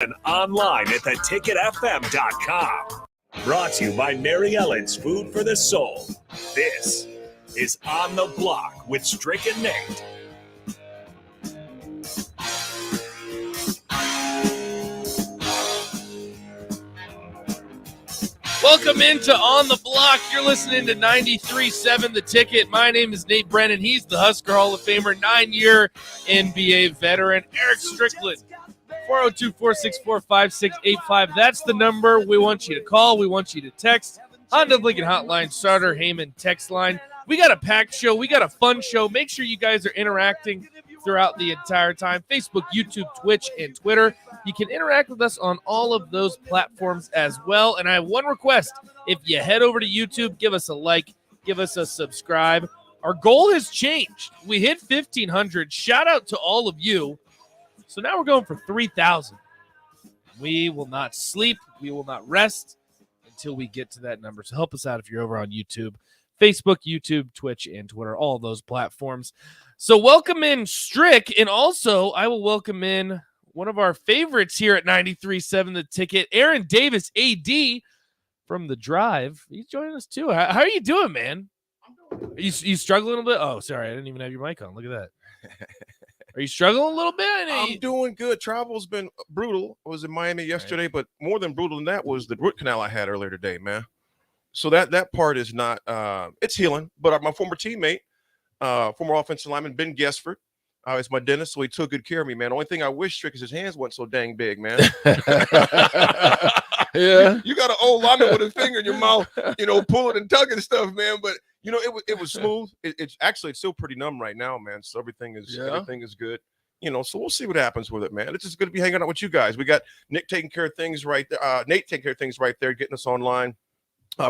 And online at theticketfm.com. Brought to you by Mary Ellen's Food for the Soul. This is On the Block with Strick and Nate. Welcome into On the Block. You're listening to 93.7 The Ticket. My name is Nate Brennan. He's the Husker Hall of Famer, 9-year NBA veteran. Eric Strickland, 402-464-5685. That's the number we want you to call. We want you to text. Honda of Lincoln Hotline, Starter Heyman text line. We got a packed show. We got a fun show. Make sure you guys are interacting throughout the entire time. Facebook, YouTube, Twitch, and Twitter. You can interact with us on all of those platforms as well. And I have one request. If you head over to YouTube, give us a like, give us a subscribe. Our goal has changed. We hit 1,500. Shout out to all of you. So now we're going for 3,000. We will not sleep. We will not rest until we get to that number. So help us out if you're over on YouTube, Facebook, YouTube, Twitch, and Twitter, all of those platforms. So welcome in Strick, and also I will welcome in one of our favorites here at 93.7 The Ticket, Aaron Davis, AD from The Drive. He's joining us too. How are you doing, man? Are you struggling a little bit? Oh, sorry, I didn't even have your mic on. Look at that. Are you struggling a little bit? I'm doing good. Travel's been brutal. I was in Miami yesterday, but more than brutal than that was the root canal I had earlier today, man. So that part is not it's healing. But my former teammate, former offensive lineman Ben Gesford, is my dentist, so he took good care of me, man. The only thing I wish, Strick, is his hands weren't so dang big, man. Yeah. You got an old lineman with a finger in your mouth, pulling and tugging stuff, man. But it was smooth. It's still pretty numb right now, man. So everything is good. So we'll see what happens with it, man. It's just good to be hanging out with you guys. We got Nick taking care of things right there. Nate taking care of things right there, getting us online.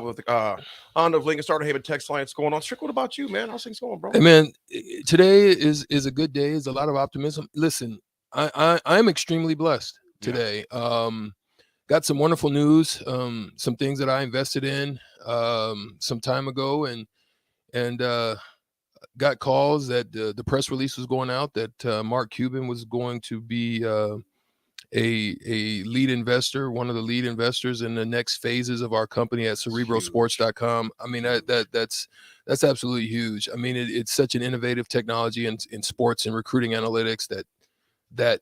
With the Honda of Lincoln Starter Haven text line. It's going on. Strick, what about you, man? How's things going, bro? Hey, man, today is a good day. There's a lot of optimism. Listen, I'm extremely blessed today. Got some wonderful news, some things that I invested in some time ago, and got calls that the press release was going out that Mark Cuban was going to be a lead investor, one of the lead investors in the next phases of our company at cerebrosports.com. I mean, that's absolutely huge. I mean, it's such an innovative technology in sports and recruiting analytics that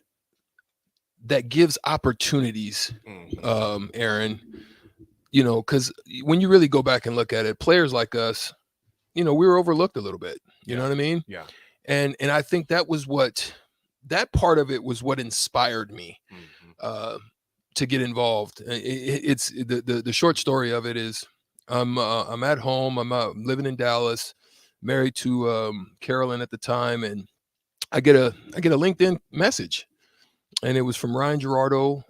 gives opportunities, Aaron, because when you really go back and look at it, players like us, we were overlooked a little bit, you know what I mean? Yeah. And I think that part of it was what inspired me to get involved. It's the short story of it is I'm at home. I'm living in Dallas, married to Carolyn at the time, and I get a LinkedIn message, and it was from Ryan Gerardo,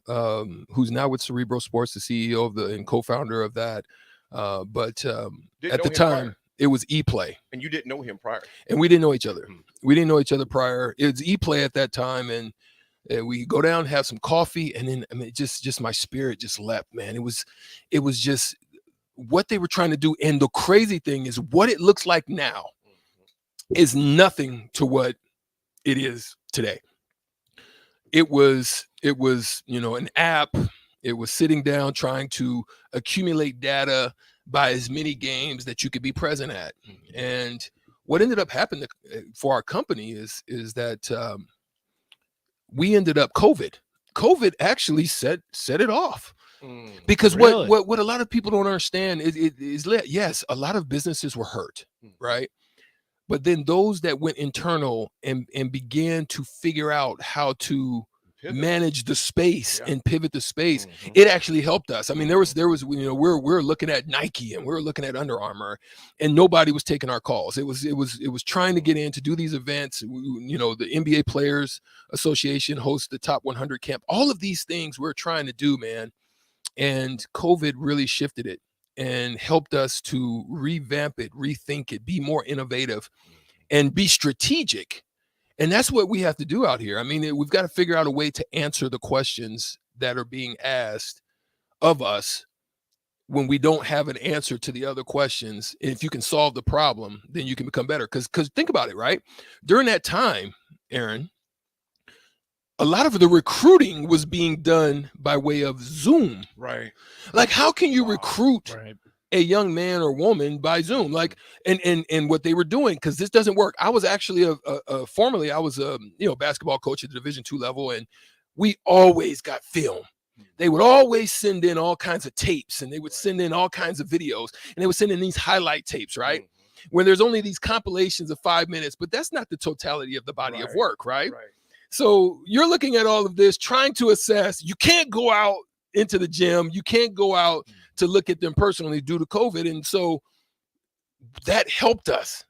who's now with Cerebro Sports, the CEO and co-founder of that. But at the time, it was ePlay. And you didn't know him prior. And we didn't know each other. We didn't know each other prior. It was ePlay at that time, and we go down, have some coffee, and then just my spirit just leapt, man. It was just what they were trying to do. And the crazy thing is what it looks like now is nothing to what it is today. It was an app. It was sitting down trying to accumulate data by as many games that you could be present at. And what ended up happening for our company is that we ended up COVID actually set it off. Because really? what a lot of people don't understand is yes, a lot of businesses were hurt, right? But then those that went internal and began to figure out how to manage the space and pivot the space, it actually helped us. I mean, there was we're looking at Nike and we're looking at Under Armour, and nobody was taking our calls. It was trying to get in to do these events. The NBA Players Association hosts the Top 100 camp. All of these things we're trying to do, man. And COVID really shifted it and helped us to revamp it, rethink it, be more innovative, and be strategic. And that's what we have to do out here. I mean, we've got to figure out a way to answer the questions that are being asked of us when we don't have an answer to the other questions. And if you can solve the problem, then you can become better. Because think about it, right? During that time, Aaron, a lot of the recruiting was being done by way of Zoom. Right. Like, how can you recruit Right. a young man or woman by Zoom? Like, and what they were doing, because this doesn't work. I was actually formerly I was a basketball coach at the Division II level, and we always got film. They would always send in all kinds of tapes, and they would send in all kinds of videos, and they would send in these highlight tapes, right? Where there's only these compilations of 5 minutes, but that's not the totality of the body of work, right? So you're looking at all of this, trying to assess. You can't go out into the gym. You can't go out to look at them personally due to COVID. And so that helped us,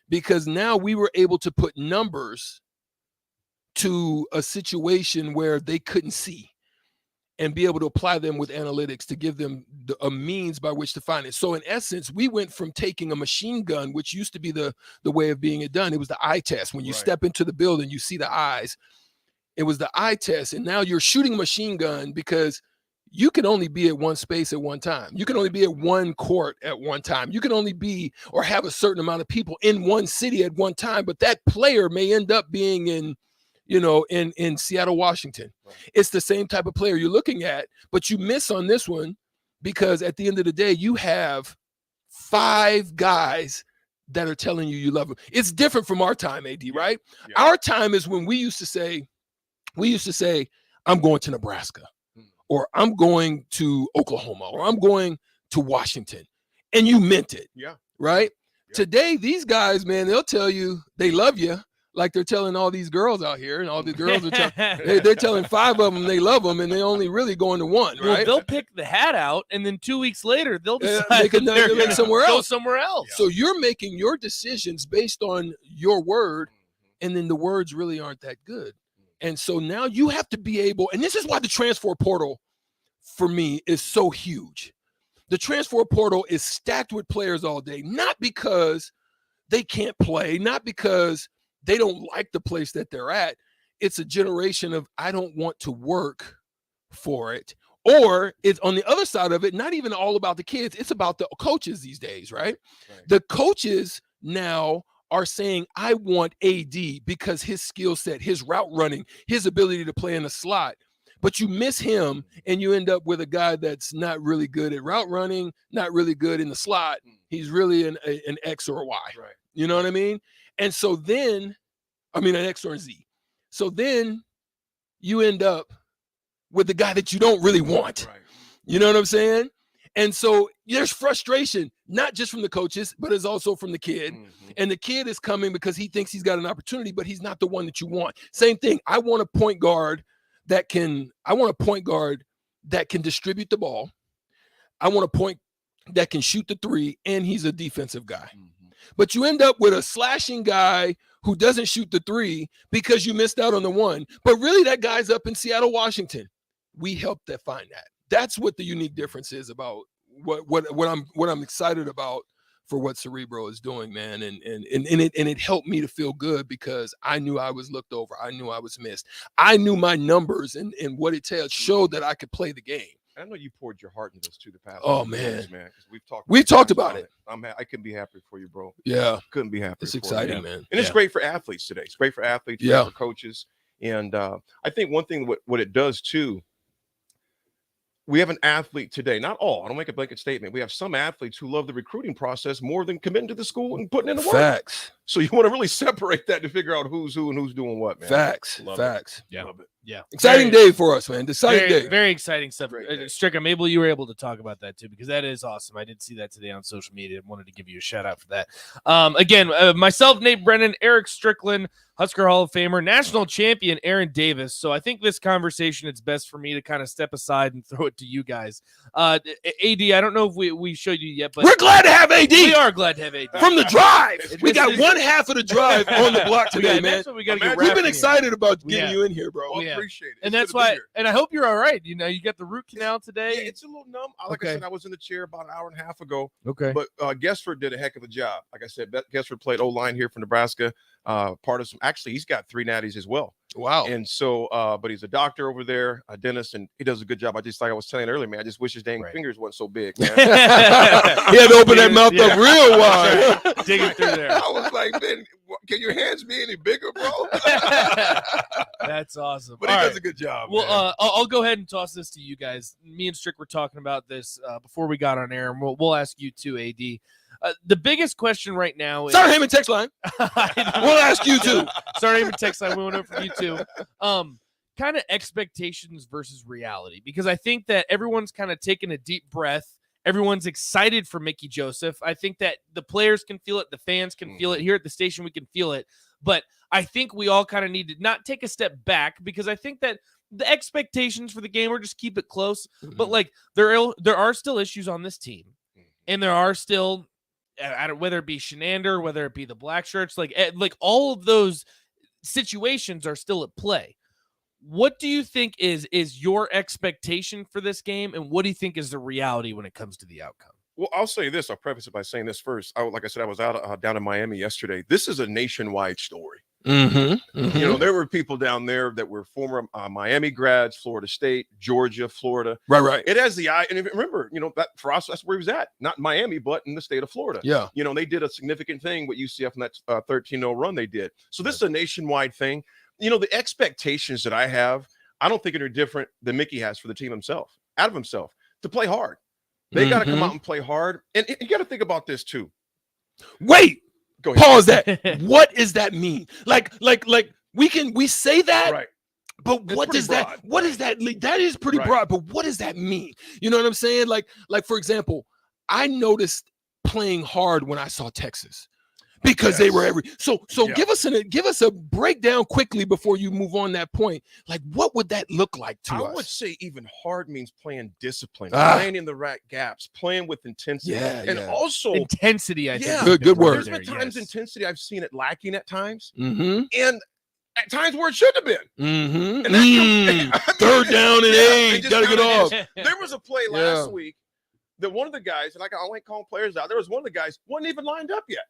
because now we were able to put numbers to a situation where they couldn't see, and be able to apply them with analytics to give them a means by which to find it. So in essence, we went from taking a machine gun, which used to be the way of being it done. It was the eye test. When you step into the building, you see the eyes. It was the eye test. And now you're shooting a machine gun, because you can only be at one space at one time. You can only be at one court at one time. You can only be or have a certain amount of people in one city at one time. But that player may end up being in Seattle, Washington. It's the same type of player you're looking at, but you miss on this one, because at the end of the day, you have 5 guys that are telling you love them. It's different from our time, AD, right? Yeah. Our time is when we used to say, I'm going to Nebraska, or I'm going to Oklahoma, or I'm going to Washington. And you meant it. Yeah. Right? Yeah. Today, these guys, man, they'll tell you they love you, like they're telling all these girls out here, and all the girls are they're telling 5 of them they love them, and they only really going to 1, right? Well, they'll pick the hat out, and then 2 weeks later they'll decide they're going somewhere else. Go somewhere else. So you're making your decisions based on your word, and then the words really aren't that good. And so now you have to be able, and this is why the transfer portal for me is so huge. The transfer portal is stacked with players all day, not because they can't play, not because they don't like the place that they're at. It's a generation of, I don't want to work for it. Or it's on the other side of it, not even all about the kids. It's about the coaches these days, right? The coaches now are saying, I want AD because his skill set, his route running, his ability to play in the slot. But you miss him, and you end up with a guy that's not really good at route running, not really good in the slot. He's really an X or a Y. Right. You know what I mean? And so then, an X or a Z. So then you end up with the guy that you don't really want. Right. You know what I'm saying? And so there's frustration, not just from the coaches, but it's also from the kid. And the kid is coming because he thinks he's got an opportunity, but he's not the one that you want. Same thing. I want a point guard that can distribute the ball. I want a point that can shoot the 3, and he's a defensive guy. But you end up with a slashing guy who doesn't shoot the 3 because you missed out on the 1. But really, that guy's up in Seattle, Washington. We helped them find that. That's what the unique difference is about what I'm excited about for what Cerebro is doing, man. And it helped me to feel good, because I knew I was looked over. I knew I was missed. I knew my numbers and what it showed that I could play the game. I know you poured your heart into this too the past. Oh man, because we've talked about it. I couldn't be happier for you, bro. Yeah, couldn't be happier. It's exciting, man. And it's great for athletes today. It's great for athletes, great for coaches. And I think one thing what it does too, we have an athlete today, not all, I don't make a blanket statement. We have some athletes who love the recruiting process more than committing to the school and putting in the work. Facts. So you want to really separate that to figure out who's who and who's doing what, man. Facts. Love Facts. It. Yeah. Love it. Yeah. Exciting day for us, man. Exciting day. Very exciting stuff. Stricker, maybe you were able to talk about that too, because that is awesome. I did see that today on social media. I wanted to give you a shout out for that. Again, myself, Nate Brennan, Eric Strickland, Husker Hall of Famer, national champion Aaron Davis. So I think this conversation, it's best for me to kind of step aside and throw it to you guys. AD, I don't know if we showed you yet, but we're glad to have AD. We are glad to have AD. From the drive. We got one half of the drive on the block today, man. We've been excited about getting you in here, bro. I appreciate it. And that's why, and I hope you're all right. You know, you got the root canal today. Yeah, it's a little numb. Like I said, I was in the chair about an hour and a half ago. Okay. But Guessford did a heck of a job. Like I said, Guessford played O-line here for Nebraska. Part of some, actually, he's got 3 natties as well. Wow. And so, but he's a doctor over there, a dentist, and he does a good job. I just, like I was telling you earlier, man, I just wish his dang fingers weren't so big, man. He had to open that mouth up real wide. Digging through there. I was like, man, can your hands be any bigger, bro? That's awesome. But he does a good job. Well, I'll go ahead and toss this to you guys. Me and Strick were talking about this before we got on air, and we'll ask you too, AD. The biggest question right now is... Sorry, Heyman text line. We'll ask you too. Sorry, Heyman text line. We went over for you too. Kind of expectations versus reality, because I think that everyone's kind of taking a deep breath. Everyone's excited for Mickey Joseph. I think that the players can feel it. The fans can feel it. Here at the station, we can feel it. But I think we all kind of need to not take a step back, because I think that the expectations for the game are just keep it close. But like there are still issues on this team, and there are still, whether it be Shenander, whether it be the black shirts, like all of those situations are still at play. What do you think is your expectation for this game, and what do you think is the reality when it comes to the outcome? Well, I'll say this. I'll preface it by saying this first. Like I said, I was out down in Miami yesterday. This is a nationwide story. You know, there were people down there that were former Miami grads, Florida State, Georgia, Florida. Right. It has the eye. And remember, you know, that for us, that's where he was at. Not in Miami, but in the state of Florida. Yeah. You know, they did a significant thing with UCF in that 13-0 run they did. So this is a nationwide thing. You know, the expectations that I have, I don't think are different than Mickey has for the team himself, out of himself, to play hard. They got to come out and play hard. And you got to think about this too. Wait. Go ahead. Pause that. What does that mean? Like we say that, right? But what does broad. that? What is that? That is pretty broad. But what does that mean? You know what I'm saying? Like for example, I noticed playing hard when I saw Texas, because they were so give us a breakdown quickly before you move on that point. Like, what would that look like to us? I would say even hard means playing discipline, playing in the right gaps, playing with intensity, and also intensity. I think. Good word. There's been times intensity I've seen it lacking at times, and at times where it should have been. And that third down and 8, gotta get off. There was a play last week that one of the guys, and I ain't calling players out, there was one of the guys wasn't even lined up yet.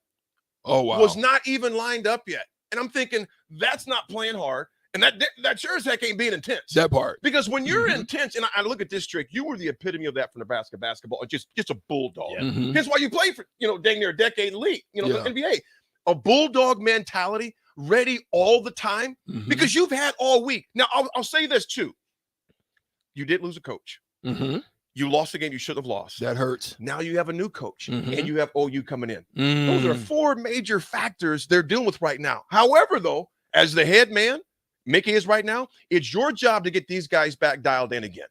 Oh, wow. Was not even lined up yet. And I'm thinking, that's not playing hard. And that sure as heck ain't being intense. That part. Because when you're intense, and I look at this trick, you were the epitome of that for Nebraska basketball. Just a bulldog. Yeah. That's why you played for, dang near a decade in the league, the NBA. A bulldog mentality, ready all the time, because you've had all week. Now, I'll say this too. You did lose a coach. You lost a game you should have lost. That hurts. Now you have a new coach, and you have OU coming in. Those are 4 major factors they're dealing with right now. However, though, as the head man, Mickey is right now, it's your job to get these guys back dialed in again.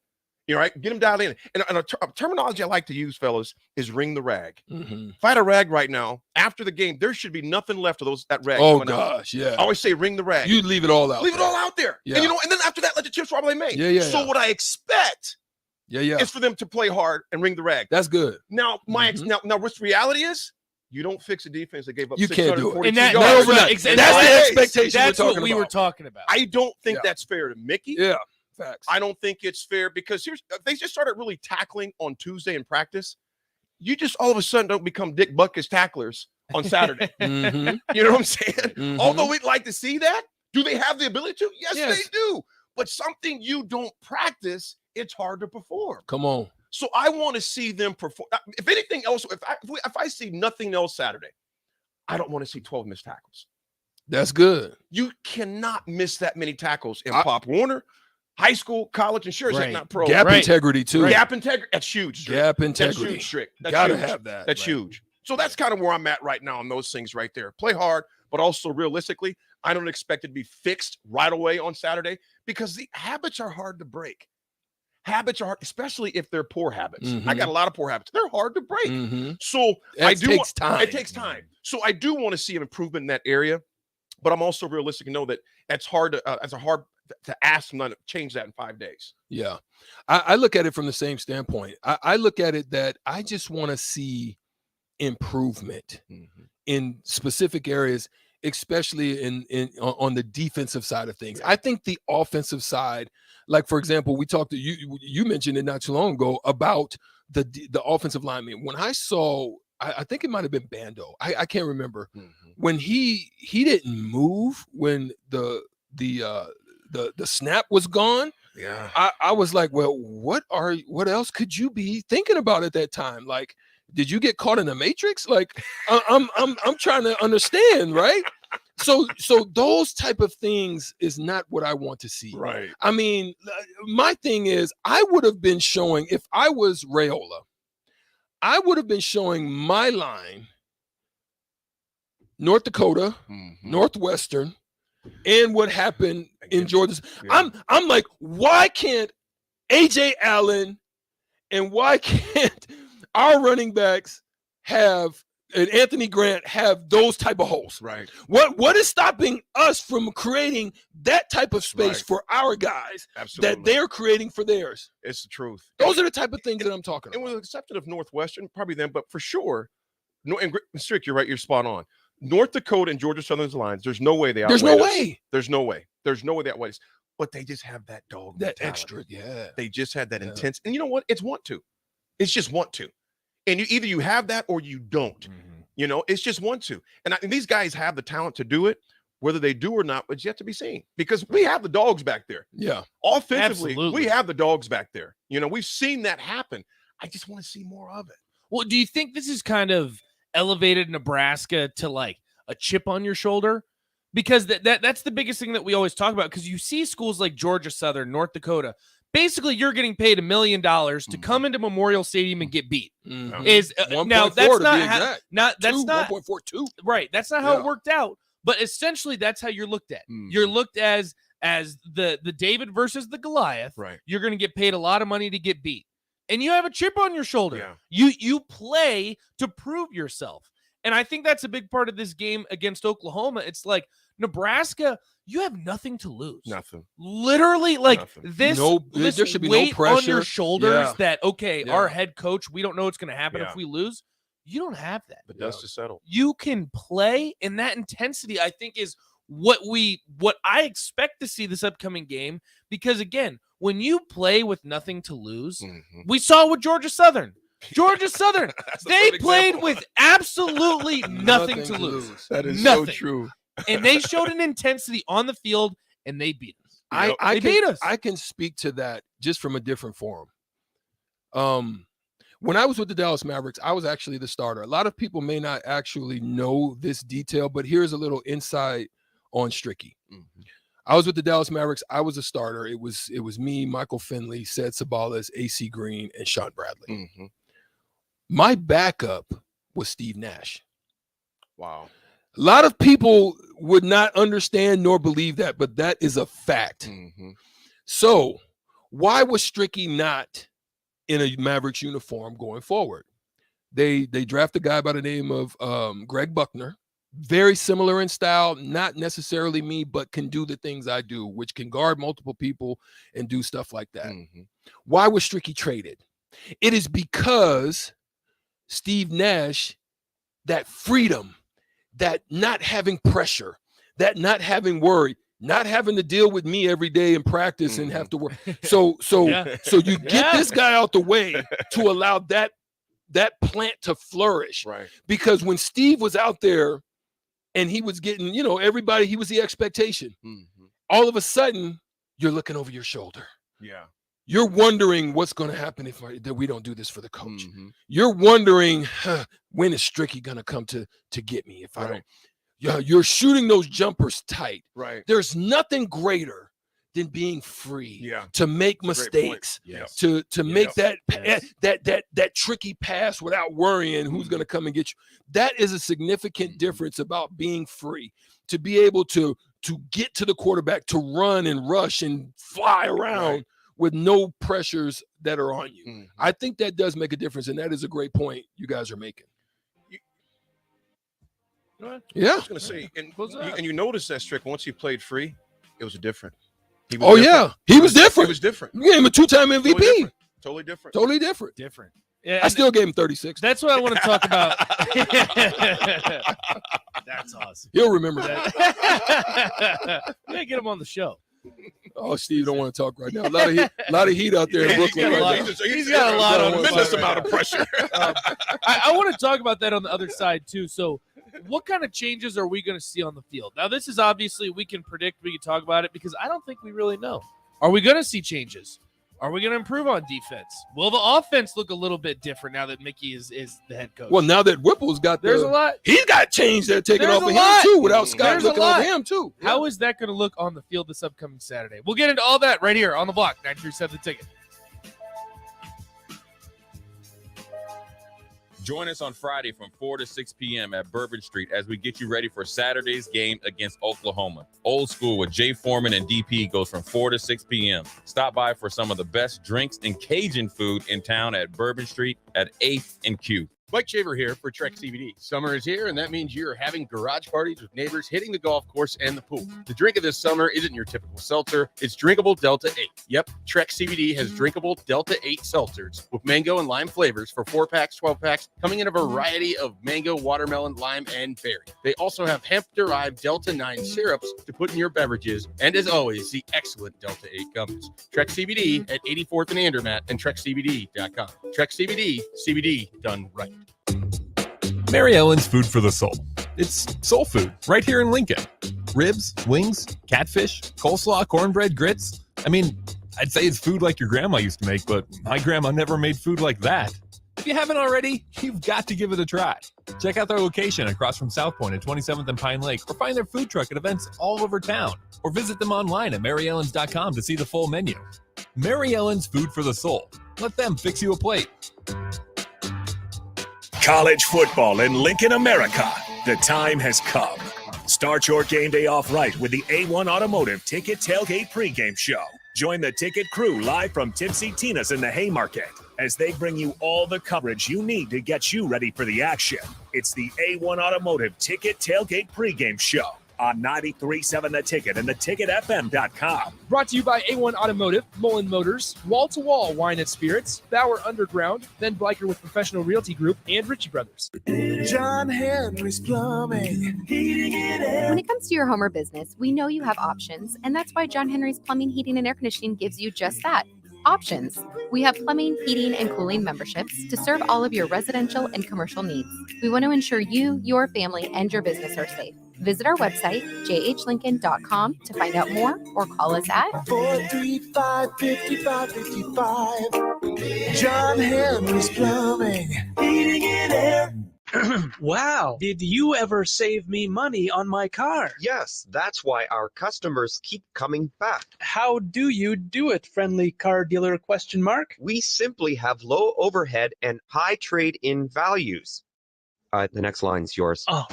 You right? Get them dialed in. And a terminology I like to use, fellas, is ring the rag. If I had a rag right now, after the game, there should be nothing left of that rag. Oh, gosh, I always say ring the rag. You leave it all out. Leave it all out there. Yeah. And, and then after that, let the chips fall where they may. So what I expect is for them to play hard and ring the rag. That's good. Now, now, what's reality is, you don't fix a defense that gave up. You can't do it. And yards. That's the expectation. That's what we were talking about. I don't think that's fair to Mickey. Yeah, facts. I don't think it's fair, because they just started really tackling on Tuesday in practice. You just all of a sudden don't become Dick Butkus tacklers on Saturday. You know what I'm saying? Although we'd like to see that, do they have the ability to? Yes, they do. But something you don't practice, it's hard to perform. Come on. So I want to see them perform. If anything else, if I see nothing else Saturday, I don't want to see 12 missed tackles. That's good. You cannot miss that many tackles in Pop Warner, high school, college, and sure as heck not pro. Gap integrity too. Gap integrity. That's huge. Strick. Gap integrity. That's huge, Strick. Gotta have that. That's huge. So that's kind of where I'm at right now on those things right there. Play hard, but also realistically, I don't expect it to be fixed right away on Saturday, because the habits are hard to break. Habits are hard, especially if they're poor habits. I got a lot of poor habits. They're hard to break. So it takes time. So I do want to see an improvement in that area, but I'm also realistic to know that it's hard to ask them to change that in 5 days. Yeah. I look at it from the same standpoint. I look at it that I just want to see improvement in specific areas, especially on the defensive side of things. I think the offensive side, like for example, we talked to you mentioned it not too long ago about the offensive lineman. When I saw, I think it might have been Bando. I can't remember when he didn't move when the the snap was gone. Yeah. I was like, well, what else could you be thinking about at that time? Like, did you get caught in the Matrix? Like, I'm trying to understand, right? So those type of things is not what I want to see. Right. I mean, my thing is, I would have been showing, if I was Raiola, I would have been showing my line, North Dakota, Northwestern, and what happened in Georgia. Yeah. I'm like, why can't AJ Allen and why can't our running backs have and Anthony Grant have those type of holes? Right. What is stopping us from creating that type of space for our guys that they're creating for theirs? It's the truth. Those are the type of things that I'm talking about. And with the exception of Northwestern, probably them, but for sure, no. And Strick, you're right. You're spot on. North Dakota and Georgia Southern's lines. There's no way they outweigh. There's no way. There's no way. There's no way that outweighs. But they just have that dog. That mentality. extra. Yeah. They just had that intense. And you know what? It's want to. It's just want to. And either you have that or you don't. Mm-hmm. You know, it's just want to. And these guys have the talent to do it. Whether they do or not, it's yet to be seen. Because we have the dogs back there. Yeah. Offensively, Absolutely. we have the dogs back there. You know, we've seen that happen. I just want to see more of it. Well, do you think this is kind of elevated Nebraska to like a chip on your shoulder? Because that's the biggest thing that we always talk about. Because you see schools like Georgia Southern, North Dakota, basically you're getting paid $1 million to come into Memorial Stadium and get beat. Mm-hmm. Is now that's not 1.42. Right. That's not how it worked out. But essentially, that's how you're looked at. You're looked as the David versus the Goliath. Right. You're going to get paid a lot of money to get beat, and you have a chip on your shoulder. Yeah. You play to prove yourself. And I think that's a big part of this game against Oklahoma. It's like Nebraska, you have nothing to lose. Nothing. Literally, like Nothing. this there should be weight no pressure on your shoulders that, okay, Yeah. our head coach, we don't know what's going to happen Yeah. if we lose. You don't have that. The dust is settled. You can play, and that intensity, I think, is what I expect to see this upcoming game. Because, again, when you play with nothing to lose, we saw with Georgia Southern. Georgia Southern, they played with absolutely nothing to lose. That is nothing. so true. And they showed an intensity on the field, and they beat us. I beat us. I can speak to that just from a different forum. When I was with the Dallas Mavericks, I was actually the starter. A lot of people may not actually know this detail, but here's a little insight on Stricky. I was with the Dallas Mavericks. I was a starter. It was me, Michael Finley, Sed Sabalas, AC Green, and Sean Bradley. My backup was Steve Nash. Wow. A lot of people would not understand nor believe that, but that is a fact. So why was Stricky not in a Mavericks uniform going forward? They draft a guy by the name of Greg Buckner, very similar in style, not necessarily me, but can do the things I do, which can guard multiple people and do stuff like that. Why was Stricky traded? It is because Steve Nash, that freedom, that not having pressure, that not having worry, not having to deal with me every day in practice and have to work. So you get this guy out the way to allow that plant to flourish. Right. Because when Steve was out there and he was getting, everybody, he was the expectation. All of a sudden, you're looking over your shoulder. Yeah. You're wondering what's going to happen if we don't do this for the coach. You're wondering, when is Stricky going to come to get me if I don't? You're shooting those jumpers tight. Right. There's nothing greater than being free to make mistakes, to make that tricky pass without worrying who's going to come and get you. That is a significant difference about being free, to be able to get to the quarterback, to run and rush and fly around with no pressures that are on you. I think that does make a difference, and that is a great point you guys are making. Yeah, I was going to say, and you notice that, Strick, once he played free, it was different. He was different. He was different. You gave him a 2-time MVP. Totally different. Different. Yeah, I still gave him 36. That's what I want to talk about. That's awesome. He'll remember that. Yeah, get him on the show. Oh, Steve don't want to talk right now. A lot of heat out there in Brooklyn right now. He's got a lot of tremendous amount of pressure. I want to talk about that on the other side too. So what kind of changes are we going to see on the field? Now, this is obviously we can predict, we can talk about it because I don't think we really know. Are we going to see changes? Are we going to improve on defense? Will the offense look a little bit different now that Mickey is the head coach? Well, now that Whipple's got there's a lot. He's got change there taken There's off of a him lot. too, without Scott There's a looking lot. over him too. How is that going to look on the field this upcoming Saturday? We'll get into all that right here on the block. 937 The Ticket. Join us on Friday from 4 to 6 p.m. at Bourbon Street as we get you ready for Saturday's game against Oklahoma. Old School with Jay Foreman and DP goes from 4 to 6 p.m. Stop by for some of the best drinks and Cajun food in town at Bourbon Street at 8th and Q. Mike Shaver here for Trek CBD. Summer is here, and that means you're having garage parties with neighbors, hitting the golf course and the pool. The drink of this summer isn't your typical seltzer. It's drinkable Delta 8. Yep, Trek CBD has drinkable Delta 8 seltzers with mango and lime flavors for 4-packs, 12-packs, coming in a variety of mango, watermelon, lime, and berry. They also have hemp-derived Delta 9 syrups to put in your beverages, and as always, the excellent Delta 8 gummies. Trek CBD at 84th and Andermatt and TrekCBD.com. Trek CBD, CBD done right. Mary Ellen's Food for the Soul. It's soul food right here in Lincoln. Ribs, wings, catfish, coleslaw, cornbread, grits. I mean, I'd say it's food like your grandma used to make, but my grandma never made food like that. If you haven't already, you've got to give it a try. Check out their location across from South Point at 27th and Pine Lake, or find their food truck at events all over town, or visit them online at maryellens.com to see the full menu. Mary Ellen's Food for the Soul. Let them fix you a plate. College football in Lincoln, America. The time has come. Start your game day off right with the A1 Automotive Ticket Tailgate pregame show. Join the ticket crew live from Tipsy Tina's in the Haymarket as they bring you all the coverage you need to get you ready for the action. It's the A1 Automotive Ticket Tailgate pregame show on 93.7 The Ticket and theticketfm.com. Brought to you by A1 Automotive, Mullen Motors, Wall to Wall Wine and Spirits, Bauer Underground, Ben Bleicher with Professional Realty Group, and Ritchie Brothers. John Henry's Plumbing, heating and air. When it comes to your home or business, we know you have options, and that's why John Henry's Plumbing, Heating, and Air Conditioning gives you just that. Options. We have plumbing, heating, and cooling memberships to serve all of your residential and commercial needs. We want to ensure you, your family, and your business are safe. Visit our website, jhlincoln.com, to find out more or call us at 435-5555. John Henry's Plumbing, heating and air. Wow. Did you ever save me money on my car? Yes, that's why our customers keep coming back. How do you do it, friendly car dealer ? We simply have low overhead and high trade-in values. The next line's yours. Oh.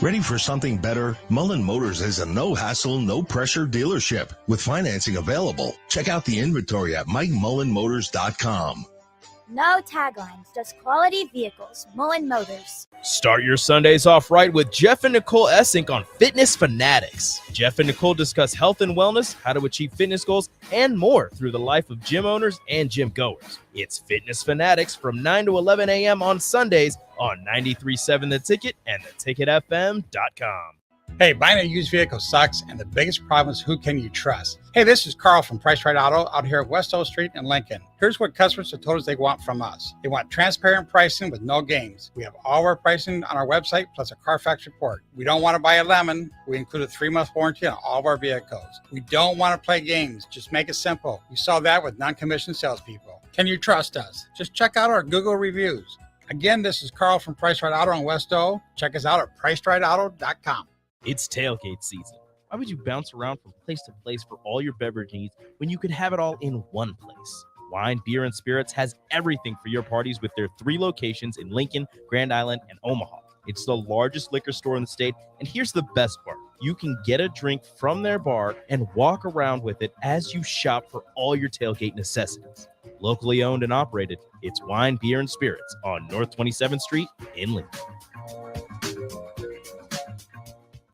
Ready for something better? Mullen Motors is a no-hassle, no-pressure dealership with financing available. Check out the inventory at MikeMullenMotors.com. No taglines, just quality vehicles. Mullen Motors. Start your Sundays off right with Jeff and Nicole Essink on Fitness Fanatics. Jeff and Nicole discuss health and wellness, how to achieve fitness goals, and more through the life of gym owners and gym goers. It's Fitness Fanatics from 9 to 11 a.m. on Sundays on 93.7 The Ticket and theticketfm.com. Hey, buying a used vehicle sucks, and the biggest problem is who can you trust? Hey, this is Carl from Price Right Auto out here at West O Street in Lincoln. Here's what customers have told us they want from us. They want transparent pricing with no games. We have all of our pricing on our website, plus a Carfax report. We don't want to buy a lemon. We include a 3-month warranty on all of our vehicles. We don't want to play games. Just make it simple. You saw that with non-commissioned salespeople. Can you trust us? Just check out our Google reviews. Again, this is Carl from Price Right Auto in West O. Check us out at PriceRightAuto.com. It's tailgate season. Why would you bounce around from place to place for all your beverage needs when you could have it all in one place? Wine, Beer, and Spirits has everything for your parties with their 3 locations in Lincoln, Grand Island, and Omaha. It's the largest liquor store in the state, and here's the best part. You can get a drink from their bar and walk around with it as you shop for all your tailgate necessities. Locally owned and operated, it's Wine, Beer, and Spirits on North 27th Street in Lincoln.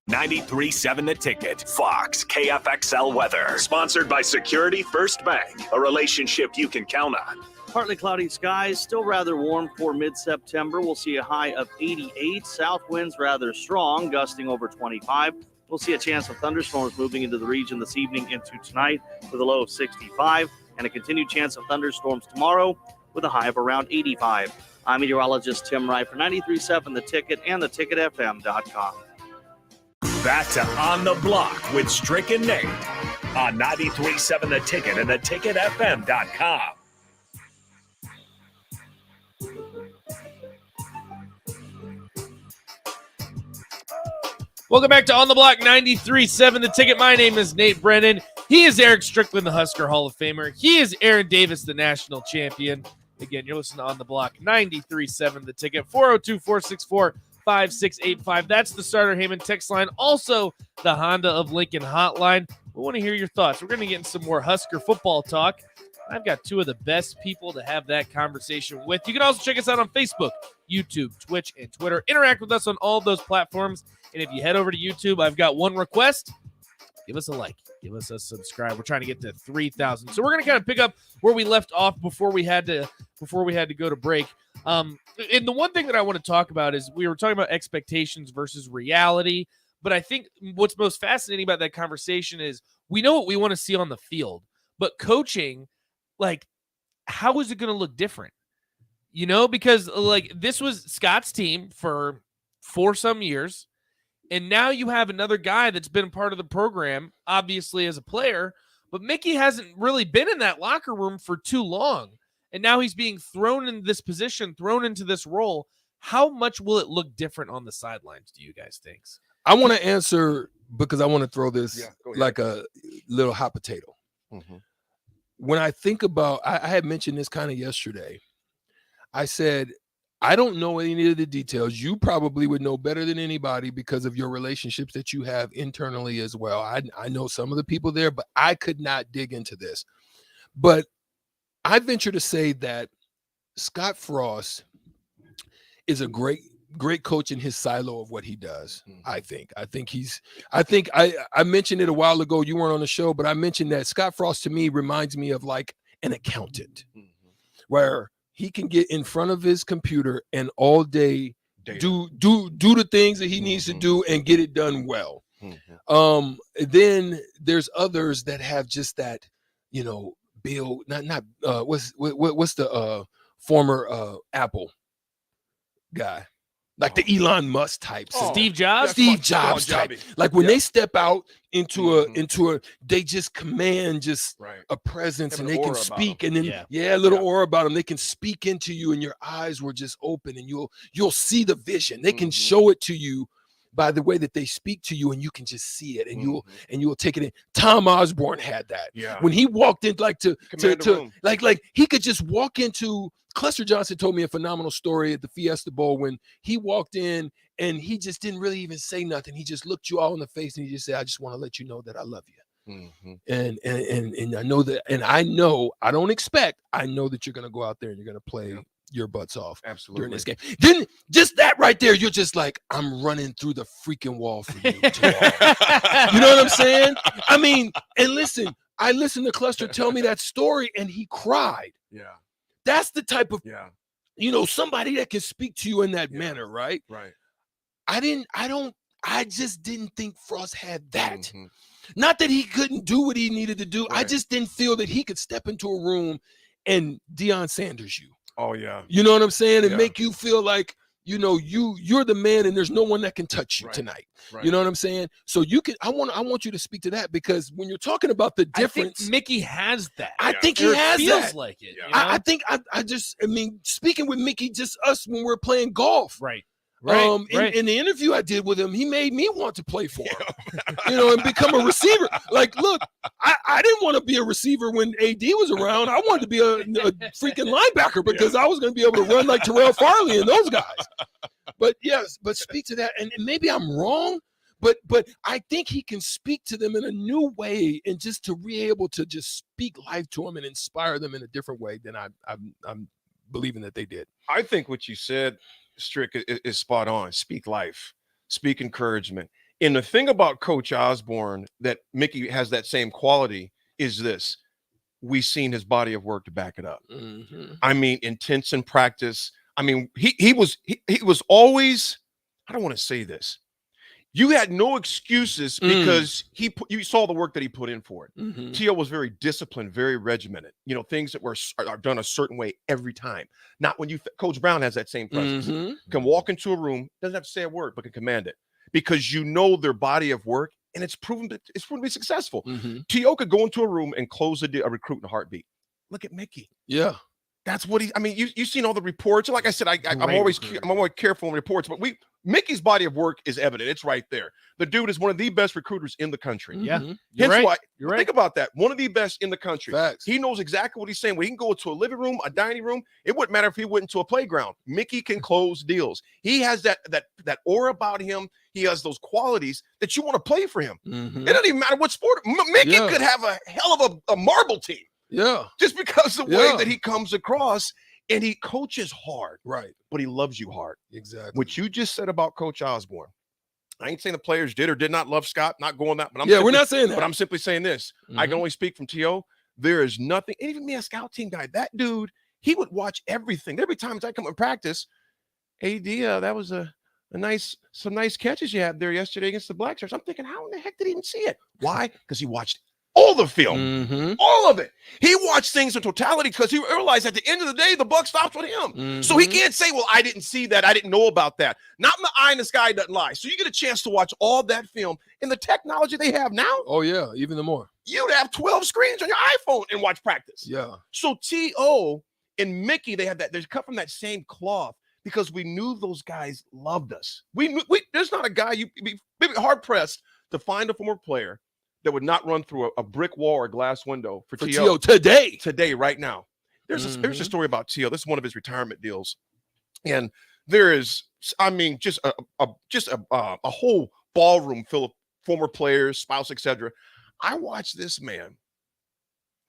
93.7 The Ticket. Fox KFXL weather. Sponsored by Security First Bank. A relationship you can count on. Partly cloudy skies, still rather warm for mid-September. We'll see a high of 88. South winds rather strong, gusting over 25. We'll see a chance of thunderstorms moving into the region this evening into tonight with a low of 65. And a continued chance of thunderstorms tomorrow with a high of around 85. I'm meteorologist Tim Wright for 93.7 The Ticket and theticketfm.com. Back to On the Block with Strick and Nate on 93.7 The Ticket and theticketfm.com. Welcome back to On the Block 93.7 The Ticket. My name is Nate Brennan. He is Eric Strickland, the Husker Hall of Famer. He is Aaron Davis, the national champion. Again, you're listening to On the Block 93.7 The Ticket, 402-464-5685. That's the Starter Heyman text line. Also, the Honda of Lincoln hotline. We want to hear your thoughts. We're going to get into some more Husker football talk. I've got two of the best people to have that conversation with. You can also check us out on Facebook, YouTube, Twitch, and Twitter. Interact with us on all of those platforms. And if you head over to YouTube, I've got one request. Give us a like. Give us a subscribe. We're trying to get to 3,000. So we're going to kind of pick up where we left off before we had to go to break. And the one thing that I want to talk about is we were talking about expectations versus reality. But I think what's most fascinating about that conversation is we know what we want to see on the field. But coaching, like, how is it going to look different? You know, because like this was Scott's team for some years. And now you have another guy that's been part of the program, obviously as a player, but Mickey hasn't really been in that locker room for too long. And now he's being thrown in this position, thrown into this role. How much will it look different on the sidelines, do you guys think? I want to answer because I want to throw this like a little hot potato. Mm-hmm. When I think about, I had mentioned this kind of yesterday. I said, I don't know any of the details. You probably would know better than anybody because of your relationships that you have internally as well. I know some of the people there, but I could not dig into this. But I venture to say that Scott Frost is a great coach in his silo of what he does. I think I mentioned it a while ago. You weren't on the show, but I mentioned that Scott Frost to me reminds me of like an accountant where he can get in front of his computer and all day do the things that he needs to do and get it done well. Then there's others that have just that, you know, Bill, what's the former Apple guy? Like the Elon Musk types, Steve Jobs, type. Like when they step out into a, they just command a presence, and they can speak, and then a little aura about them. They can speak into you, and your eyes were just open, and you'll see the vision. They can show it to you by the way that they speak to you, and you can just see it, and you'll take it in. Tom Osborne had that. When he walked in, like like he could just walk into. Cluster Johnson told me a phenomenal story at the Fiesta Bowl when he walked in and he just didn't really even say nothing. He just looked you all in the face and he just said, "I just want to let you know that I love you." And I know that, and I know I don't expect. I know that you're going to go out there and you're going to play your butts off during this game. Then just that right there, you're just like, I'm running through the freaking wall for you. You know what I'm saying? I mean, and listen, I listened to Cluster tell me that story and he cried. That's the type of, you know, somebody that can speak to you in that manner, right? Right. I just didn't think Frost had that. Not that he couldn't do what he needed to do. I just didn't feel that he could step into a room and Deion Sanders you. Oh, yeah. You know what I'm saying? And make you feel like, you know, you're the man and there's no one that can touch you tonight. You know what I'm saying? So you can, I want you to speak to that because when you're talking about the difference. I think Mickey has that. I think he has feels that. like it. You know? I think I mean, speaking with Mickey, just us when we're playing golf. Right. In the interview I did with him, he made me want to play for him, you know, and become a receiver. Like, look, I didn't want to be a receiver when AD was around. I wanted to be a freaking linebacker because I was going to be able to run like Terrell Farley and those guys. But but speak to that. And maybe I'm wrong, but I think he can speak to them in a new way and just to be able to just speak life to them and inspire them in a different way than I'm believing that they did. I think what you said, Strick, is spot on. Speak life, speak encouragement. And the thing about Coach Osborne that Mickey has that same quality is this: we've seen his body of work to back it up. I mean, intense in practice. I mean, he was always, I don't want to say this. You had no excuses because you saw the work that he put in for it. Mm-hmm. T.O. was very disciplined, very regimented. You know, things that are done a certain way every time. Not when Coach Brown has that same presence. Mm-hmm. Can walk into a room, doesn't have to say a word, but can command it because you know their body of work, and it's proven to be successful. Mm-hmm. T.O. could go into a room and close a recruit in a heartbeat. Look at Mickey. Yeah. That's what you've seen all the reports. Like I said, I'm always careful in reports, but Mickey's body of work is evident. It's right there. The dude is one of the best recruiters in the country. Yeah. Hence Right. why, You're right. think about that. One of the best in the country. Facts. He knows exactly what he's saying. When he can go to a living room, a dining room, it wouldn't matter if he went into a playground. Mickey can close deals. He has that aura about him. He has those qualities that you want to play for him. Mm-hmm. It doesn't even matter what sport. Mickey could have a hell of a marble team. Yeah. Just because the way that he comes across. And he coaches hard, right? But he loves you hard. Exactly. What you just said about Coach Osborne, I ain't saying the players did or did not love Scott, not going that. But we're not saying that. But I'm simply saying this. Mm-hmm. I can only speak from T.O. There is nothing, and even me, a scout team guy, that dude, he would watch everything. There'd be times I come in practice, AD, that was some nice catches you had there yesterday against the Black Stars. I'm thinking, how in the heck did he even see it? Why? Because he watched all the film, all of it. He watched things in totality because he realized at the end of the day, the buck stops with him. So he can't say, well, I didn't see that. I didn't know about that. Not in the eye in the sky doesn't lie. So you get a chance to watch all that film. And the technology they have now. Oh, yeah, even the more. You'd have 12 screens on your iPhone and watch practice. Yeah. So T.O. and Mickey, they cut from that same cloth because we knew those guys loved us. There's not a guy, you'd be hard-pressed to find a former player that would not run through a brick wall or a glass window for T.O. today, right now. There's a story about T.O. This is one of his retirement deals, and there is, just a whole ballroom full of former players, spouse, etc. I watched this man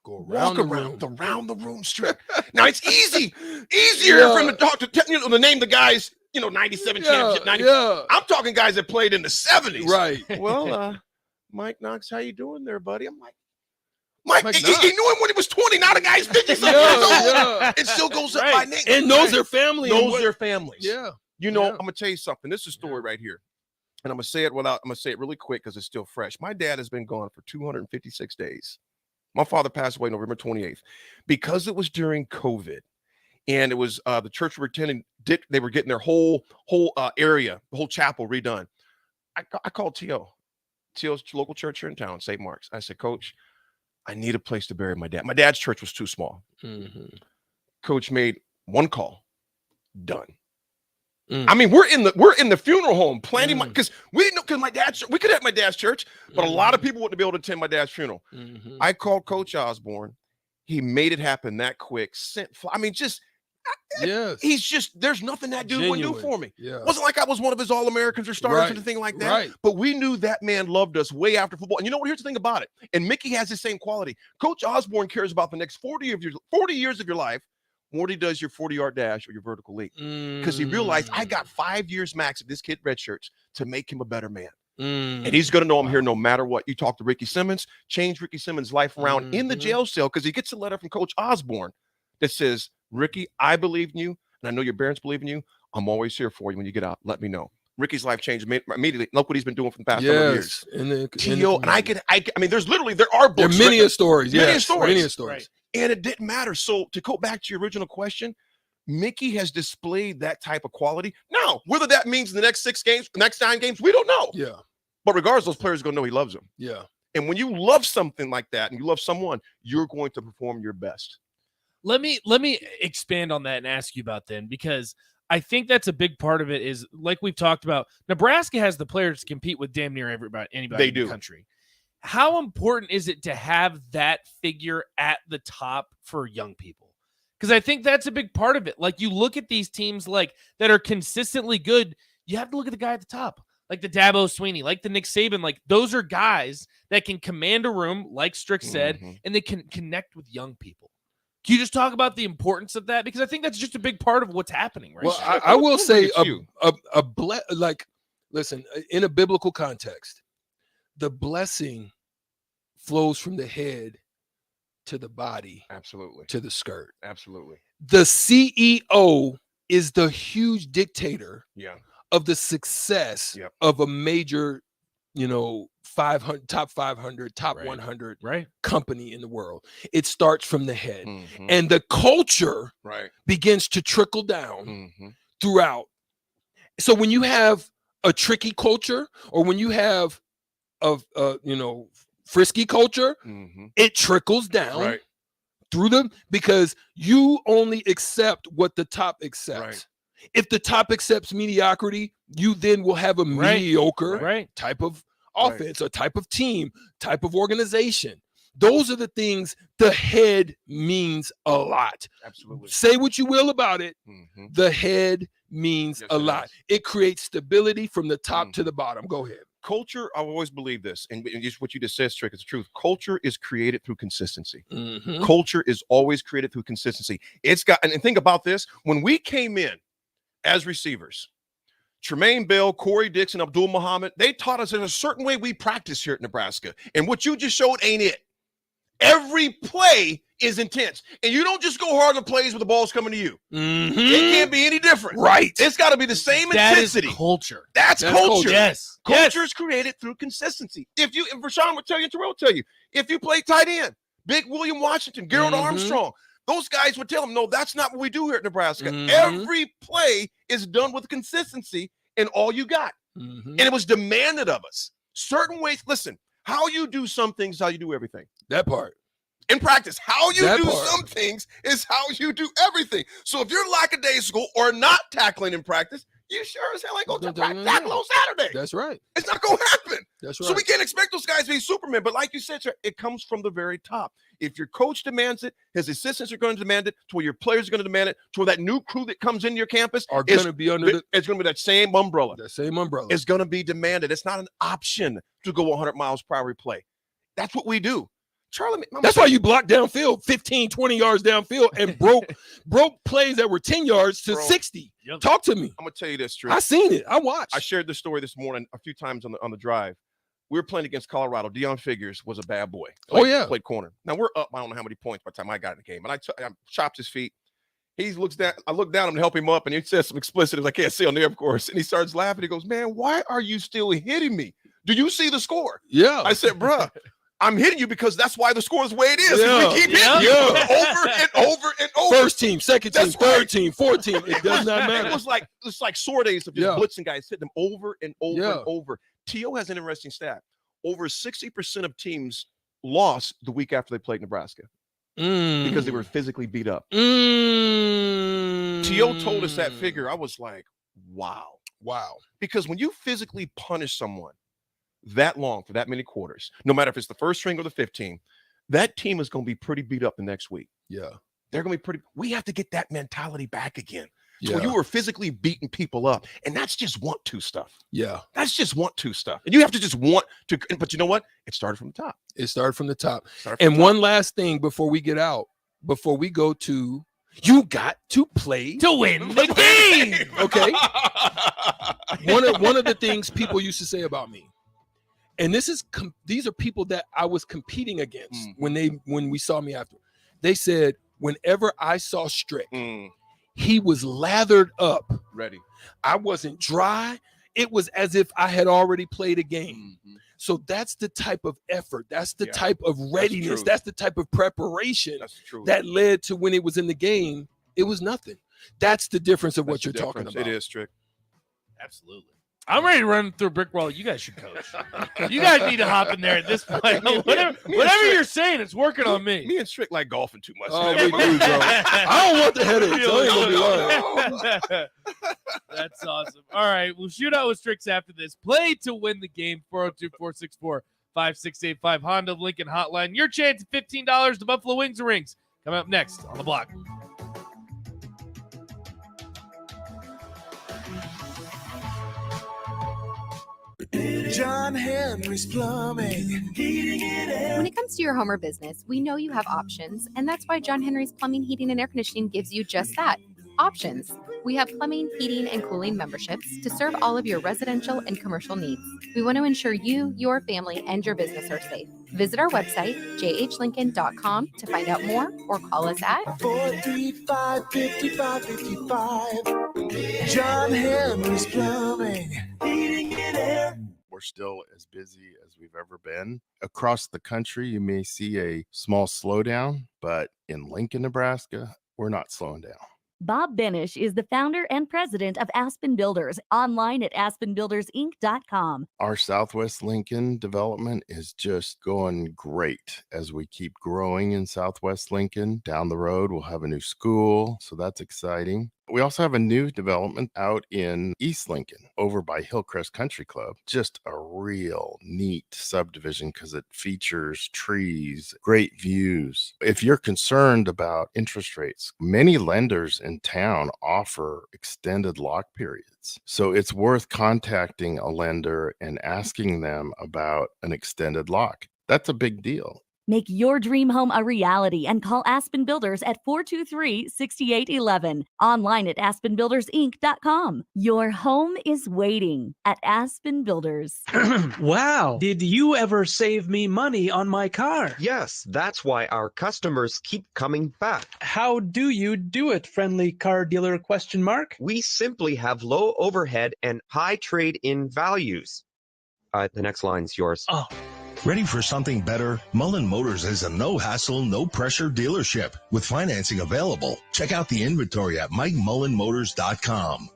walk around the room strip. Now it's easier for him to talk to name the guys. 97 championship, 90. I'm talking guys that played in the 70s. Right. Well, Mike Knox, how you doing there, buddy? I'm like, Mike he knew him when he was 20. Now the guy's 50 years old. It still goes up by name. And knows their family. Their families. Yeah. I'm gonna tell you something. This is a story right here. And I'm gonna say it really quick because it's still fresh. My dad has been gone for 256 days. My father passed away November 28th. Because it was during COVID. And it was the church we were attending, they were getting their whole area, the whole chapel redone. I called T.O. T.O.'s local church here in town, St. Mark's. I said, Coach, I need a place to bury my dad. My dad's church was too small. Coach made one call. Done. We're in the funeral home planning because we didn't know because we could have my dad's church, but a lot of people wouldn't be able to attend my dad's funeral. I called Coach Osborne. He made it happen that quick. There's nothing that dude wouldn't do for me. Yeah. It wasn't like I was one of his All-Americans or starters or anything like that. Right. But we knew that man loved us way after football. And you know what? Here's the thing about it. And Mickey has the same quality. Coach Osborne cares about the next 40 years of your life more than he does your 40-yard dash or your vertical leap. Because he realized I got 5 years max of this kid redshirts to make him a better man. And he's going to know I'm here no matter what. You talk to Ricky Simmons, change Ricky Simmons' life around in the jail cell because he gets a letter from Coach Osborne that says, Ricky, I believe in you, and I know your parents believe in you. I'm always here for you when you get out. Let me know. Ricky's life changed immediately. Look what he's been doing for the past number of years. T.O. and there are books. There are many stories. Many stories. Right. And it didn't matter. So to go back to your original question, Mickey has displayed that type of quality. Now, whether that means the next 9 games, we don't know. Yeah. But regardless, those players are going to know he loves them. Yeah. And when you love something like that and you love someone, you're going to perform your best. Let me expand on that and ask you about then, because I think that's a big part of it is, like we've talked about, Nebraska has the players to compete with damn near anybody in the country. How important is it to have that figure at the top for young people? Because I think that's a big part of it. Like, you look at these teams that are consistently good, you have to look at the guy at the top, like the Dabo Sweeney, like the Nick Saban. Like, those are guys that can command a room, like Strick said, and they can connect with young people. Can you just talk about the importance of that? Because I think that's just a big part of what's happening right now. I will say listen, in a biblical context, the blessing flows from the head to the body. Absolutely. To the skirt. Absolutely. The CEO is the huge dictator of the success of a major, you know, 500, top 500, top 100 company in the world. It starts from the head, and the culture begins to trickle down throughout. So when you have a tricky culture, or when you have you know, frisky culture, it trickles down through them, because you only accept what the top accepts. If the top accepts mediocrity, you then will have a mediocre type of offense, or type of team, type of organization. Those are the things the head means a lot. Absolutely. Say what you will about it. The head means a lot. It creates stability from the top to the bottom. Go ahead. Culture, I've always believed this, and just what you just said, Strick, is the truth. Culture is created through consistency. Culture is always created through consistency. It's got, and think about this, when we came in as receivers, Tremaine Bell, Corey Dixon, Abdul Muhammad, they taught us there's a certain way we practice here at Nebraska, and what you just showed ain't it. Every play is intense, and you don't just go hard on plays when the ball's coming to you. It can't be any different. It's got to be the same intensity. That is culture. That's culture. Yes. Culture is created through consistency. If Rashawn would tell you, and Terrell will tell you, if you play tight end, Big William Washington, Gerald Armstrong, those guys would tell them, no, that's not what we do here at Nebraska. Every play is done with consistency and all you got. And it was demanded of us. Certain ways, listen, how you do some things, how you do everything. That part. In practice, how you do some things is how you do everything. So if you're lackadaisical or not tackling in practice, you sure as hell ain't going to tackle on Saturday. That's right. It's not going to happen. That's right. So we can't expect those guys to be Superman. But like you said, sir, it comes from the very top. If your coach demands it, his assistants are going to demand it, to where your players are going to demand it, to where that new crew that comes into your campus are going to be under it's going to be that same umbrella. That same umbrella. It's going to be demanded. It's not an option to go 100 miles per hour play. That's what we do. Charlie, that's why you blocked downfield 15, 20 yards downfield and broke plays that were 10 yards to 60. Talk to me. I'm going to tell you this, Trick. I seen it. I watched. I shared this story this morning a few times on the drive. We were playing against Colorado. Deion Figures was a bad boy. Played corner. Now we're up, I don't know how many points by the time I got in the game. And I chopped his feet. He looks down. I look down to help him up, and he says some expletives I can't say on there, of course. And he starts laughing. He goes, "Man, why are you still hitting me? Do you see the score?" Yeah. I said, "Bruh, I'm hitting you because that's why the score is the way it is. We keep hitting you over and over and over. First team, second team, third team, fourth team. It does not matter. It's like sore days of just blitzing guys, hitting them over and over and over. T.O. has an interesting stat. Over 60% of teams lost the week after they played Nebraska because they were physically beat up. T.O. told us that figure. I was like, wow. Because when you physically punish someone that long for that many quarters, no matter if it's the first string or the 15, that team is going to be pretty beat up the next week. Yeah. They're going to be pretty. We have to get that mentality back again. So you were physically beating people up, and that's just want to stuff. Yeah. That's just want to stuff. And you have to just want to, but you know what? It started from the top. It started from the top. And one last thing before we get out, before we go to, you got to play to win the game. Okay. One of the things people used to say about me, and these are people that I was competing against when we saw me after. They said, whenever I saw Strick, he was lathered up. Ready. I wasn't dry. It was as if I had already played a game. So that's the type of effort. That's the type of readiness. That's the type of preparation that led to when it was in the game, it was nothing. That's the difference of what you're talking about. It is, Strick. Absolutely. I'm ready to run through a brick wall. You guys should coach. You guys need to hop in there at this point. Whatever you're saying, it's working on me. Me and Strick like golfing too much. Oh, we do, bro. I don't want the headache. So I ain't gonna be lying. That's awesome. All right, we'll shoot out with Strix after this. Play to win the game. 402-464-5685 Honda of Lincoln Hotline. Your chance at $15 to Buffalo Wings and Rings. Coming up next on the block. John Henry's Plumbing, heating and When it comes to your home or business, we know you have options, and that's why John Henry's Plumbing, Heating, and Air Conditioning gives you just that, options. We have plumbing, heating, and cooling memberships to serve all of your residential and commercial needs. We want to ensure you, your family, and your business are safe. Visit our website, jhlincoln.com, to find out more or call us at 435-5555. John Henry's Plumbing, Heating and Air. We're still as busy as we've ever been. Across the country, you may see a small slowdown, but in Lincoln, Nebraska, we're not slowing down. Bob Benish is the founder and president of Aspen Builders, online at aspenbuildersinc.com. Our Southwest Lincoln development is just going great as we keep growing in Southwest Lincoln. Down the road, we'll have a new school, so that's exciting. We also have a new development out in East Lincoln over by Hillcrest Country Club. Just a real neat subdivision because it features trees, great views. If you're concerned about interest rates, many lenders in town offer extended lock periods. So it's worth contacting a lender and asking them about an extended lock. That's a big deal. Make your dream home a reality and call Aspen Builders at 423-6811. Online at aspenbuildersinc.com. Your home is waiting at Aspen Builders. Wow. Did you ever save me money on my car? Yes, that's why our customers keep coming back. How do you do it, friendly car dealer ? We simply have low overhead and high trade-in values. The next line's yours. Oh. Ready for something better? Mullen Motors is a no-hassle, no-pressure dealership with financing available. Check out the inventory at MikeMullenMotors.com.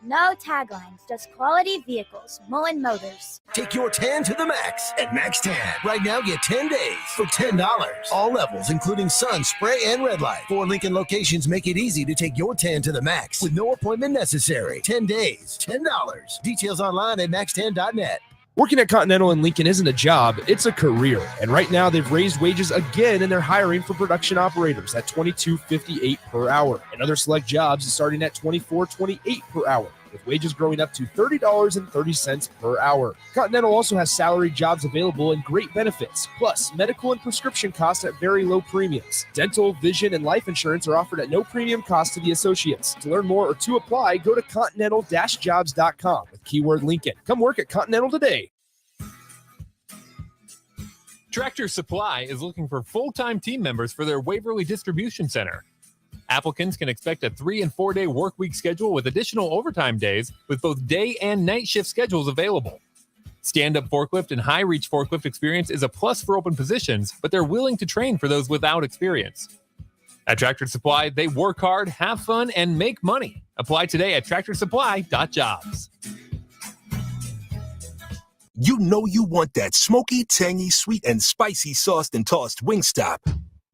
No taglines, just quality vehicles. Mullen Motors. Take your tan to the max at Max Tan. Right now, get 10 days for $10. All levels, including sun, spray, and red light. 4 Lincoln locations make it easy to take your tan to the max with no appointment necessary. 10 days, $10. Details online at maxtan.net. Working at Continental in Lincoln isn't a job, it's a career. And right now, they've raised wages again, and they're hiring for production operators at $22.58 per hour. And other select jobs is starting at $24.28 per hour, with wages growing up to $30.30 per hour. Continental also has salary jobs available and great benefits, plus medical and prescription costs at very low premiums. Dental, vision, and life insurance are offered at no premium cost to the associates. To learn more or to apply, go to continental-jobs.com with keyword Lincoln. Come work at Continental today. Tractor Supply is looking for full-time team members for their Waverly Distribution Center. Applicants can expect a 3- and 4-day work week schedule with additional overtime days with both day and night shift schedules available. Stand-up forklift and high-reach forklift experience is a plus for open positions, but they're willing to train for those without experience. At Tractor Supply, they work hard, have fun, and make money. Apply today at tractorsupply.jobs. You know you want that smoky, tangy, sweet, and spicy sauced and tossed Wingstop.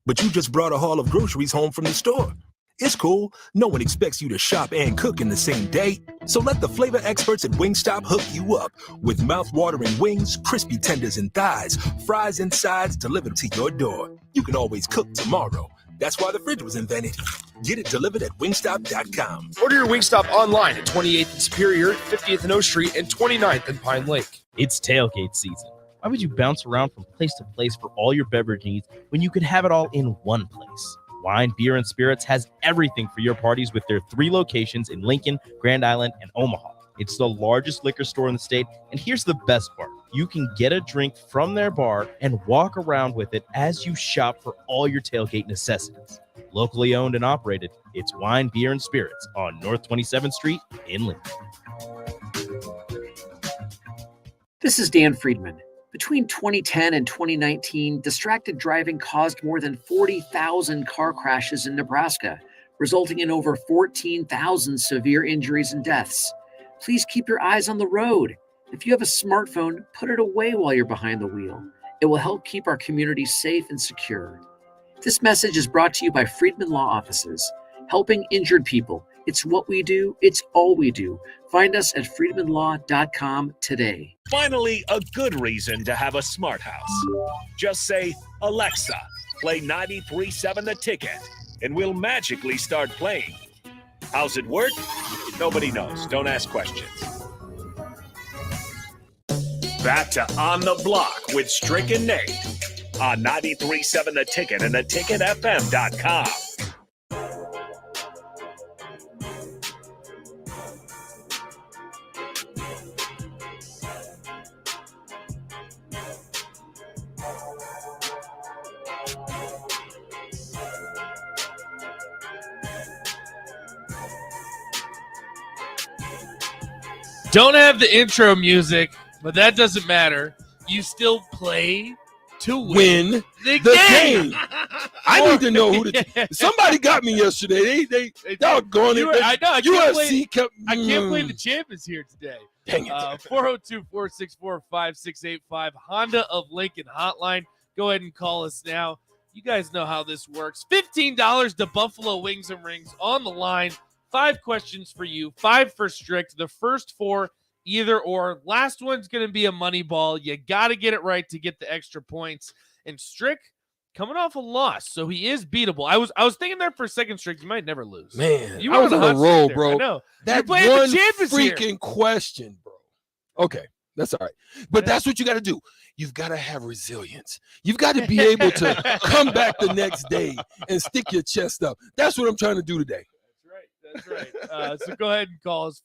But you just brought a haul of groceries home from the store. It's cool. No one expects you to shop and cook in the same day. So let the flavor experts at Wingstop hook you up with mouth-watering wings, crispy tenders and thighs, fries and sides delivered to your door. You can always cook tomorrow. That's why the fridge was invented. Get it delivered at wingstop.com. Order your Wingstop online at 28th and Superior, 50th and O Street, and 29th and Pine Lake. It's tailgate season. Why would you bounce around from place to place for all your beverage needs when you could have it all in one place? Wine, Beer, and Spirits has everything for your parties with their 3 locations in Lincoln, Grand Island, and Omaha. It's the largest liquor store in the state, and here's the best part. You can get a drink from their bar and walk around with it as you shop for all your tailgate necessities. Locally owned and operated, it's Wine, Beer, and Spirits on North 27th Street in Lincoln. This is Dan Friedman. Between 2010 and 2019, distracted driving caused more than 40,000 car crashes in Nebraska, resulting in over 14,000 severe injuries and deaths. Please keep your eyes on the road. If you have a smartphone, put it away while you're behind the wheel. It will help keep our community safe and secure. This message is brought to you by Friedman Law Offices, helping injured people. It's what we do. It's all we do. Find us at friedmanlaw.com today. Finally, a good reason to have a smart house. Just say, Alexa, play 93.7 The Ticket, and we'll magically start playing. How's it work? Nobody knows. Don't ask questions. Back to On the Block with Strick and Nate on 93.7 The Ticket and theticketfm.com. Don't have the intro music, but that doesn't matter. You still play to win the game. I need to know who somebody got me yesterday. They doggone it. I know. UFC kept. I can't play the champ is here today. Dang it. 402-464-5685 Honda of Lincoln hotline. Go ahead and call us now. You guys know how this works. $15 to Buffalo Wings and Rings on the line. 5 questions for you, 5 for Strict. The first 4 either or. Last one's going to be a money ball. You got to get it right to get the extra points. And Strict coming off a loss, so he is beatable. I was thinking there for a second, Strict, you might never lose. Man, you I was on a roll, there. bro. I know. That You're playing one the champ is here. freaking question, bro. Okay, that's all right. But that's what you got to do. You've got to have resilience. You've got to be able to come back the next day and stick your chest up. That's what I'm trying to do today. That's right. So go ahead and call us,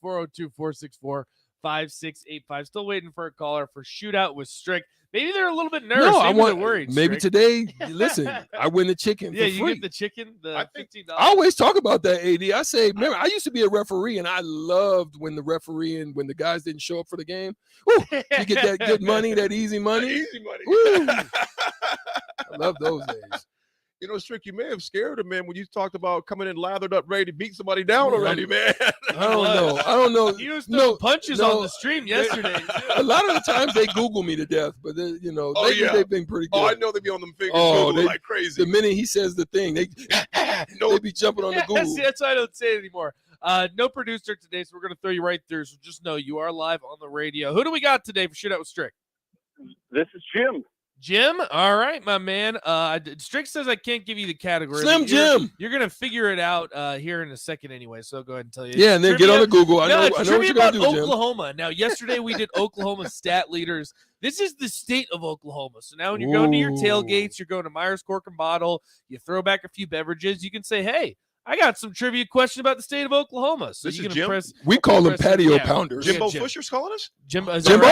402-464-5685. Still waiting for a caller for Shootout with Strict. Maybe they're a little bit nervous. No, maybe they're worried. Maybe Strict. today, listen, I win the chicken Yeah, for you free. get the chicken, the $15. I always talk about that, AD. I say, remember, I used to be a referee, and I loved when the referee and when the guys didn't show up for the game. Woo, you get that good money, that easy money. Easy money. Woo. I love those days. You know, Strick, you may have scared him, man, when you talked about coming in lathered up, ready to beat somebody down already, man. I don't know. He was throwing punches on the stream yesterday. A lot of the times they Google me to death, but lately they've been pretty good. Oh, I know they be on them fingers Google like crazy. The minute he says the thing, they be jumping on the Google. See, that's why I don't say it anymore. No producer today, so we're going to throw you right through. So just know you are live on the radio. Who do we got today for Shootout with Strick? This is Jim. Jim? All right, my man. Strick says I can't give you the category. Slim Jim. You're going to figure it out here in a second anyway, so I'll go ahead and tell you. Yeah, and then get on the Google. I know what you're going to do, Jim. Oklahoma. Now, yesterday we did Oklahoma stat leaders. This is the state of Oklahoma. So now when you're going to your tailgates, you're going to Myers Cork and Bottle, you throw back a few beverages, you can say, hey, I got some trivia question about the state of Oklahoma. So This you is can Jim? We call them patio pounders. Jimbo Jim. Fisher's calling us? Jimbo? Jimbo?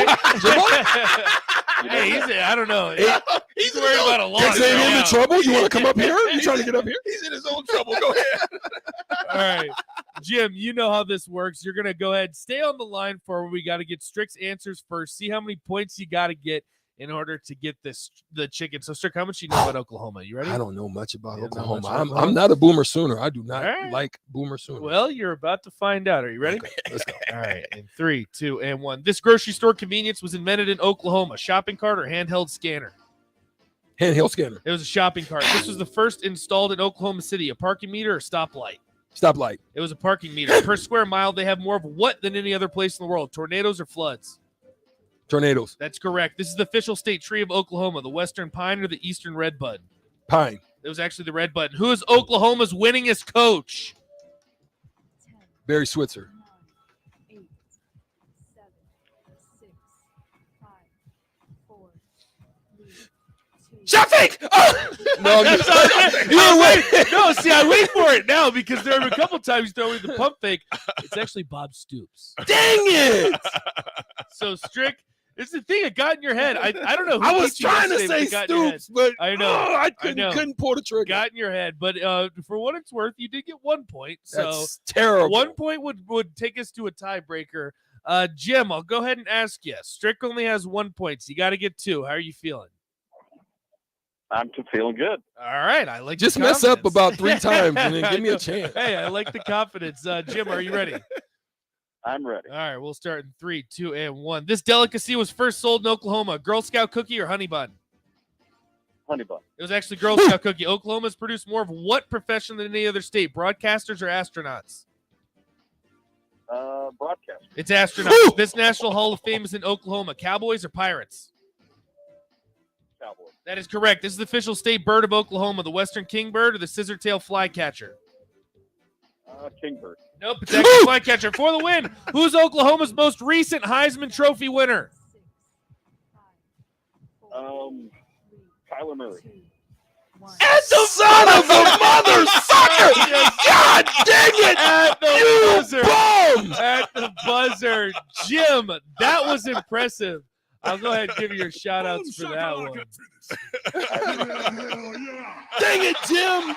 Hey, I don't know. He's worried about a loss. Is he in trouble? You want to come up here? You trying to get up here? He's in his own trouble. Go ahead. All right. Jim, you know how this works. You're going to go ahead, stay on the line for we got to get Strick's answers first. See how many points you got to get in order to get the chicken. So, Strick, how much you know about Oklahoma? You ready? I don't know much about Oklahoma. much about I'm not a Boomer Sooner. I do not right. like Boomer Sooner. Well, you're about to find out. Are you ready? Okay, let's go. All right. In 3, 2, and 1. This grocery store convenience was invented in Oklahoma. Shopping cart or handheld scanner? Handheld scanner. It was a shopping cart. This was the first installed in Oklahoma City. A parking meter or stoplight? Stoplight. It was a parking meter. Per square mile, they have more of what than any other place in the world? Tornadoes or floods? Tornadoes. That's correct. This is the official state tree of Oklahoma, the western pine or the eastern redbud? Pine. It was actually the redbud. Who is Oklahoma's winningest coach? Barry Switzer. 8, 7, 6, 5, 4, 3, 2. Shot fake! Oh! No, No, see, I wait for it now because there have been a couple times you throw me the pump fake. It's actually Bob Stoops. Dang it! So, Strick, it's the thing that got in your head. I don't know who I was beat you trying to yesterday, say but it got in your head. Stoops, but I know. I couldn't pull the trigger. Got in your head. But for what it's worth, you did get 1 point. So That's terrible. 1 point would take us to a tiebreaker. Jim, I'll go ahead and ask you. Strick only has 1 point. So you got to get 2. How are you feeling? I'm feeling good. All right. I like Just the mess up confidence. about 3 times and then give me I a know. chance. Hey, I like the confidence. Jim, are you ready? I'm ready. All right, we'll start in 3, 2, and 1. This delicacy was first sold in Oklahoma. Girl Scout cookie or honey bun? Honey bun. It was actually Girl Scout cookie. Oklahoma has produced more of what profession than any other state? Broadcasters or astronauts? Broadcast. It's astronauts. This National Hall of Fame is in Oklahoma. Cowboys or Pirates? Cowboy. That is correct. This is the official state bird of Oklahoma. The western kingbird or the scissor-tail flycatcher? Kingbird. Nope, it's actually flycatcher. For the win, who's Oklahoma's most recent Heisman Trophy winner? Kyler Murray. At the son of a mother sucker! God dang it! At the You buzzer. bum! At the buzzer. Jim, that was impressive. I'll go ahead and give you your shout-outs for that one. Dang it, Jim!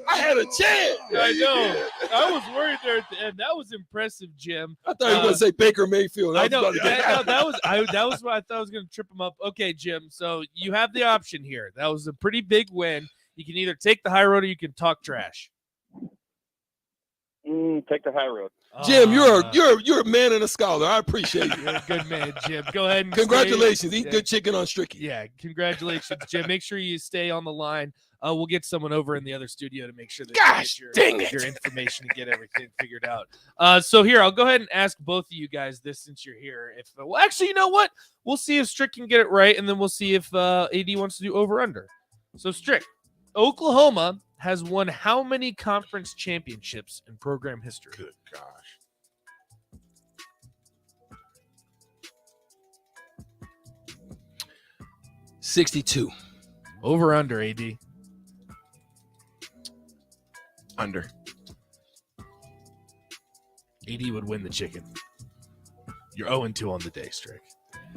I had a chance. I know. I was worried there at the end. That was impressive, Jim. I thought you were going to say Baker Mayfield. I know. That was what I thought I was going to trip him up. Okay, Jim. So you have the option here. That was a pretty big win. You can either take the high road or you can talk trash. Take the high road. Jim, you're a man and a scholar. I appreciate you. You're a good man, Jim. Go ahead and Congratulations. stay. Eat good chicken on Stricky. Yeah, congratulations, Jim. Make sure you stay on the line. We'll get someone over in the other studio to make sure that Gosh, you dang get it. your information and get everything figured out. So here, I'll go ahead and ask both of you guys this since you're here. Well, actually, you know what? We'll see if Strick can get it right, and then we'll see if AD wants to do over-under. So, Strick, Oklahoma has won how many conference championships in program history? Good gosh. $62. Over under, AD. Under. AD would win the chicken. You're 0-2 on the day, Strick.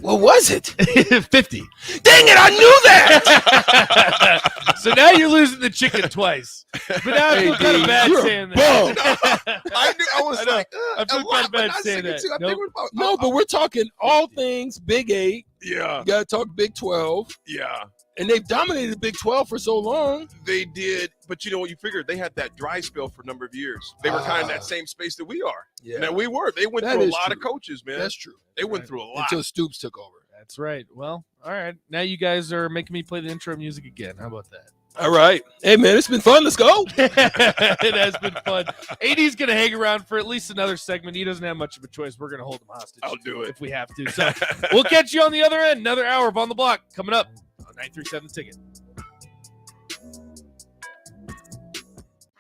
What was it? 50. Dang it, I knew that. So now you're losing the chicken twice. But now I feel Hey, kind of D, bad you're saying a that. I was like, I feel kind of bad saying that. Nope. No, but we're talking all things Big 8. Yeah. You got to talk Big 12. Yeah. And they've dominated the Big 12 for so long. They did, but you know what? You figured they had that dry spell for a number of years. They were kind of in that same space that we are. Yeah. And we were. They went That through a is lot true. of coaches, man. That's true. They went through a lot. Until Stoops took over. That's right. Well, all right. Now you guys are making me play the intro music again. How about that? All right. Hey, man, it's been fun. Let's go. It has been fun. AD's going to hang around for at least another segment. He doesn't have much of a choice. We're going to hold him hostage. I'll do it if we have to. So we'll catch you on the other end. Another hour of On the Block coming up on 937 Ticket.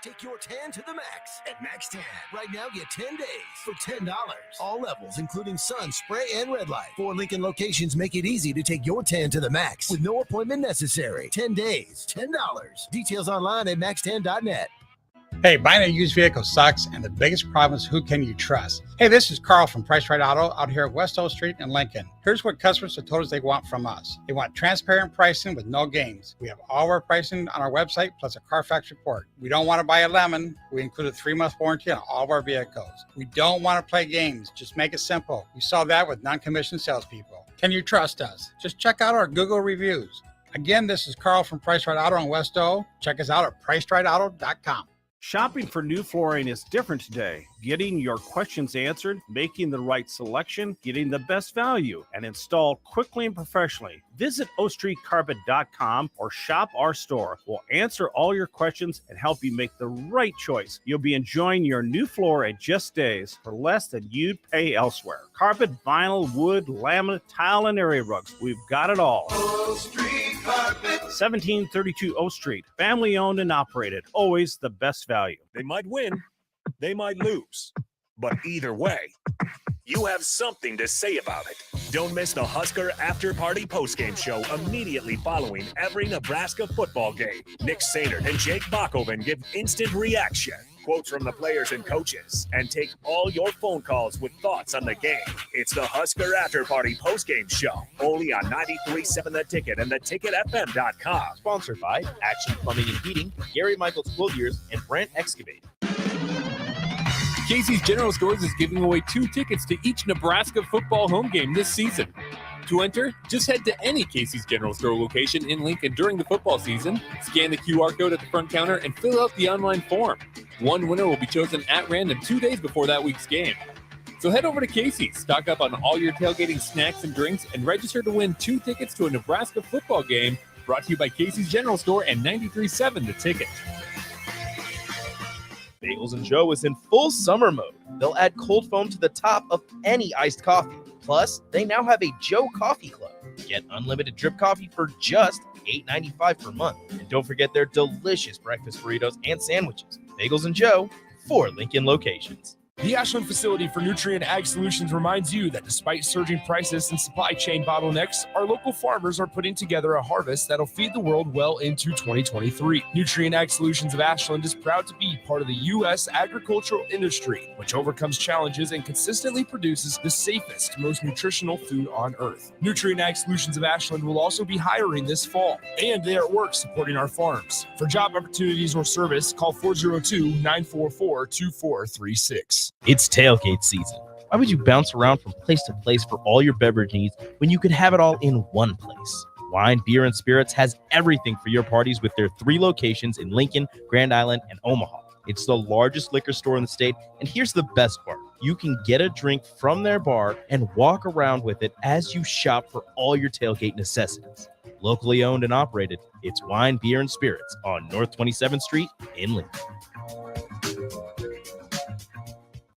Take your tan to the max at Max Tan. Right now, get 10 days for $10. All levels, including sun, spray, and red light. 4 Lincoln locations make it easy to take your tan to the max with no appointment necessary. 10 days, $10. Details online at maxtan.net. Hey, buying a used vehicle sucks, and the biggest problem is who can you trust? Hey, this is Carl from Price Right Auto out here at West O Street in Lincoln. Here's what customers have told us they want from us. They want transparent pricing with no games. We have all our pricing on our website, plus a Carfax report. We don't want to buy a lemon. We include a 3-month warranty on all of our vehicles. We don't want to play games. Just make it simple. We saw that with non-commissioned salespeople. Can you trust us? Just check out our Google reviews. Again, this is Carl from Price Right Auto in West O. Check us out at pricerightauto.com. Shopping for new flooring is different today. Getting your questions answered, making the right selection, getting the best value, and installed quickly and professionally. Visit ostreetcarpet.com or shop our store. We'll answer all your questions and help you make the right choice. You'll be enjoying your new floor in just days for less than you'd pay elsewhere. Carpet, vinyl, wood, laminate, tile, and area rugs. We've got it all. O Street Carpet. 1732 O Street. Family owned and operated. Always the best value. They might win, they might lose, but either way, you have something to say about it. Don't miss the Husker After Party postgame show immediately following every Nebraska football game. Nick Sainert and Jake Bachhoven give instant reaction, quotes from the players and coaches, and take all your phone calls with thoughts on the game. It's the Husker After Party postgame show, only on 93.7 The Ticket and theticketfm.com. Sponsored by Action Plumbing and Heating, Gary Michaels Quilliers, and Brent Excavate. Casey's General Stores is giving away 2 tickets to each Nebraska football home game this season. To enter, just head to any Casey's General Store location in Lincoln during the football season, scan the QR code at the front counter, and fill out the online form. One winner will be chosen at random 2 days before that week's game. So head over to Casey's, stock up on all your tailgating snacks and drinks, and register to win 2 tickets to a Nebraska football game, brought to you by Casey's General Store and 93.7 The Ticket. Bagels and Joe is in full summer mode. They'll add cold foam to the top of any iced coffee. Plus, they now have a Joe Coffee Club. Get unlimited drip coffee for just $8.95 per month. And don't forget their delicious breakfast burritos and sandwiches. Bagels and Joe, 4 Lincoln locations. The Ashland facility for Nutrient Ag Solutions reminds you that despite surging prices and supply chain bottlenecks, our local farmers are putting together a harvest that'll feed the world well into 2023. Nutrient Ag Solutions of Ashland is proud to be part of the U.S. agricultural industry, which overcomes challenges and consistently produces the safest, most nutritional food on earth. Nutrient Ag Solutions of Ashland will also be hiring this fall, and they are at work supporting our farms. For job opportunities or service, call 402-944-2436. It's tailgate season. Why would you bounce around from place to place for all your beverage needs when you could have it all in one place? Wine, Beer, and Spirits has everything for your parties with their 3 locations in Lincoln, Grand Island, and Omaha. It's the largest liquor store in the state, and here's the best part. You can get a drink from their bar and walk around with it as you shop for all your tailgate necessities. Locally owned and operated, it's Wine, Beer, and Spirits on North 27th Street in Lincoln.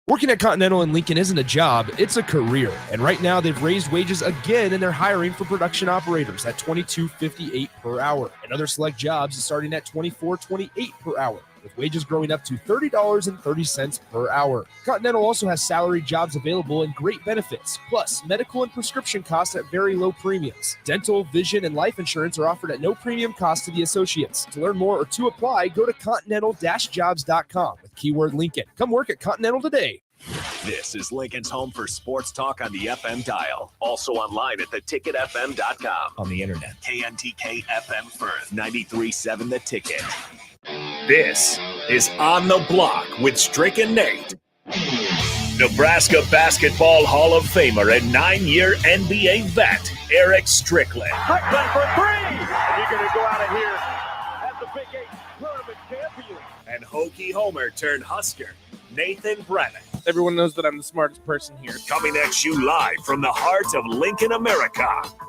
Working at Continental in Lincoln isn't a job, it's a career. And right now they've raised wages again and they're hiring for production operators at $22.58 per hour. And other select jobs is starting at $24.28 per hour, with wages growing up to $30.30 per hour. Continental also has salaried jobs available and great benefits, plus medical and prescription costs at very low premiums. Dental, vision, and life insurance are offered at no premium cost to the associates. To learn more or to apply, go to continental-jobs.com with keyword Lincoln. Come work at Continental today. This is Lincoln's home for sports talk on the FM dial. Also online at theticketfm.com. On the internet, KNTK FM Firth, 93.7 The Ticket. This is On the Block with Strick and Nate. Nebraska Basketball Hall of Famer and 9-year NBA vet, Eric Strickland. Strickland for 3! And you're going to go out of here as the Big 8 tournament champion. And Hokie Homer turned Husker, Nathan Brennan. Everyone knows that I'm the smartest person here. Coming at you live from the heart of Lincoln, America.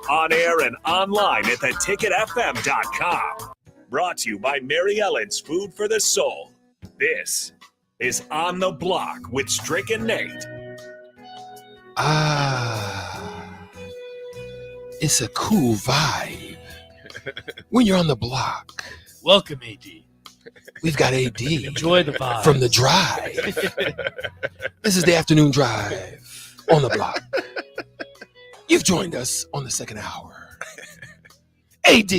On air and online at theticketfm.com. Brought to you by Mary Ellen's Food for the Soul. This is On the Block with Strick and Nate. It's a cool vibe when you're on the block. Welcome, AD. We've got AD. Enjoy the vibe. From the drive. This is the afternoon drive on the block. You've joined us on the second hour. AD,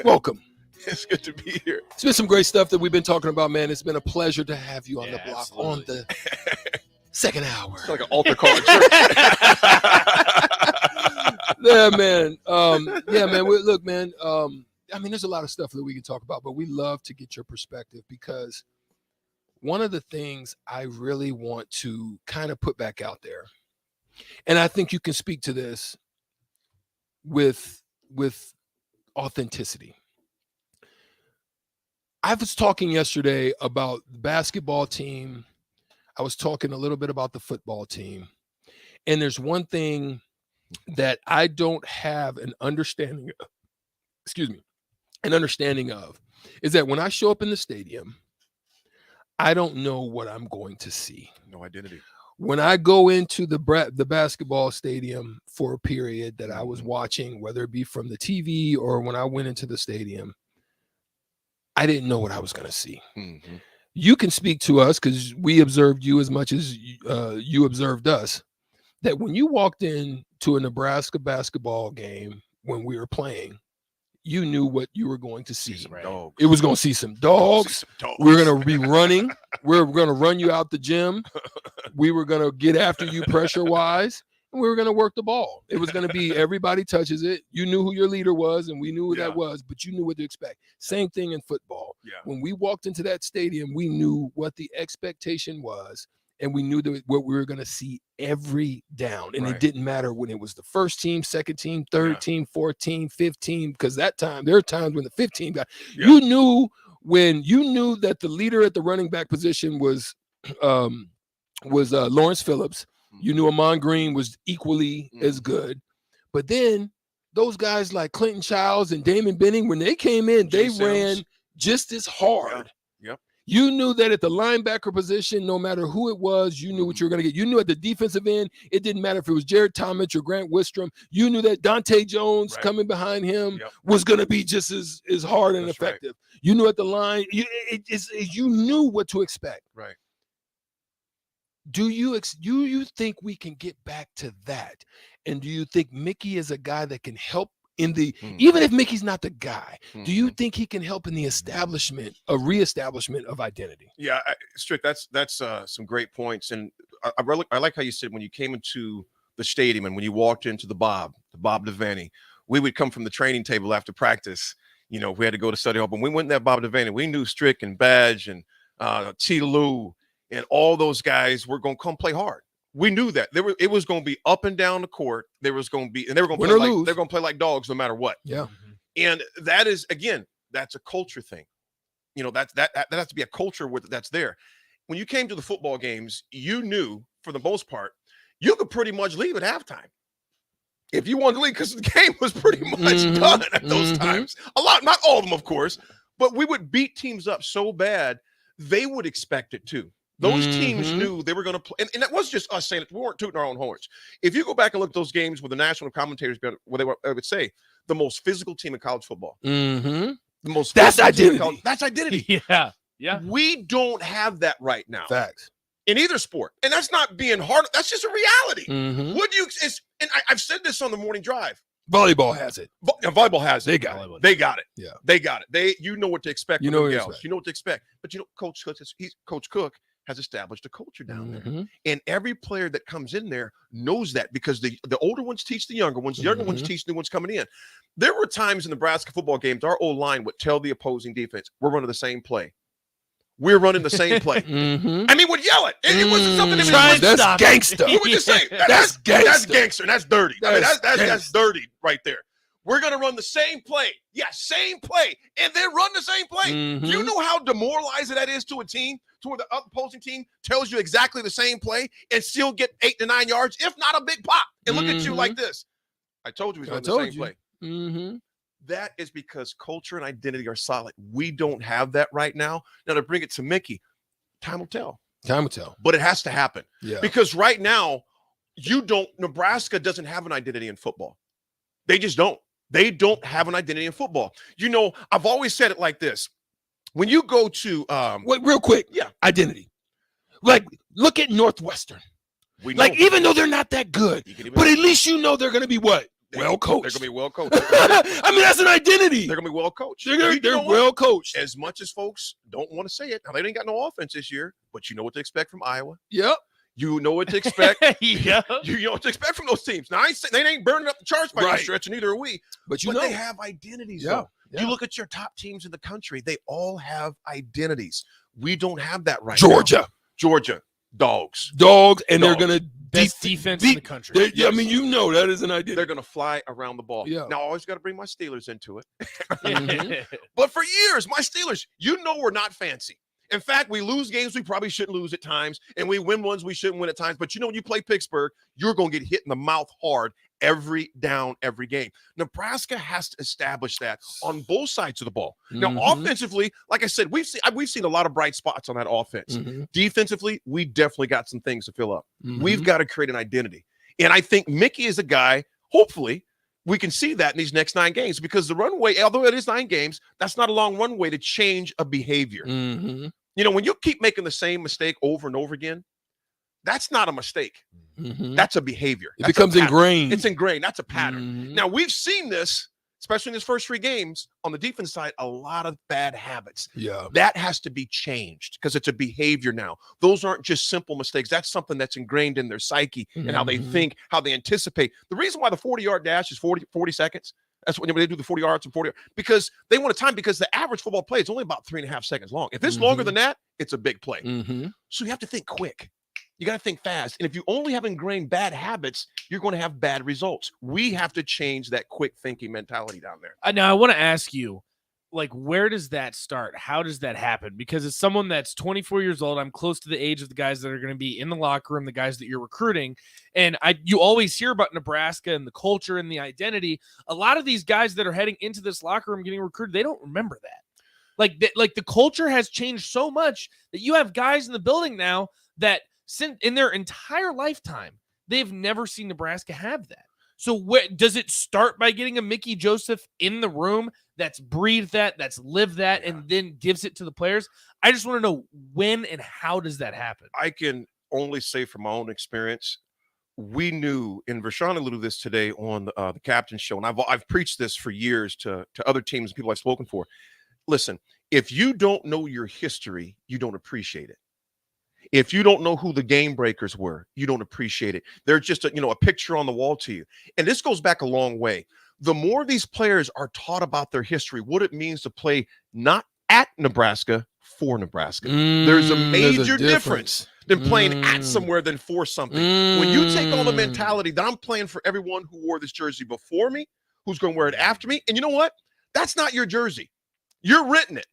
welcome. It's good to be here. It's been some great stuff that we've been talking about, man. It's been a pleasure to have you on the block on the second hour. It's like an altar call at church. Yeah, man. Look, man. I mean, there's a lot of stuff that we can talk about, but we love to get your perspective because one of the things I really want to kind of put back out there, and I think you can speak to this with authenticity. I was talking yesterday about the basketball team. I was talking a little bit about the football team. And there's one thing that I don't have an understanding of, is that when I show up in the stadium, I don't know what I'm going to see. No identity. When I go into the basketball stadium for a period that I was watching, whether it be from the TV or when I went into the stadium, I didn't know what I was going to see. Mm-hmm. You can speak to us because we observed you as much as you observed us, that when you walked into a Nebraska basketball game when we were playing, you knew what you were going to see. It was going to see some dogs. We're going to be running. We're going to run you out the gym. We were going to get after you pressure-wise. And we were going to work the ball. It was going to be everybody touches it. You knew who your leader was, and we knew who that was, but you knew what to expect. Same thing in football. Yeah. When we walked into that stadium, we knew what the expectation was, and we knew what we were going to see every down. And it didn't matter when it was the first team, second team, third team, fourth team, fifth team, because there are times when the fifth team got you knew that the leader at the running back position was Lawrence Phillips. You knew Amon Green was equally as good. But then those guys like Clinton Childs and Damon Benning, when they came in, they ran just as hard. Yep. You knew that at the linebacker position, no matter who it was, you knew what you were going to get. You knew at the defensive end, it didn't matter if it was Jared Thomas or Grant Wistrom. You knew that Dante Jones coming behind him was going to be just as hard and effective. Right. You knew at the line, you knew what to expect. Right. Do you think we can get back to that? And do you think Mickey is a guy that can help in the even if Mickey's not the guy? Do you think he can help in the reestablishment of identity? Yeah, Strick, that's some great points, and I like how you said when you came into the stadium and when you walked into the Bob Devaney, we would come from the training table after practice. You know, we had to go to study hall, but we went in that Bob Devaney. We knew Strick and Badge and T. Lou and all those guys were going to come play hard. We knew that it was going to be up and down the court. There was going to be, and they were going to play like dogs no matter what. Yeah, and that is that's a culture thing. You know, that has to be a culture that's there. When you came to the football games, you knew for the most part you could pretty much leave at halftime if you wanted to leave, because the game was pretty much done at those times. A lot, not all of them, of course, but we would beat teams up so bad they would expect it too. Those teams knew they were going to play, and that wasn't just us saying it. We weren't tooting our own horns. If you go back and look at those games with the national commentators, where they would say the most physical team in college football. The most that's identity. That's identity. Yeah. We don't have that right now. Facts. In either sport. And that's not being hard. That's just a reality. Would you, and I've said this on the morning drive. Volleyball has it. Volleyball has it. They got it. They got it. Yeah. They got it. You know what to expect. You know what to expect. But you know, Coach Cook has established a culture down there. And every player that comes in there knows that, because the older ones teach the younger ones. The younger ones teach new ones coming in. There were times in Nebraska football games, our O-line would tell the opposing defense, we're running the same play. We're running the same play. I mean, would yell it. It wasn't something that's gangster. We would just say, that's gangster. That's gangster. And that's dirty. That's dirty right there. We're going to run the same play. Yeah, same play. And then run the same play. Do you know how demoralizing that is to a team, to where the opposing team tells you exactly the same play and still get 8 to 9 yards, if not a big pop, and look at you like this? I told you we was running the same play. That is because culture and identity are solid. We don't have that right now. Now, to bring it to Mickey, time will tell. Time will tell. But it has to happen. Yeah. Because right now, Nebraska doesn't have an identity in football. They just don't. They don't have an identity in football. You know, I've always said it like this. When you go to wait, real quick, identity. Like, look at Northwestern. Even though they're not that good, but at least you know they're going to be what? Well coached. They're going to be well coached. I mean, that's an identity. They're going to be well coached. They're well coached. As much as folks don't want to say it, now they ain't got no offense this year, but you know what to expect from Iowa. Yep. You know what to expect. Yeah. You know what to expect from those teams. Now, they ain't burning up the charts by any stretch, and neither are we. But they have identities, though. Yeah. You look at your top teams in the country, they all have identities. We don't have that right now. Georgia, dogs. And they're going to best defense in the country. I mean, you know that is an identity. They're going to fly around the ball. Yeah. Now, I always got to bring my Steelers into it. But for years, my Steelers, we're not fancy. In fact, we lose games we probably shouldn't lose at times, and we win ones we shouldn't win at times. But when you play Pittsburgh, you're going to get hit in the mouth hard every down, every game. Nebraska has to establish that on both sides of the ball. Now, offensively, like I said, we've seen a lot of bright spots on that offense. Defensively, we definitely got some things to fill up. We've got to create an identity. And I think Mickey is a guy, hopefully, we can see that in these next 9 games, because the runway, although it is 9 games, that's not a long runway to change a behavior. You know, when you keep making the same mistake over and over again, that's not a mistake. That's a behavior. It becomes ingrained. It's ingrained. That's a pattern. Now, we've seen this, especially in his first 3 games, on the defense side, a lot of bad habits. Yeah. That has to be changed, because it's a behavior now. Those aren't just simple mistakes. That's something that's ingrained in their psyche and how they think, how they anticipate. The reason why the 40-yard dash is 40 seconds, that's when they do the 40 yards and 40, because they want a time, because the average football play is only about 3.5 seconds long. If it's longer than that, it's a big play. So you have to think quick. You got to think fast. And if you only have ingrained bad habits, you're going to have bad results. We have to change that quick thinking mentality down there. Now, I want to ask you, like, where does that start? How does that happen? Because as someone that's 24 years old, I'm close to the age of the guys that are going to be in the locker room, the guys that you're recruiting. And you always hear about Nebraska and the culture and the identity. A lot of these guys that are heading into this locker room getting recruited, they don't remember that. Like the culture has changed so much that you have guys in the building now that in their entire lifetime, they've never seen Nebraska have that. So does it start by getting a Mickey Joseph in the room that's breathed that's lived that, and then gives it to the players? I just want to know when and how does that happen? I can only say from my own experience, we knew, and Rashawn alluded to this today on the captain's show, and I've preached this for years to other teams and people I've spoken for. Listen, if you don't know your history, you don't appreciate it. If you don't know who the game breakers were, you don't appreciate it. They're just a picture on the wall to you. And this goes back a long way. The more these players are taught about their history, what it means to play not at Nebraska, for Nebraska. There's a major difference than playing at somewhere than for something. When you take on the mentality that I'm playing for everyone who wore this jersey before me, who's going to wear it after me, and you know what? That's not your jersey. You're renting it.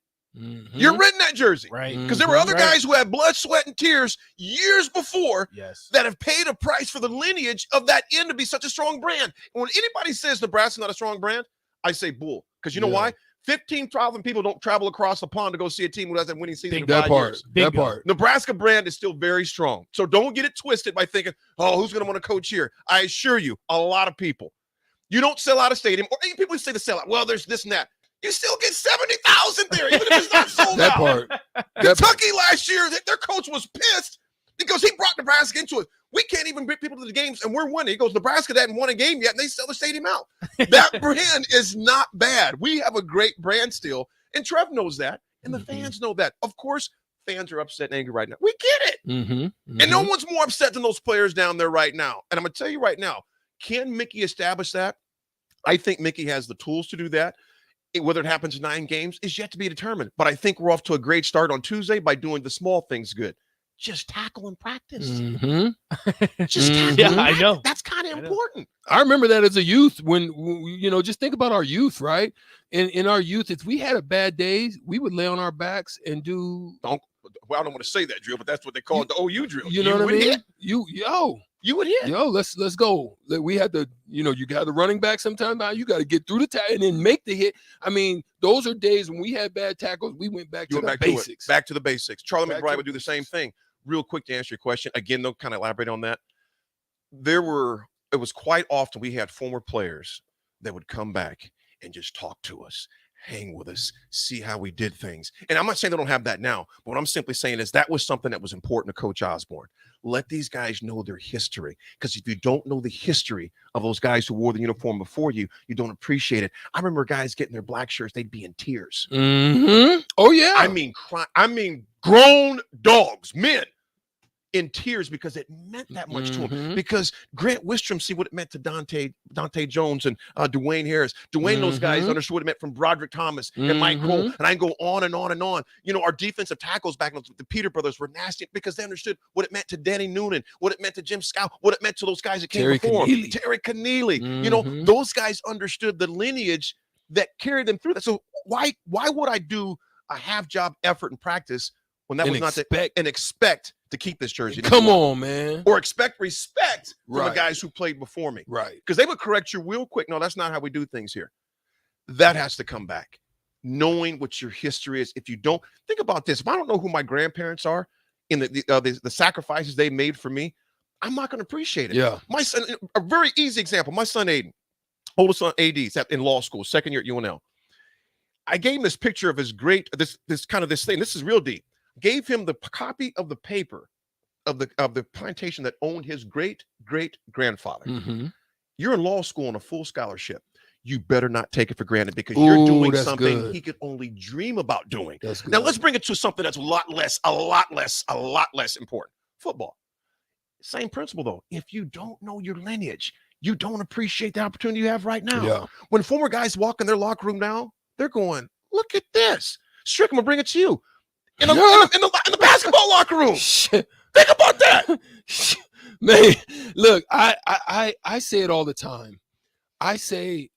You're renting that jersey. Right. Because there were other guys who had blood, sweat, and tears years before Yes. that have paid a price for the lineage of that end to be such a strong brand. And when anybody says Nebraska's not a strong brand, I say bull. Because you know why? 15,000 people don't travel across the pond to go see a team who has a winning season in 5 years. That part. Nebraska brand is still very strong. So don't get it twisted by thinking, oh, who's going to want to coach here? I assure you, a lot of people. You don't sell out a stadium. Or people say the sellout. Well, there's this and that. You still get 70,000 there, even if it's not sold That out. part. Kentucky last year, their coach was pissed because he brought Nebraska into it. We can't even bring people to the games, and we're winning. He goes, Nebraska hasn't won a game yet, and they sell the stadium out. That brand is not bad. We have a great brand still, and Trev knows that, and the fans know that. Of course, fans are upset and angry right now. We get it. And no one's more upset than those players down there right now. And I'm going to tell you right now, can Mickey establish that? I think Mickey has the tools to do that. Whether it happens in 9 games is yet to be determined. But I think we're off to a great start on Tuesday by doing the small things good. Just tackle and practice. Just tackle. Yeah, I know. That's kind of important. I remember that as a youth when, just think about our youth, right? In our youth, if we had a bad day, we would lay on our backs and do. Well, I don't want to say that drill, but that's what they call it, the OU drill. You know what I mean? Hit. You would hit. Let's go. We had to, you got the running back sometime. Now you got to get through the tackle and then make the hit. I mean, those are days when we had bad tackles. We went back to the basics. Back to the basics. Charlie McBride would do the same thing. Real quick to answer your question. Again, though, kind of elaborate on that. It was quite often we had former players that would come back and just talk to us, hang with us, see how we did things. And I'm not saying they don't have that now, but what I'm simply saying is that was something that was important to Coach Osborne. Let these guys know their history, because if you don't know the history of those guys who wore the uniform before you, you don't appreciate it. I remember guys getting their black shirts, they'd be in tears. Oh, yeah. I mean, grown dogs, men, in tears because it meant that much to him. Because Grant Wistrom see what it meant to Dante Jones and Dwayne Harris. Dwayne, those guys understood what it meant from Broderick Thomas and Mike Cole. And I can go on and on and on. Our defensive tackles back then, the Peter brothers, were nasty because they understood what it meant to Danny Noonan, what it meant to Jim Scow, what it meant to those guys that came before him. Terry Connealy. Those guys understood the lineage that carried them through that. So why would I do a half-job effort in practice when that was not and expect to keep this jersey? Come on, man. Or expect respect from the guys who played before me. Right. Because they would correct you real quick. No, that's not how we do things here. That has to come back. Knowing what your history is. If you don't, think about this. If I don't know who my grandparents are and the sacrifices they made for me, I'm not going to appreciate it. Yeah. My son, a very easy example, my son Aiden, oldest son AD, is in law school, second year at UNL. I gave him this picture of his this thing. This is real deep. Gave him the copy of the paper of the plantation that owned his great grandfather. You're in law school on a full scholarship. You better not take it for granted, because you're doing something he could only dream about doing. Now let's bring it to something that's a lot less important. Football. Same principle though. If you don't know your lineage, you don't appreciate the opportunity you have right now. Yeah. When former guys walk in their locker room now, they're going, "Look at this, Strick. I'm gonna bring it to you." In the basketball locker room. Think about that. Man, look, I say it all the time. I say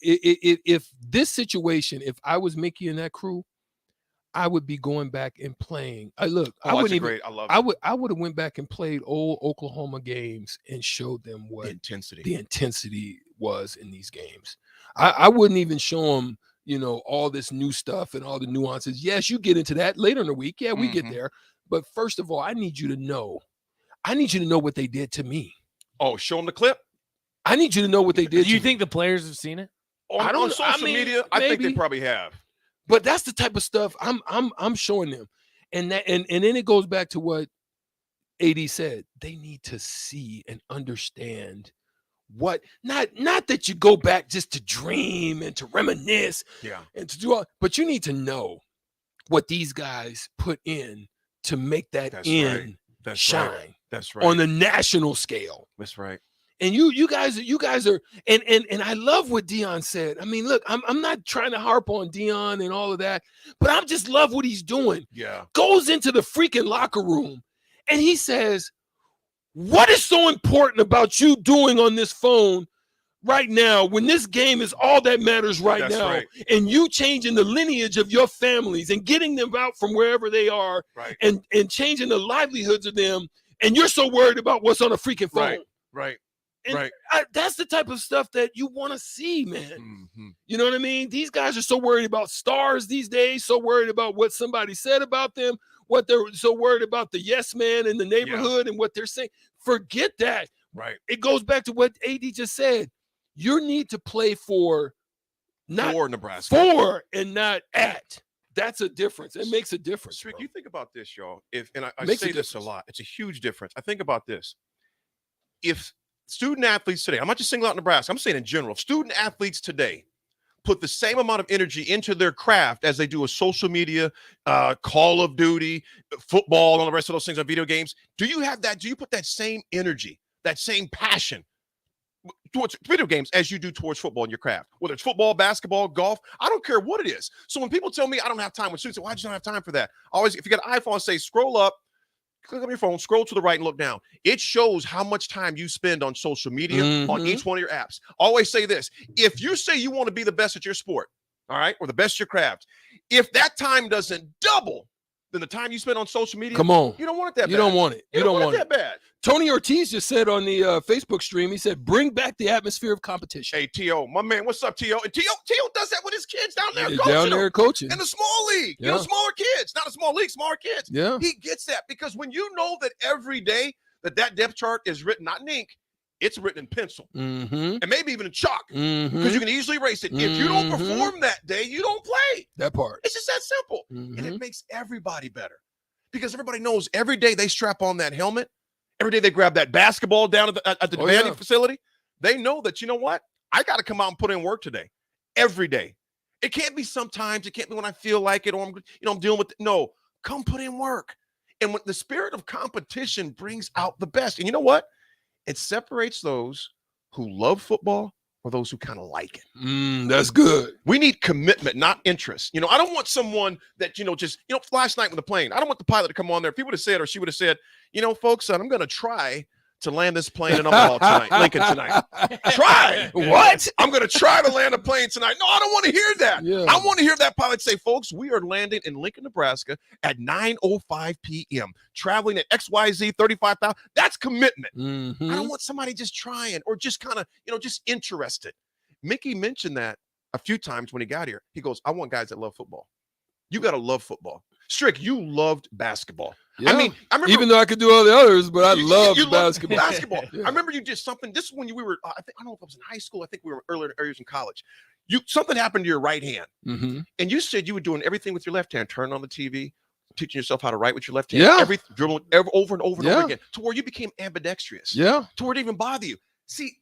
if this situation, if I was Mickey and that crew, I would be going back and playing. I would have went back and played old Oklahoma games and showed them what the intensity was in these games. I wouldn't even show them, all this new stuff and all the nuances. Yes, you get into that later in the week. Yeah, we get there. But first of all, I need you to know what they did to me. Oh, show them the clip. I need you to know what they did. Do you think the players have seen it? On social media, I think they probably have. But that's the type of stuff I'm showing them. And then it goes back to what AD said, they need to see and understand what, not that you go back just to dream and to reminisce and to do all, but you need to know what these guys put in to make that shine That's right. on the national scale. That's right. And you guys are, and I love what Dion said. I mean, look, I'm not trying to harp on Dion and all of that, but I just love what he's doing. Yeah. Goes into the freaking locker room and he says, what is so important about you doing on this phone right now when this game is all that matters right now? Right. And you changing the lineage of your families and getting them out from wherever they are and changing the livelihoods of them. And you're so worried about what's on a freaking phone. Right. And that's the type of stuff that you want to see, man. Mm-hmm. You know what I mean? These guys are so worried about stars these days, so worried about what somebody said about them, what they're so worried about the yes man in the neighborhood and what they're saying. Forget that. Right. It goes back to what AD just said. You need to play for Nebraska. For and not at. That's a difference. It makes a difference. Rick, you think about this, y'all. I Makes say a this a lot. It's a huge difference. I think about this. If student athletes today, I'm not just singling out Nebraska, I'm saying in general, student athletes today put the same amount of energy into their craft as they do a social media, Call of Duty, football, and all the rest of those things on video games. Do you have that? Do you put that same energy, that same passion towards video games as you do towards football in your craft? Whether it's football, basketball, golf, I don't care what it is. So when people tell me I don't have time, when students say, why do you not have time for that? Always, if you got an iPhone, say scroll up, click on your phone, scroll to the right and look down. It shows how much time you spend on social media on each one of your apps. Always say this. If you say you want to be the best at your sport, all right, or the best at your craft, if that time doesn't double than the time you spend on social media, come on, you don't want it that bad. You don't want it. You don't want it that bad. Tony Ortiz just said on the Facebook stream, he said, bring back the atmosphere of competition. Hey, T.O., my man, what's up, T.O.? And T.O. does that with his kids down there coaching. In the small league. Yeah. You know, smaller kids. Not a small league, smaller kids. Yeah. He gets that because when you know that every day that depth chart is written not in ink, it's written in pencil. And maybe even in chalk because you can easily erase it. If you don't perform that day, you don't play. That part. It's just that simple. And it makes everybody better because everybody knows every day they strap on that helmet, every day they grab that basketball down at the demanding facility, they know that, you know what? I got to come out and put in work today. Every day. It can't be sometimes. It can't be when I feel like it or I'm dealing with it. No, come put in work. And when the spirit of competition brings out the best. And you know what? It separates those who love football or those who kind of like it. That's good. We need commitment, not interest. I don't want someone that, last night with the plane, I don't want the pilot to come on there. If he would have said, or she would have said, folks, I'm going to try to land this plane in Omaha tonight, Lincoln tonight. Try. What? I'm going to try to land a plane tonight. No, I don't want to hear that. Yeah. I want to hear that pilot say, folks, we are landing in Lincoln, Nebraska at 9:05 p.m. Traveling at XYZ 35,000. That's commitment. I don't want somebody just trying or just kind of, just interested. Mickey mentioned that a few times when he got here. He goes, I want guys that love football. You got to love football. Strick, you loved basketball. Yeah. I mean, I remember, even though I could do all the others, but I love basketball. Basketball. Yeah. I remember you did something. This is when we were, I don't know if it was in high school. I think we were earlier years in college. Something happened to your right hand. And you said you were doing everything with your left hand, turning on the TV, teaching yourself how to write with your left hand. Yeah. Dribbling over and over and over again to where you became ambidextrous. Yeah. To where it didn't even bother you. See,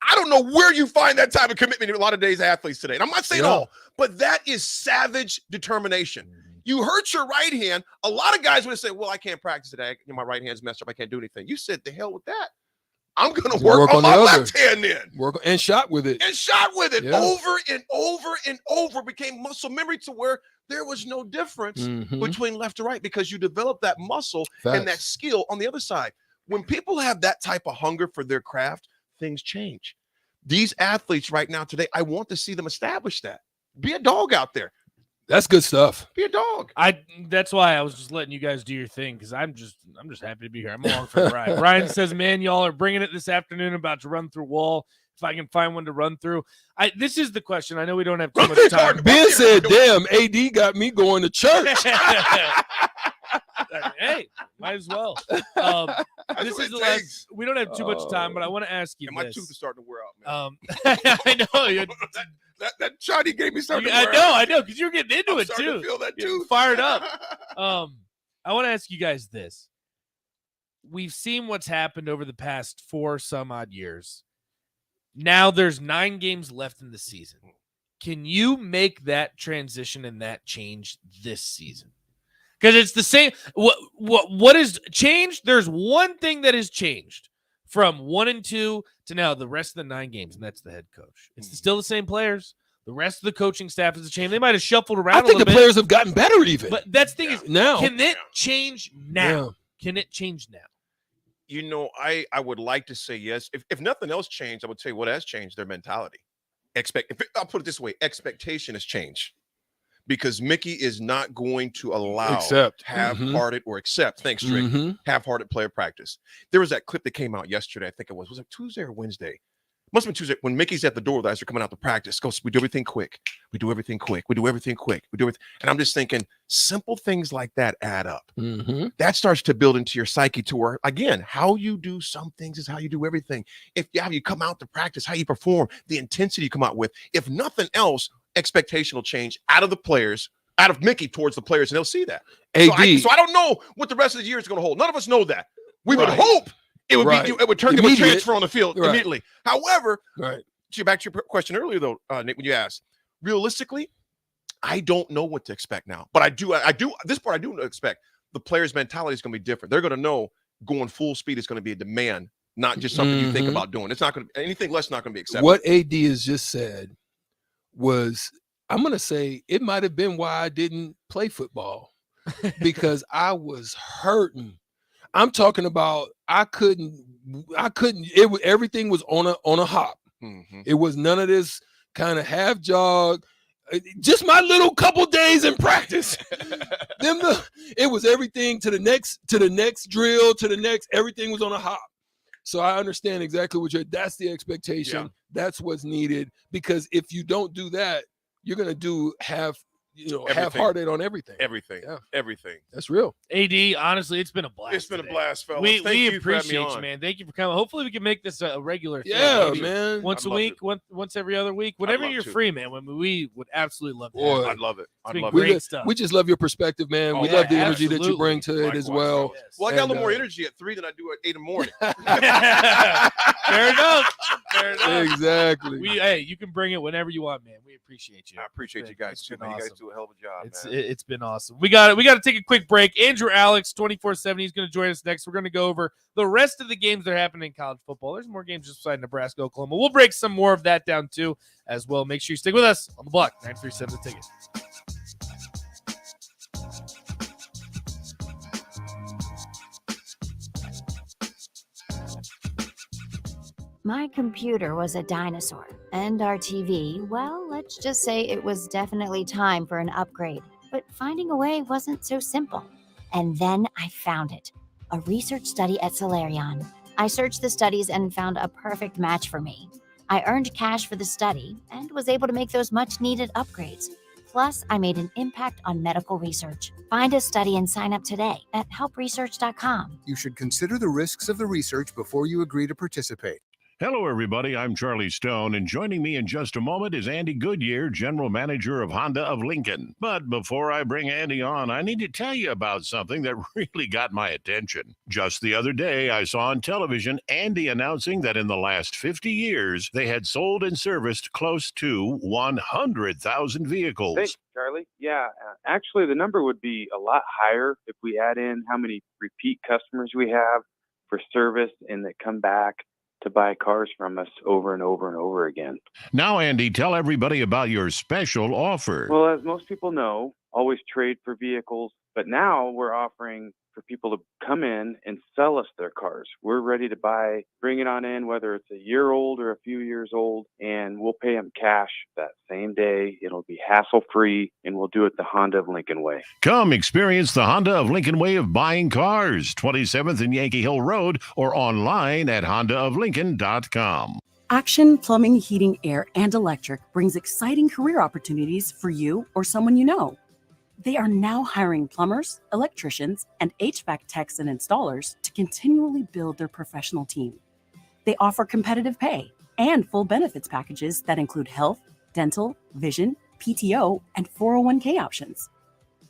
I don't know where you find that type of commitment in a lot of days athletes today. And I'm not saying all, but that is savage determination. You hurt your right hand. A lot of guys would say, well, I can't practice today. My right hand's messed up. I can't do anything. You said, the hell with that. I'm going to work on my left hand then. And shot with it. Over and over and over. Became muscle memory to where there was no difference between left and right because you developed that muscle and that skill on the other side. When people have that type of hunger for their craft, things change. These athletes right now today, I want to see them establish that. Be a dog out there. That's good stuff. Be a dog. That's why I was just letting you guys do your thing because I'm just happy to be here. I'm along for the ride. Ryan says, "Man, y'all are bringing it this afternoon. About to run through wall. If I can find one to run through." This is the question. I know we don't have too much time. Ben said, "Damn, AD got me going to church." Hey, might as well. This is the last. We don't have too much time, but I want to ask you. My tooth is starting to wear out, man. I know. That shot he gave me started to wear out. I know, because you're getting into it too. To feel that tooth. Fired up. I want to ask you guys this: we've seen what's happened over the past 4 some odd years. Now there's 9 games left in the season. Can you make that transition and that change this season? Because it's the same. What has changed? There's one thing that has changed from 1 and 2 to now the rest of the 9 games, and that's the head coach. It's still the same players. The rest of the coaching staff is the same. They might have shuffled around. I think the bit, players have gotten better even. But that's the thing is now. Can it change now? Yeah. Can it change now? You know, I would like to say yes. If nothing else changed, I would say what has changed their mentality. I'll put it this way: expectation has changed because Mickey is not going to allow half-hearted or accept. Thanks, Trick. Half-hearted player practice. There was that clip that came out yesterday. I think it was it Tuesday or Wednesday? Must have been Tuesday when Mickey's at the door as they're coming out to practice. Goes, we do everything quick. We do everything quick. We do everything quick. We do it. And I'm just thinking, simple things like that add up. That starts to build into your psyche to where, again, how you do some things is how you do everything. If you come out to practice, how you perform, the intensity you come out with. If nothing else, expectation will change out of the players, out of Mickey towards the players, and they'll see that. So I don't know what the rest of the year is going to hold. None of us know that. We would hope it would be it would transfer on the field immediately. However, back to your question earlier though, Nick, when you asked, realistically, I don't know what to expect now. But I do this part I do expect. The players' mentality is going to be different. They're going to know going full speed is going to be a demand, not just something you think about doing. It's not going to anything less not going to be acceptable. What AD has just said was, I'm going to say it might have been why I didn't play football because I was hurting. I'm talking about I couldn't everything was on a hop. It was none of this kind of half jog, just my little couple days in practice. It was everything to the next drill, to the next, everything was on a hop. So I understand exactly that's the expectation. Yeah. That's what's needed, because if you don't do that, you're going to do half-hearted on everything. Everything. That's real. AD, honestly, it's been a blast. It's been a blast, fellas. We appreciate you, man. Thank you for coming. Hopefully, we can make this a regular thing. Yeah, man. Once a week, once every other week, whenever you're free, man. We would absolutely love that. I'd love it. Great stuff. We just love your perspective, man. We love the energy that you bring to it as well. Yes. Well, I got a little more energy at 3 than I do at 8 in the morning. Fair enough. Exactly. Hey, you can bring it whenever you want, man. We appreciate you. I appreciate you guys too, man. Awesome. You guys do a hell of a job. It's been awesome. We got to take a quick break. Andrew Alex, 24/7. He's going to join us next. We're going to go over the rest of the games that are happening in college football. There's more games just beside Nebraska, Oklahoma. We'll break some more of that down too as well. Make sure you stick with us on the block. 937 The Ticket. My computer was a dinosaur, and our TV, well, let's just say it was definitely time for an upgrade. But finding a way wasn't so simple. And then I found it, a research study at Solarion. I searched the studies and found a perfect match for me. I earned cash for the study and was able to make those much-needed upgrades. Plus, I made an impact on medical research. Find a study and sign up today at helpresearch.com. You should consider the risks of the research before you agree to participate. Hello, everybody. I'm Charlie Stone, and joining me in just a moment is Andy Goodyear, General Manager of Honda of Lincoln. But before I bring Andy on, I need to tell you about something that really got my attention. Just the other day, I saw on television Andy announcing that in the last 50 years, they had sold and serviced close to 100,000 vehicles. Thanks, Charlie. Yeah, actually, the number would be a lot higher if we add in how many repeat customers we have for service and that come back to buy cars from us over and over and over again. Now, Andy, tell everybody about your special offer. Well, as most people know, always trade for vehicles, but now we're offering for people to come in and sell us their cars. We're ready to bring it on in, whether it's a year old or a few years old, and we'll pay them cash that same day. It'll be hassle-free, and we'll do it the Honda of Lincoln way. Come experience the Honda of Lincoln way of buying cars, 27th and Yankee Hill Road, or online at hondaoflincoln.com. Action Plumbing, Heating, Air, and Electric brings exciting career opportunities for you or someone you know. They are now hiring plumbers, electricians, and HVAC techs and installers to continually build their professional team. They offer competitive pay and full benefits packages that include health, dental, vision, PTO, and 401k options.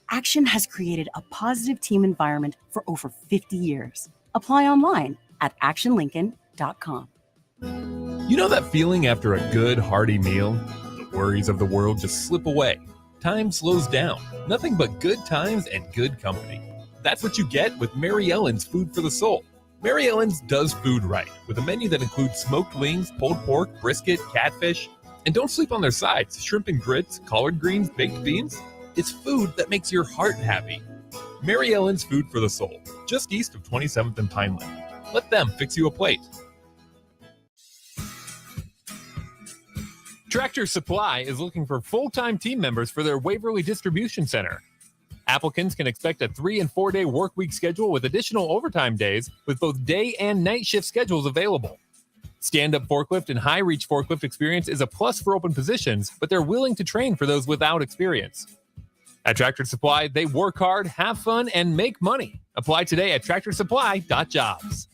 Action has created a positive team environment for over 50 years. Apply online at actionlincoln.com. You know that feeling after a good, hearty meal? The worries of the world just slip away. Time slows down. Nothing but good times and good company. That's what you get with Mary Ellen's Food for the Soul. Mary Ellen's does food right, with a menu that includes smoked wings, pulled pork, brisket, catfish. And don't sleep on their sides, shrimp and grits, collard greens, baked beans. It's food that makes your heart happy. Mary Ellen's Food for the Soul, just east of 27th and Pineland. Let them fix you a plate. Tractor Supply is looking for full-time team members for their Waverly Distribution Center. Applicants can expect a 3- and 4-day work week schedule with additional overtime days, with both day and night shift schedules available. Stand-up forklift and high-reach forklift experience is a plus for open positions, but they're willing to train for those without experience. At Tractor Supply, they work hard, have fun, and make money. Apply today at tractorsupply.jobs.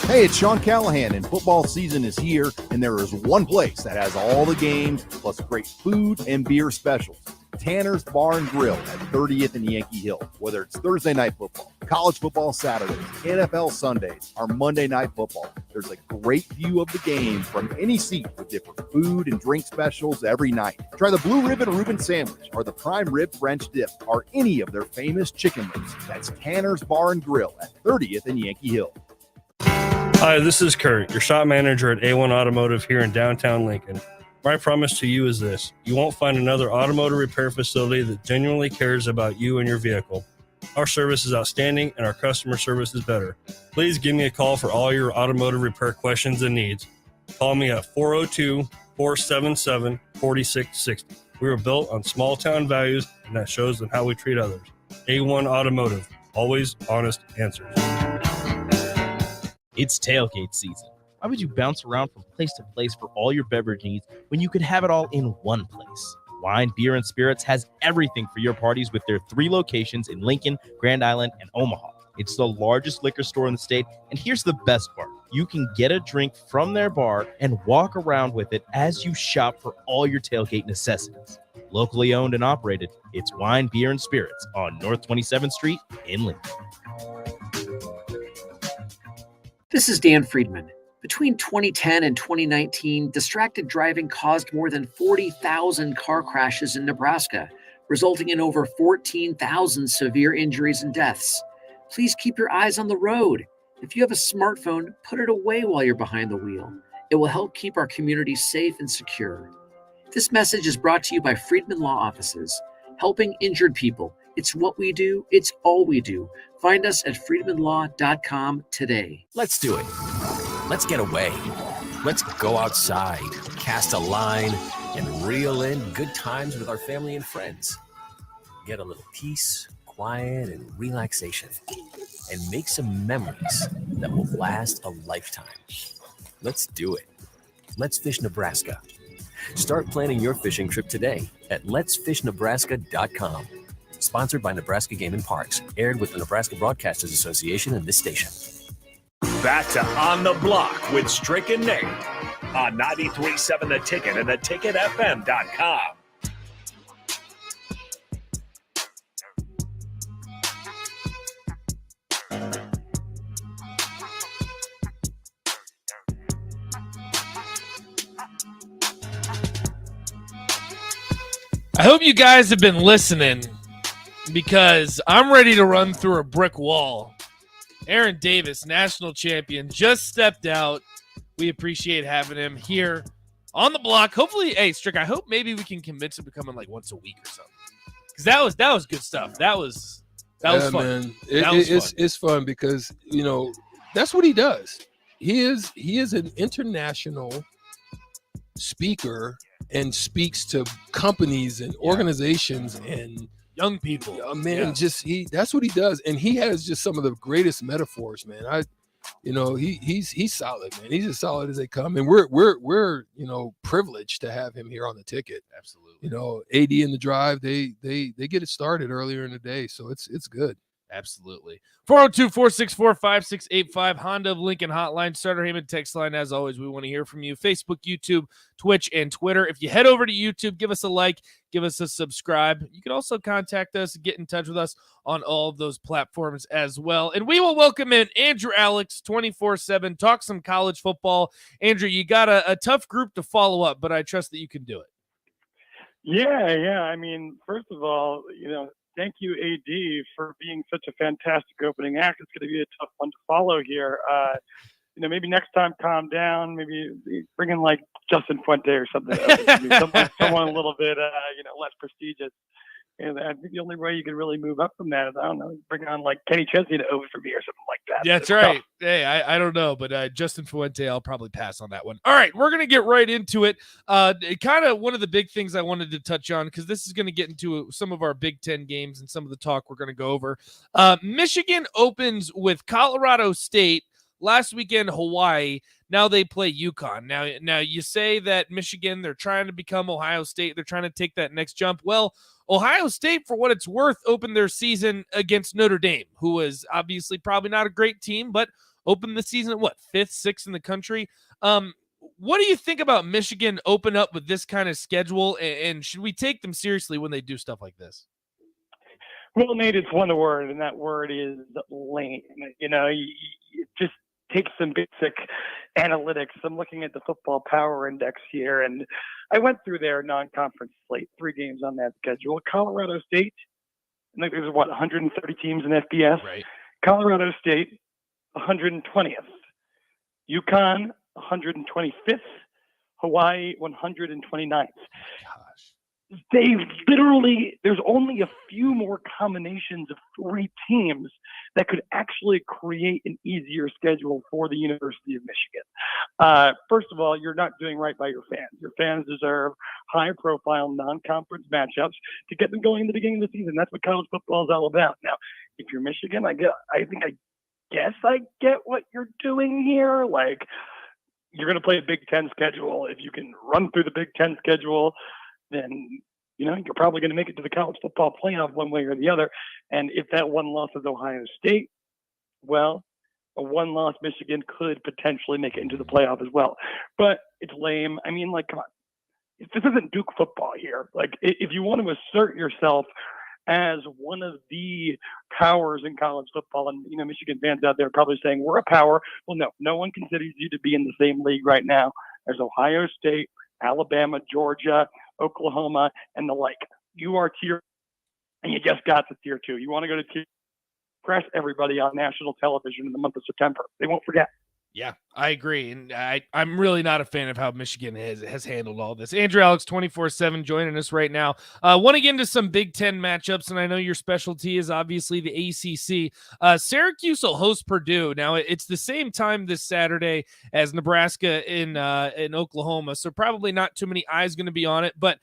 Hey, it's Sean Callahan, and football season is here, and there is one place that has all the games, plus great food and beer specials. Tanner's Bar and Grill at 30th and Yankee Hill. Whether it's Thursday night football, college football Saturdays, NFL Sundays, or Monday night football, there's a great view of the game from any seat with different food and drink specials every night. Try the Blue Ribbon Reuben Sandwich or the Prime Rib French Dip or any of their famous chicken wings. That's Tanner's Bar and Grill at 30th and Yankee Hill. Hi, this is Kurt, your shop manager at A1 Automotive here in downtown Lincoln. My promise to you is this: you won't find another automotive repair facility that genuinely cares about you and your vehicle. Our service is outstanding and our customer service is better. Please give me a call for all your automotive repair questions and needs. Call me at 402-477-4660. We were built on small town values, and that shows in how we treat others. A1 Automotive, always honest answers. It's tailgate season. Why would you bounce around from place to place for all your beverage needs when you could have it all in one place? Wine, Beer, and Spirits has everything for your parties with their 3 locations in Lincoln, Grand Island, and Omaha. It's the largest liquor store in the state, and here's the best part. You can get a drink from their bar and walk around with it as you shop for all your tailgate necessities. Locally owned and operated, it's Wine, Beer, and Spirits on North 27th Street in Lincoln. This is Dan Friedman. Between 2010 and 2019, distracted driving caused more than 40,000 car crashes in Nebraska, resulting in over 14,000 severe injuries and deaths. Please keep your eyes on the road. If you have a smartphone, put it away while you're behind the wheel. It will help keep our community safe and secure. This message is brought to you by Friedman Law Offices, helping injured people. It's what we do. It's all we do. Find us at freedmanlaw.com today. Let's do it. Let's get away. Let's go outside, cast a line, and reel in good times with our family and friends. Get a little peace, quiet, and relaxation, and make some memories that will last a lifetime. Let's do it. Let's Fish Nebraska. Start planning your fishing trip today at letsfishnebraska.com. Sponsored by Nebraska Game and Parks. Aired with the Nebraska Broadcasters Association and this station. Back to On the Block with Strick and Nate on 93.7 The Ticket and theticketfm.com. I hope you guys have been listening because I'm ready to run through a brick wall. Aaron Davis, national champion, just stepped out. We appreciate having him here on the block. Hopefully, hey, Strick, I hope maybe we can convince him to come in like once a week or something. Because that was good stuff. That was fun. Man. It's fun because, you know, that's what he does. He is an international speaker and speaks to companies and organizations and young people. That's what he does, and he has just some of the greatest metaphors, man. He's solid, man. He's as solid as they come, and we're privileged to have him here on the ticket. Absolutely. AD in the drive, they get it started earlier in the day, so it's good. Absolutely. 402-464-5685, Honda of Lincoln hotline, Starter Heyman text line. As always, we want to hear from you. Facebook, YouTube, Twitch, and Twitter. If you head over to YouTube, give us a like, give us a subscribe. You can also contact us, get in touch with us on all of those platforms as well. And we will welcome in Andrew Alex, 24/7, talk some college football. Andrew, you got a tough group to follow up, but I trust that you can do it. Yeah. I mean, first of all, thank you, AD, for being such a fantastic opening act. It's going to be a tough one to follow here. Maybe next time, calm down. Maybe bring in like Justin Fuente or something. Someone a little bit, less prestigious. And I think the only way you can really move up from that is, I don't know, bring on like Kenny Chesney to over for me or something like that. That's right. Tough. Hey, I don't know, but Justin Fuente, I'll probably pass on that one. All right, we're going to get right into it. Kind of one of the big things I wanted to touch on, because this is going to get into some of our Big Ten games and some of the talk we're going to go over. Michigan opens with Colorado State. Last weekend, Hawaii. Now they play UConn. Now you say that Michigan, they're trying to become Ohio State. They're trying to take that next jump. Well, Ohio State, for what it's worth, opened their season against Notre Dame, who was obviously probably not a great team, but opened the season at 5th, 6th in the country. What do you think about Michigan open up with this kind of schedule, and should we take them seriously when they do stuff like this? Well, Nate, it's one word, and that word is lame. You just take some basic analytics. I'm looking at the Football Power Index here, and I went through their non-conference slate, 3 games on that schedule. Colorado State, I think there's 130 teams in FBS. Right. Colorado State, 120th. UConn, 125th. Hawaii, 129th. They literally, there's only a few more combinations of 3 teams that could actually create an easier schedule for the University of Michigan. First of all, you're not doing right by your fans. Your fans deserve high-profile non-conference matchups to get them going in the beginning of the season. That's what college football is all about. Now, if you're Michigan, I guess I get what you're doing here. Like, you're going to play a Big Ten schedule. If you can run through the Big Ten schedule, then you're probably going to make it to the college football playoff one way or the other. And if that one loss is Ohio State, well, a one-loss Michigan could potentially make it into the playoff as well. But it's lame. I mean, come on. This isn't Duke football here. Like, if you want to assert yourself as one of the powers in college football, and Michigan fans out there are probably saying we're a power. Well, no one considers you to be in the same league right now as Ohio State, Alabama, Georgia, Oklahoma, and the like. You are tier, and you just got to tier 2. You want to go to tier, press everybody on national television in the month of September. They won't forget. Yeah, I agree. And I'm really not a fan of how Michigan has handled all this. Andrew Alex, 24/7, joining us right now. Want to get into some Big Ten matchups, and I know your specialty is obviously the ACC. Syracuse will host Purdue. Now, it's the same time this Saturday as Nebraska in Oklahoma, so probably not too many eyes going to be on it. But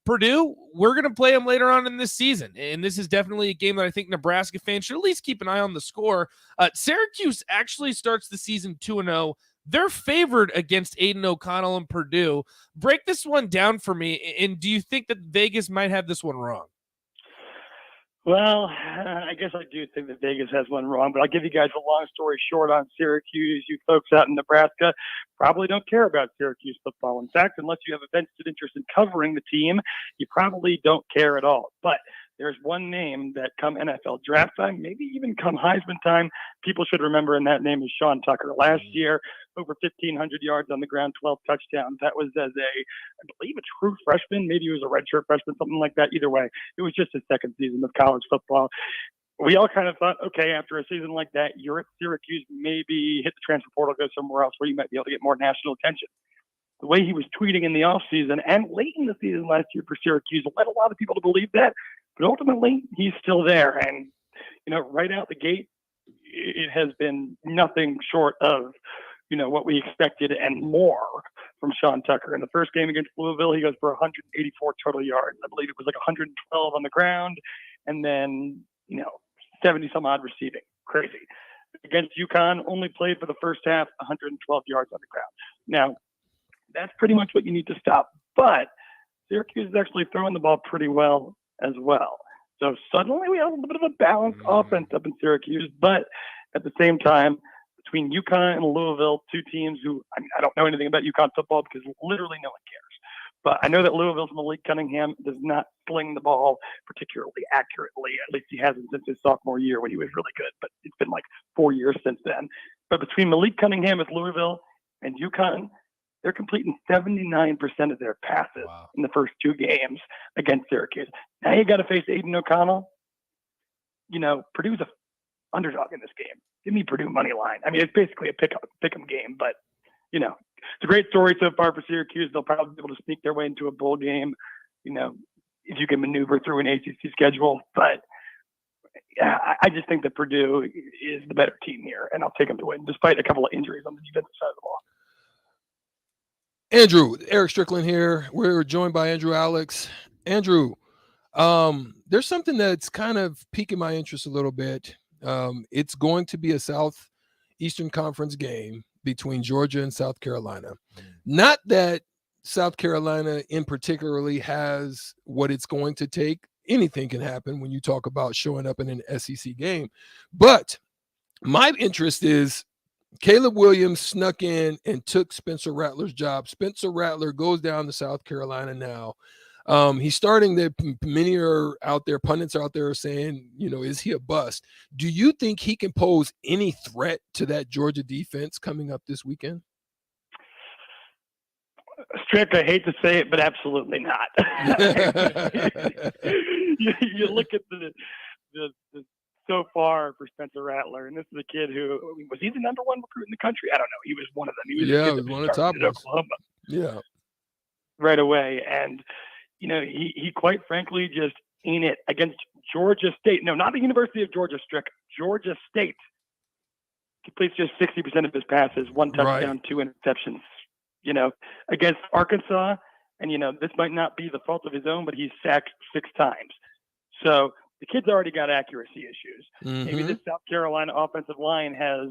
Purdue, we're going to play them later on in this season, and this is definitely a game that I think Nebraska fans should at least keep an eye on the score. Syracuse actually starts the season 2-0. They're favored against Aiden O'Connell and Purdue. Break this one down for me, and do you think that Vegas might have this one wrong? Well, I guess I do think that Vegas has one wrong, but I'll give you guys a long story short on Syracuse. You folks out in Nebraska probably don't care about Syracuse football. In fact, unless you have a vested interest in covering the team, you probably don't care at all. But there's one name that come NFL draft time, maybe even come Heisman time, people should remember, and that name is Sean Tucker. Last year, over 1,500 yards on the ground, 12 touchdowns. That was as I believe, a true freshman. Maybe he was a redshirt freshman, something like that. Either way, it was just his second season of college football. We all kind of thought, okay, after a season like that, you're at Syracuse, maybe hit the transfer portal, go somewhere else where you might be able to get more national attention. The way he was tweeting in the offseason and late in the season last year for Syracuse led a lot of people to believe that. But ultimately, he's still there. And, right out the gate, it has been nothing short of, what we expected and more from Sean Tucker. In the first game against Louisville, he goes for 184 total yards. I believe it was like 112 on the ground and then, 70 some odd receiving. Crazy. Against UConn, only played for the first half, 112 yards on the ground. Now, that's pretty much what you need to stop. But Syracuse is actually throwing the ball pretty well as well. So suddenly we have a little bit of a balanced offense up in Syracuse, but at the same time, between UConn and Louisville, two teams who I don't know anything about UConn football because literally no one cares. But I know that Louisville's Malik Cunningham does not sling the ball particularly accurately. At least he hasn't since his sophomore year when he was really good. But it's been like 4 years since then. But between Malik Cunningham with Louisville and UConn, they're completing 79% of their passes in the first two games against Syracuse. Now you got to face Aiden O'Connell. You know, Purdue's a underdog in this game. Give me Purdue money line. I mean, it's basically a pick 'em game, but you know, it's a great story so far for Syracuse. They'll probably be able to sneak their way into a bowl game, you know, if you can maneuver through an ACC schedule. But yeah, I just think that Purdue is the better team here, and I'll take them to win, despite a couple of injuries on the defensive side of the ball. Andrew, Eric Strickland here. We're joined by Andrew Alex. Andrew, there's something that's kind of piquing my interest a little bit. It's going to be a Southeastern Conference game between Georgia and South Carolina. Not that South Carolina in particularly has what it's going to take. Anything can happen when you talk about showing up in an SEC game. But my interest is Caleb Williams snuck in and took Spencer Rattler's job. Spencer Rattler goes down to South Carolina now. He's starting the many are out there, pundits out there are saying, you know, is he a bust? Do you think he can pose any threat to that Georgia defense coming up this weekend? Strick, I hate to say it, but absolutely not. you look at the so far for Spencer Rattler, and this is a kid who was he the number one recruit in the country? I don't know. He was one of them. He was he was one of the top ones. Oklahoma. Yeah, right away, and you know he quite frankly just ain't it against Georgia State. No, not the University of Georgia, Strick. Georgia State completes just 60% of his passes, one touchdown, two interceptions. You know, against Arkansas, and you know this might not be the fault of his own, but he's sacked 6 times. So the kid's already got accuracy issues. Maybe the South Carolina offensive line has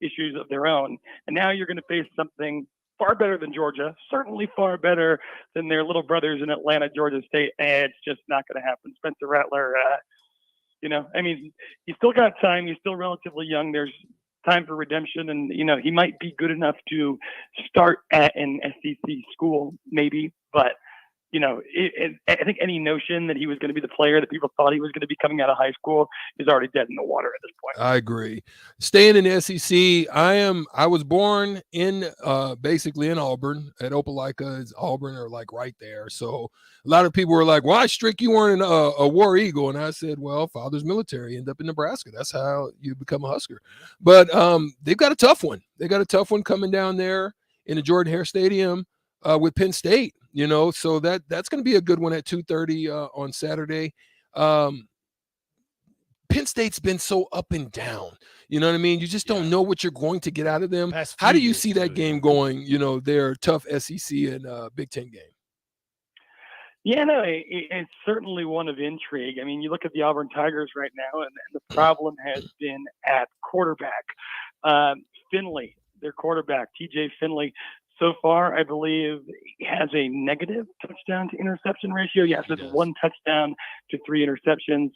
issues of their own, and now you're going to face something far better than Georgia, certainly far better than their little brothers in Atlanta, Georgia State, and it's just not going to happen. Spencer Rattler, you know, I mean, he's still got time. He's still relatively young. There's time for redemption, and you know he might be good enough to start at an SEC school, maybe. But you know, I think any notion that he was going to be the player that people thought he was going to be coming out of high school is already dead in the water at this point. I agree. Staying in the SEC, I was born in basically in Auburn at Opelika. Auburn are like right there. So a lot of people were like, "Why, Strick, you weren't a War Eagle?" And I said, "Well, father's military, end up in Nebraska. That's how you become a Husker." But they've got a tough one. They got a tough one coming down there in the Jordan Hare Stadium with Penn State. You know, so that's going to be a good one at 2:30 on Saturday. Penn State's been so up and down. You know what I mean? You just don't know what you're going to get out of them. How do you see that game going? You know, their tough SEC and Big Ten game. Yeah, no, it's certainly one of intrigue. I mean, you look at the Auburn Tigers right now, and the problem has been at quarterback. Finley, their quarterback, TJ Finley, so far, I believe he has a negative touchdown to interception ratio. Yes, it's 1 touchdown to 3 interceptions.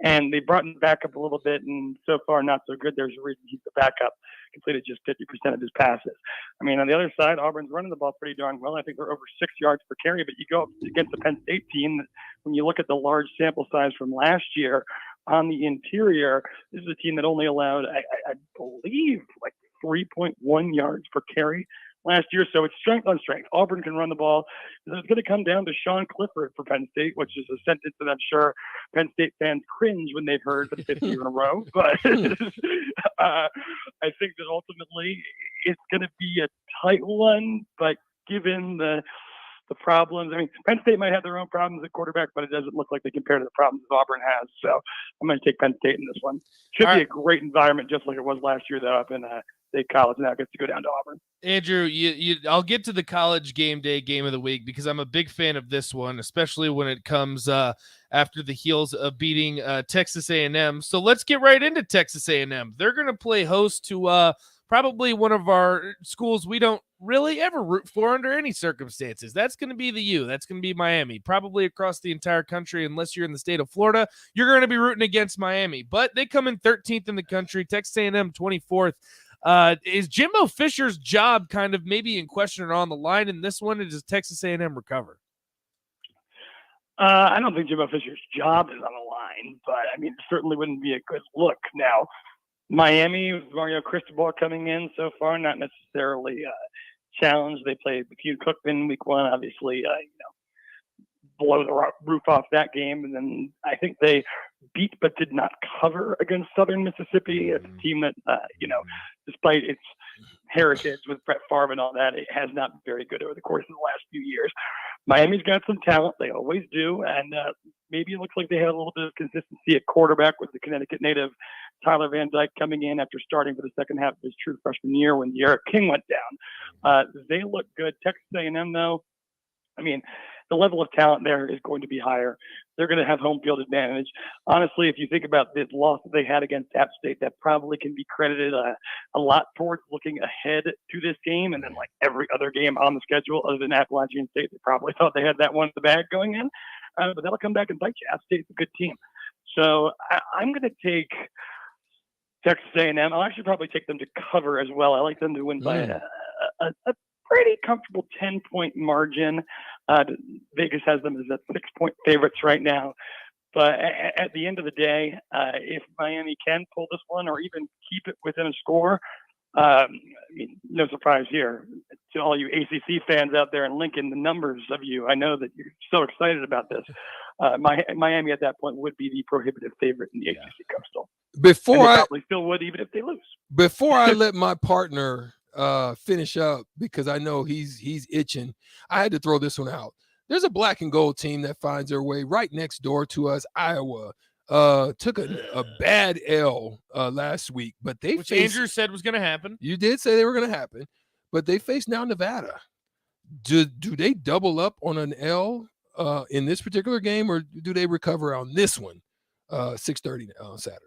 And they brought him back up a little bit, and so far, not so good. There's a reason he's the backup. Completed just 50% of his passes. I mean, on the other side, Auburn's running the ball pretty darn well. I think they're over 6 yards per carry, but you go up against the Penn State team, when you look at the large sample size from last year on the interior, this is a team that only allowed, I believe, like 3.1 yards per carry last year. So it's strength on strength. Auburn can run the ball. It's going to come down to Sean Clifford for Penn State, which is a sentence that I'm sure Penn State fans cringe when they've heard for the 5th year in a row. But I think that ultimately it's going to be a tight one, but given the problems, I mean, Penn State might have their own problems at quarterback, but it doesn't look like they compare to the problems that Auburn has. So I'm going to take Penn State in this one. Should be a great environment, just like it was last year, though, up in State College. Now gets to go down to Auburn. Andrew, I'll get to the college game day game of the week because I'm a big fan of this one, especially when it comes after the heels of beating Texas A&M. So let's get right into Texas A&M. They're going to play host to probably one of our schools we don't really ever root for under any circumstances. That's going to be the U. That's going to be Miami. Probably across the entire country, unless you're in the state of Florida, you're going to be rooting against Miami. But they come in 13th in the country, Texas A&M 24th. Is Jimbo Fisher's job kind of maybe in question or on the line in this one, or does Texas A&M recover? I don't think Jimbo Fisher's job is on the line, but I mean, it certainly wouldn't be a good look. Now, Miami with Mario Cristobal coming in so far, not necessarily challenged. They played McHugh Cookman week one, obviously, blow the roof off that game. And then I think they beat but did not cover against Southern Mississippi, a team that, despite its heritage with Brett Favre and all that, it has not been very good over the course of the last few years. Miami's got some talent. They always do. And maybe it looks like they had a little bit of consistency at quarterback with the Connecticut native Tyler Van Dyke coming in after starting for the second half of his true freshman year when Eric King went down. They look good. Texas A&M, though, I mean, the level of talent there is going to be higher. They're going to have home field advantage. Honestly, if you think about this loss that they had against App State, that probably can be credited a lot towards looking ahead to this game. And then like every other game on the schedule other than Appalachian State, they probably thought they had that one in the bag going in. But that'll come back and bite you. App State's a good team. So I'm going to take Texas A&M. I'll actually probably take them to cover as well. I like them to win by a pretty comfortable 10-point margin. Vegas has them as at 6-point favorites right now. But at the end of the day, if Miami can pull this one or even keep it within a score, I mean, no surprise here to all you ACC fans out there in Lincoln, the numbers of you, I know that you're so excited about this. Miami at that point would be the prohibitive favorite in the ACC Coastal. Before I probably still would, even if they lose. Before I let my partner finish up, because I know he's itching, I had to throw this one out. There's a black and gold team that finds their way right next door to us, Iowa. Took a bad L last week, but which Andrew said was going to happen. You did say they were going to happen, but they face now Nevada. Do they double up on an L in this particular game, or do they recover on this one? 6:30 on Saturday.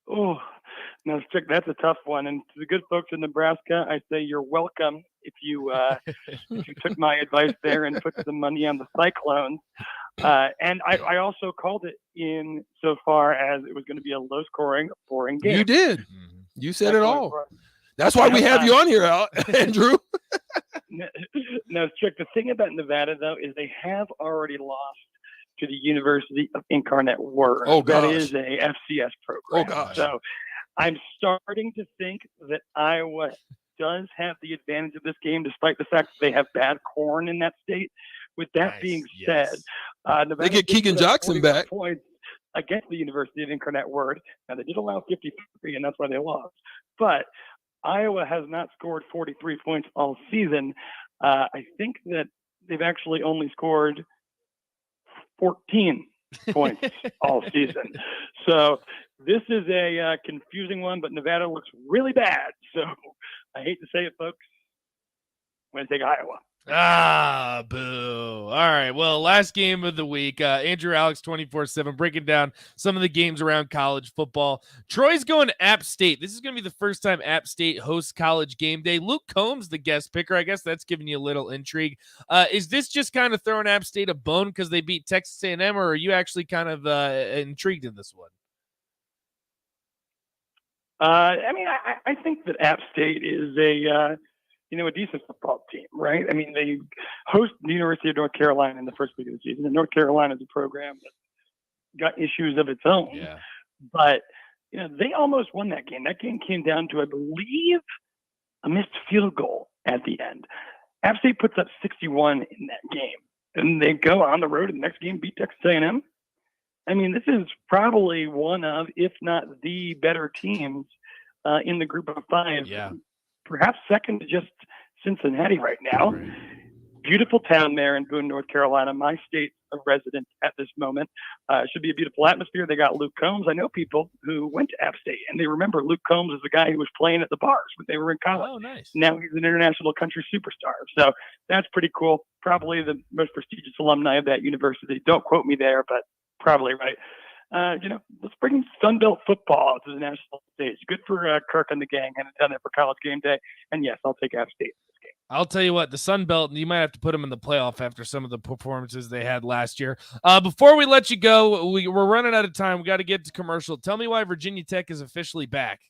Oh, no, that's a tough one. And to the good folks in Nebraska, I say you're welcome if you if you took my advice there and put some money on the Cyclones. And I also called it in so far as it was going to be a low-scoring, boring game. You did. You said it all. That's why we have you on here, Andrew. No, Chick, the thing about Nevada, though, is they have already lost to the University of Incarnate Word. Oh, gosh. That is a FCS program. Oh, gosh. So I'm starting to think that Iowa does have the advantage of this game, despite the fact that they have bad corn in that state. With that being said, Nevada they get Keegan Jackson back points against the University of Incarnate Word. Now, they did allow 53, and that's why they lost. But Iowa has not scored 43 points all season. I think that they've actually only scored 14 points all season. So this is a confusing one, but Nevada looks really bad. So I hate to say it, folks. I'm going to take Iowa. Ah, boo. All right. Well, last game of the week, Andrew Alex 24/7 breaking down some of the games around college football. Troy's going to App State. This is going to be the first time App State hosts College Game Day. Luke Combs, the guest picker. I guess that's giving you a little intrigue. Is this just kind of throwing App State a bone because they beat Texas A&M, or are you actually kind of intrigued in this one? I mean, I think that App State is a decent football team, right? I mean, they host the University of North Carolina in the first week of the season, and North Carolina is a program that got issues of its own. Yeah. But, they almost won that game. That game came down to, I believe, a missed field goal at the end. App State puts up 61 in that game, and they go on the road and the next game beat Texas A&M. I mean, this is probably one of, if not the better teams in the group of five. Yeah. Perhaps second to just Cincinnati right now. Right. Beautiful town there in Boone, North Carolina. My state of residence at this moment. Should be a beautiful atmosphere. They got Luke Combs. I know people who went to App State, and they remember Luke Combs as the guy who was playing at the bars when they were in college. Oh, nice. Now he's an international country superstar. So that's pretty cool. Probably the most prestigious alumni of that university. Don't quote me there, but probably right. Let's bring Sunbelt football to the national stage. Good for Kirk and the gang, and done it for College Game Day. And yes, I'll take App State in this game. I'll tell you what, the Sun Belt, you might have to put them in the playoff after some of the performances they had last year. Before we let you go, we're running out of time. We got to get to commercial. Tell me why Virginia Tech is officially back.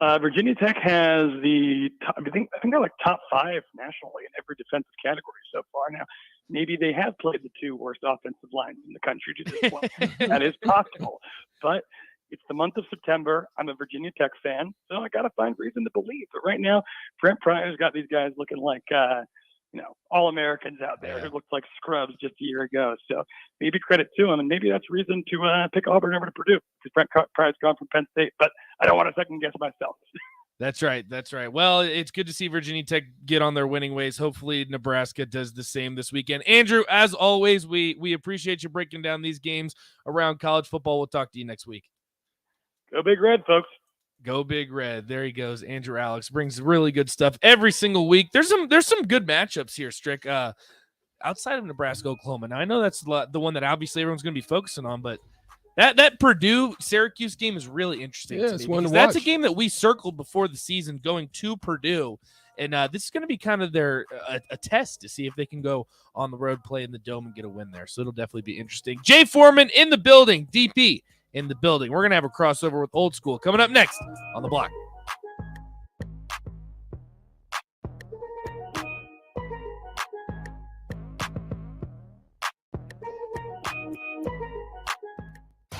Virginia Tech has I think they're like top 5 nationally in every defensive category so far. Now, maybe they have played the 2 worst offensive lines in the country to this point. That is possible, but it's the month of September. I'm a Virginia Tech fan, so I got to find reason to believe. But right now, Brent Pryor's got these guys looking like, All-Americans out there who looked like scrubs just a year ago. So maybe credit to him, and maybe that's reason to pick Auburn over to Purdue because Brent Pryor's gone from Penn State. But I don't want to second guess myself. That's right. Well, it's good to see Virginia Tech get on their winning ways. Hopefully Nebraska does the same this weekend. Andrew, as always, we appreciate you breaking down these games around college football. We'll talk to you next week. Go Big Red, folks. Go Big Red. There he goes. Andrew Alex brings really good stuff every single week. There's some good matchups here, Strick. Outside of Nebraska, Oklahoma. Now I know that's the one that obviously everyone's going to be focusing on, but that Purdue Syracuse game is really interesting. Yeah, to it's me one to that's a watch. game that we circled before the season, going to Purdue, and this is going to be kind of their a test to see if they can go on the road, play in the Dome, and get a win there. So it'll definitely be interesting. Jay Foreman in the building. DP in the building. We're going to have a crossover with Old School coming up next on The Block.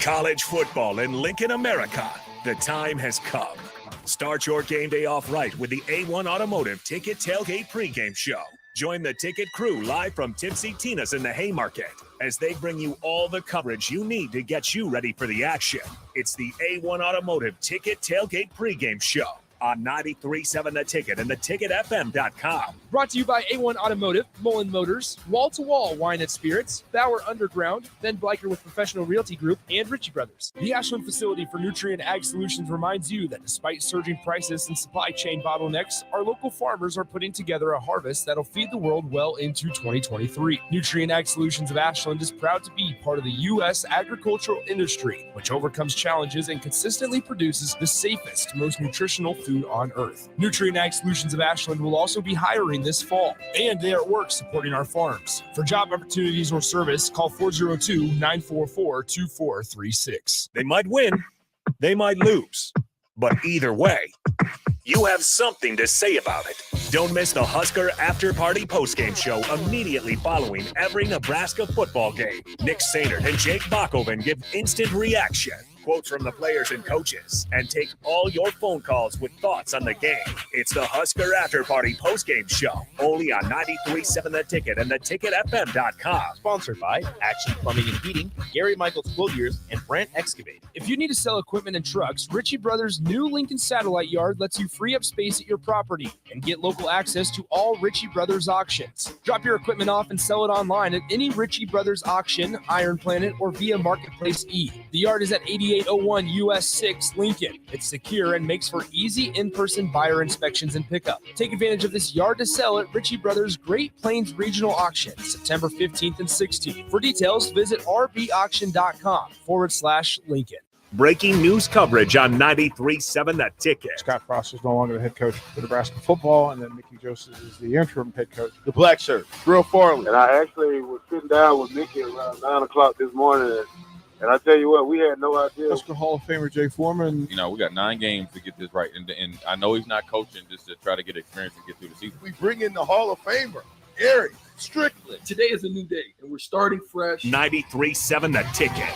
College football in Lincoln, America. The time has come. Start your game day off right with the A1 Automotive Ticket Tailgate pregame show. Join the Ticket crew live from Tipsy Tina's in the Haymarket as they bring you all the coverage you need to get you ready for the action. It's the A1 Automotive Ticket Tailgate pregame show on 93.7 The Ticket and theticketfm.com. Brought to you by A1 Automotive, Mullen Motors, Wall to Wall Wine and Spirits, Bauer Underground, Ben Bleicher with Professional Realty Group, and Ritchie Brothers. The Ashland facility for Nutrient Ag Solutions reminds you that despite surging prices and supply chain bottlenecks, our local farmers are putting together a harvest that'll feed the world well into 2023. Nutrient Ag Solutions of Ashland is proud to be part of the U.S. agricultural industry, which overcomes challenges and consistently produces the safest, most nutritional food on earth. Nutrient Ag Solutions of Ashland will also be hiring this fall, and they are at work supporting our farms. For job opportunities or service, call 402-944-2436. They might win, they might lose, but either way, you have something to say about it. Don't miss the Husker After Party postgame show immediately following every Nebraska football game. Nick Sainert and Jake Bachhoven give instant reaction, quotes from the players and coaches, and take all your phone calls with thoughts on the game. It's the Husker After Party postgame show, only on 93.7 The Ticket and theticketfm.com. Sponsored by Action Plumbing and Heating, Gary Michaels Clothiers, and Brandt Excavate. If you need to sell equipment and trucks, Ritchie Brothers' new Lincoln Satellite Yard lets you free up space at your property and get local access to all Ritchie Brothers auctions. Drop your equipment off and sell it online at any Ritchie Brothers auction, Iron Planet, or via Marketplace E. The yard is at 8801 US 6 Lincoln. It's secure and makes for easy in-person buyer inspections and pickup. Take advantage of this yard to sell at Ritchie Brothers Great Plains Regional Auction, September 15th and 16th. For details, visit rbauction.com/Lincoln. Breaking news coverage on 93.7 The Ticket. Scott Frost is no longer the head coach for Nebraska football, and then Mickey Joseph is the interim head coach. The black shirt, Real Farley. And I actually was sitting down with Mickey around 9 o'clock this morning, and I tell you what, we had no idea. Husker Hall of Famer Jay Foreman. You know, we got 9 games to get this right, and I know he's not coaching just to try to get experience and get through the season. We bring in the Hall of Famer, Eric Strickland. Today is a new day, and we're starting fresh. 93.7 The Ticket.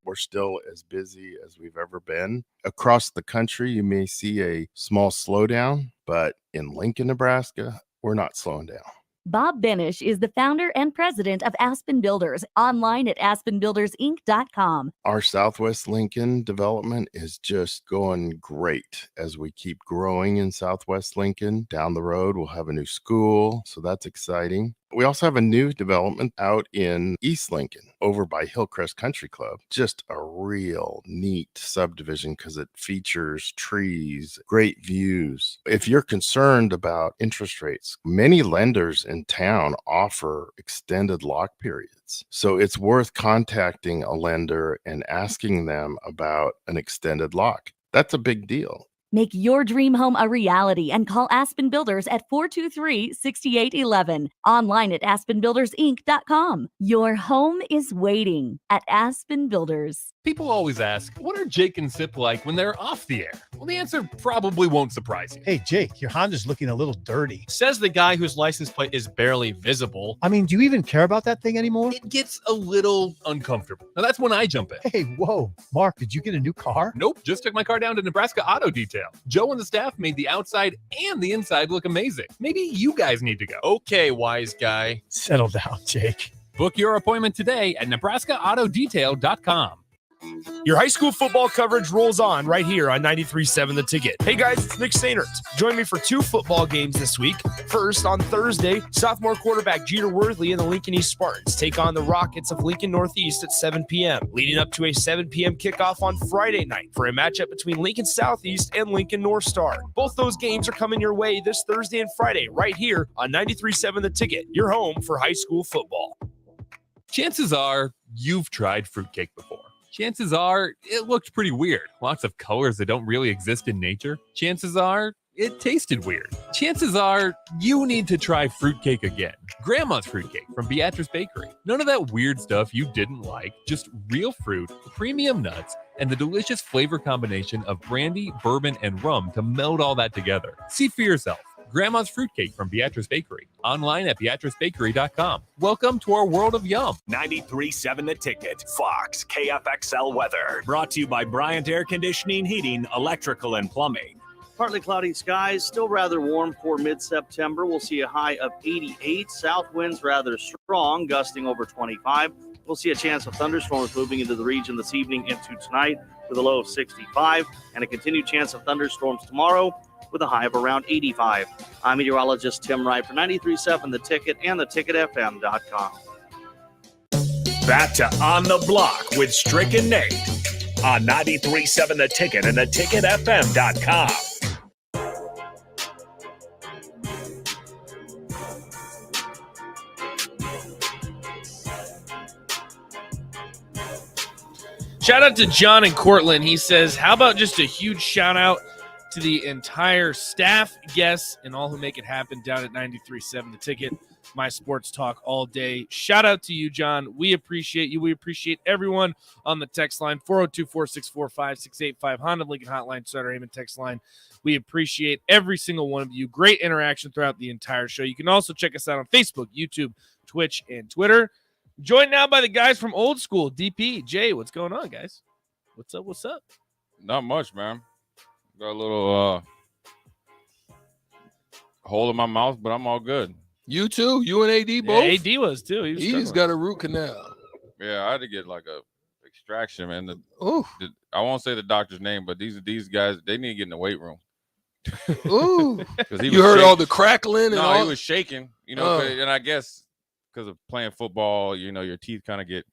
We're still as busy as we've ever been. Across the country, you may see a small slowdown, but in Lincoln, Nebraska, we're not slowing down. Bob Benish is the founder and president of Aspen Builders, online at aspenbuildersinc.com. Our Southwest Lincoln development is just going great as we keep growing in Southwest Lincoln. Down the road, we'll have a new school, so that's exciting. We also have a new development out in East Lincoln over by Hillcrest Country Club. Just a real neat subdivision because it features trees, great views. If you're concerned about interest rates, many lenders in town offer extended lock periods. So it's worth contacting a lender and asking them about an extended lock. That's a big deal. Make your dream home a reality and call Aspen Builders at 423-6811. Online at aspenbuildersinc.com. Your home is waiting at Aspen Builders. People always ask, what are Jake and Sip like when they're off the air? Well, the answer probably won't surprise you. Hey, Jake, your Honda's looking a little dirty. Says the guy whose license plate is barely visible. I mean, do you even care about that thing anymore? It gets a little uncomfortable. Now, that's when I jump in. Hey, whoa. Mark, did you get a new car? Nope, just took my car down to Nebraska Auto Detail. Joe and the staff made the outside and the inside look amazing. Maybe you guys need to go. Okay, wise guy. Settle down, Jake. Book your appointment today at nebraskaautodetail.com. Your high school football coverage rolls on right here on 93.7 The Ticket. Hey guys, it's Nick Sainert. Join me for 2 football games this week. First, on Thursday, sophomore quarterback Jeter Worthley and the Lincoln East Spartans take on the Rockets of Lincoln Northeast at 7 p.m., leading up to a 7 p.m. kickoff on Friday night for a matchup between Lincoln Southeast and Lincoln North Star. Both those games are coming your way this Thursday and Friday right here on 93.7 The Ticket, your home for high school football. Chances are you've tried fruitcake before. Chances are it looked pretty weird. Lots of colors that don't really exist in nature. Chances are it tasted weird. Chances are you need to try fruitcake again. Grandma's fruitcake from Beatrice Bakery. None of that weird stuff you didn't like, just real fruit, premium nuts, and the delicious flavor combination of brandy, bourbon, and rum to meld all that together. See for yourself. Grandma's Fruitcake from Beatrice Bakery. Online at beatricebakery.com. Welcome to our world of yum. 93.7 The Ticket. Fox KFXL weather. Brought to you by Bryant Air Conditioning, Heating, Electrical, and Plumbing. Partly cloudy skies, still rather warm for mid-September. We'll see a high of 88. South winds rather strong, gusting over 25. We'll see a chance of thunderstorms moving into the region this evening into tonight with a low of 65 and a continued chance of thunderstorms tomorrow with a high of around 85. I'm meteorologist Tim Wright for 93.7 The Ticket and theticketfm.com. Back to On the Block with Strick and Nate on 93.7 The Ticket and theticketfm.com. Shout out to John in Cortland. He says, how about just a huge shout out to the entire staff, guests, and all who make it happen down at 93.7 The Ticket, my sports talk all day. Shout out to you, John. We appreciate you. We appreciate everyone on the text line, 402-464-5685, Honda Lincoln Hotline, Sutter Heyman text line. We appreciate every single one of you. Great interaction throughout the entire show. You can also check us out on Facebook, YouTube, Twitch, and Twitter. Joined now by the guys from Old School, DP, Jay. What's going on, guys? What's up? What's up? Not much, man. Got a little hole in my mouth, but I'm all good. You too? You and AD both? Yeah, AD was too. He's got a root canal. Yeah, I had to get like a extraction, man. I won't say the doctor's name, but these guys, they need to get in the weight room. Ooh. You heard all the crackling and all? he was shaking, and I guess because of playing football, your teeth kind of get,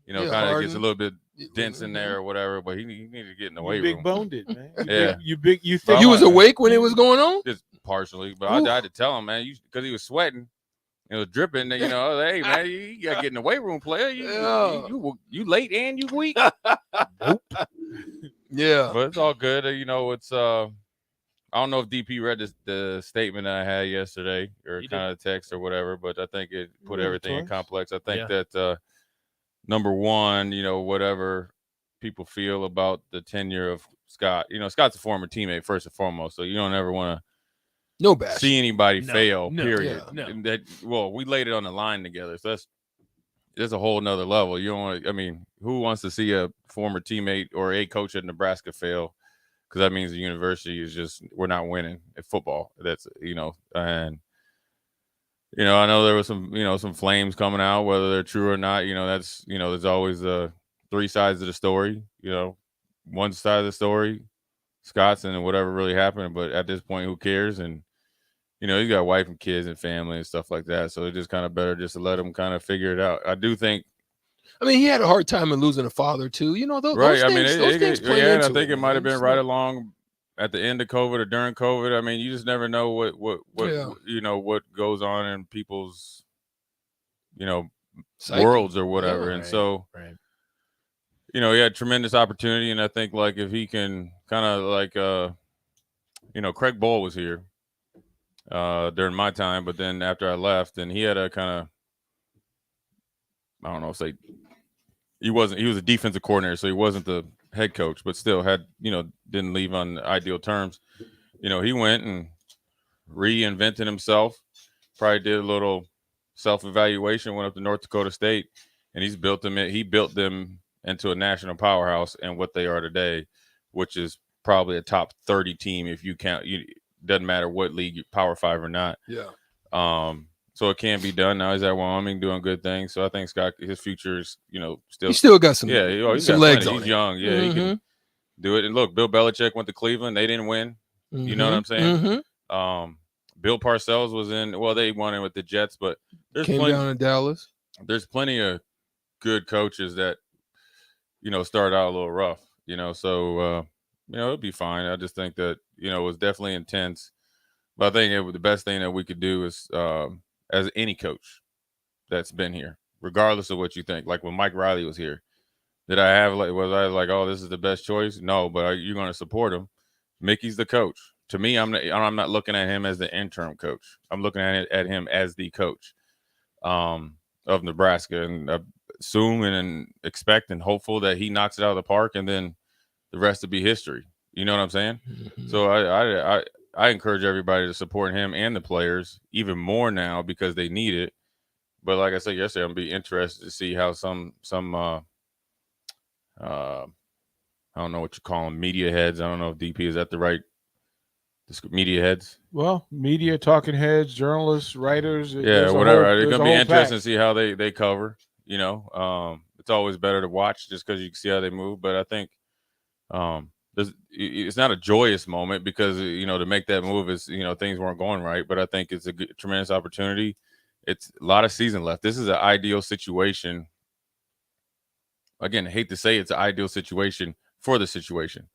kind of gets a little bit dense in there or whatever, but he needed to get in the weight room. Big boned it, man. Yeah. You think you was awake when it was going on? Just partially, but I had to tell him, man, because he was sweating. It was dripping. Hey, man, you got to get in the weight room, player. You late and you weak. Nope. Yeah. But it's all good. It's I don't know if DP read the statement that I had yesterday or kind of text or whatever, but I think it put everything in complex. I think that number one, whatever people feel about the tenure of Scott, Scott's a former teammate first and foremost, so you don't ever want to see anybody fail, period. We laid it on the line together, so that's a whole nother level. You don't want to, who wants to see a former teammate or a coach at Nebraska fail? Because that means the university is we're not winning at football. That's, and, I know there was some flames coming out, whether they're true or not, that's, there's always three sides of the story, one side of the story, Scott's and whatever really happened. But at this point, who cares? And, you got wife and kids and family and stuff like that. So it's just kind of better just to let them kind of figure it out. I do think. He had a hard time in losing a father too. Those right. things things play into I think it might have been right along at the end of COVID or during COVID. You just never know what what goes on in people's worlds or whatever. Yeah, and so he had tremendous opportunity, and I think if he can kind of Craig Bowl was here during my time, but then after I left, and he had a kind of, I don't know, say he was a defensive coordinator, so he wasn't the head coach, but still had, didn't leave on ideal terms. He went and reinvented himself, probably did a little self-evaluation, went up to North Dakota State, and he built them into a national powerhouse and what they are today, which is probably a top 30 team if you count. Doesn't matter what league, Power 5 or not. Yeah. So it can be done. Now he's at Wyoming doing good things. So I think Scott, his future is, still. He still got some. Yeah, he's some got legs plenty. on He's it. young. Yeah, he can do it. And look, Bill Belichick went to Cleveland. They didn't win. You know what I'm saying? Bill Parcells was in. Well, they won it with the Jets, but Came down in Dallas. There's plenty of good coaches that started out a little rough. So it'll be fine. I just think that it was definitely intense, but I think the best thing that we could do is as any coach that's been here, regardless of what you think. Like when Mike Riley was here, was I like, oh, this is the best choice? No, but you're going to support him. Mickey's the coach. To me, I'm not looking at him as the interim coach. I'm looking at him as the coach of Nebraska, and assuming and expect and hopeful that he knocks it out of the park, and then the rest will be history. You know what I'm saying? So I encourage everybody to support him and the players even more now because they need it. But like I said yesterday, I'm be interested to see how some I don't know what you call them, media heads. I don't know if DP is that the right media heads. Well, media, talking heads, journalists, writers. Yeah, whatever. It's gonna be interesting to see how they cover. It's always better to watch just because you can see how they move. But I think it's not a joyous moment because to make that move is things weren't going right. But I think it's a tremendous opportunity. It's a lot of season left. This is an ideal situation. Again, I hate to say it's an ideal situation for the situation,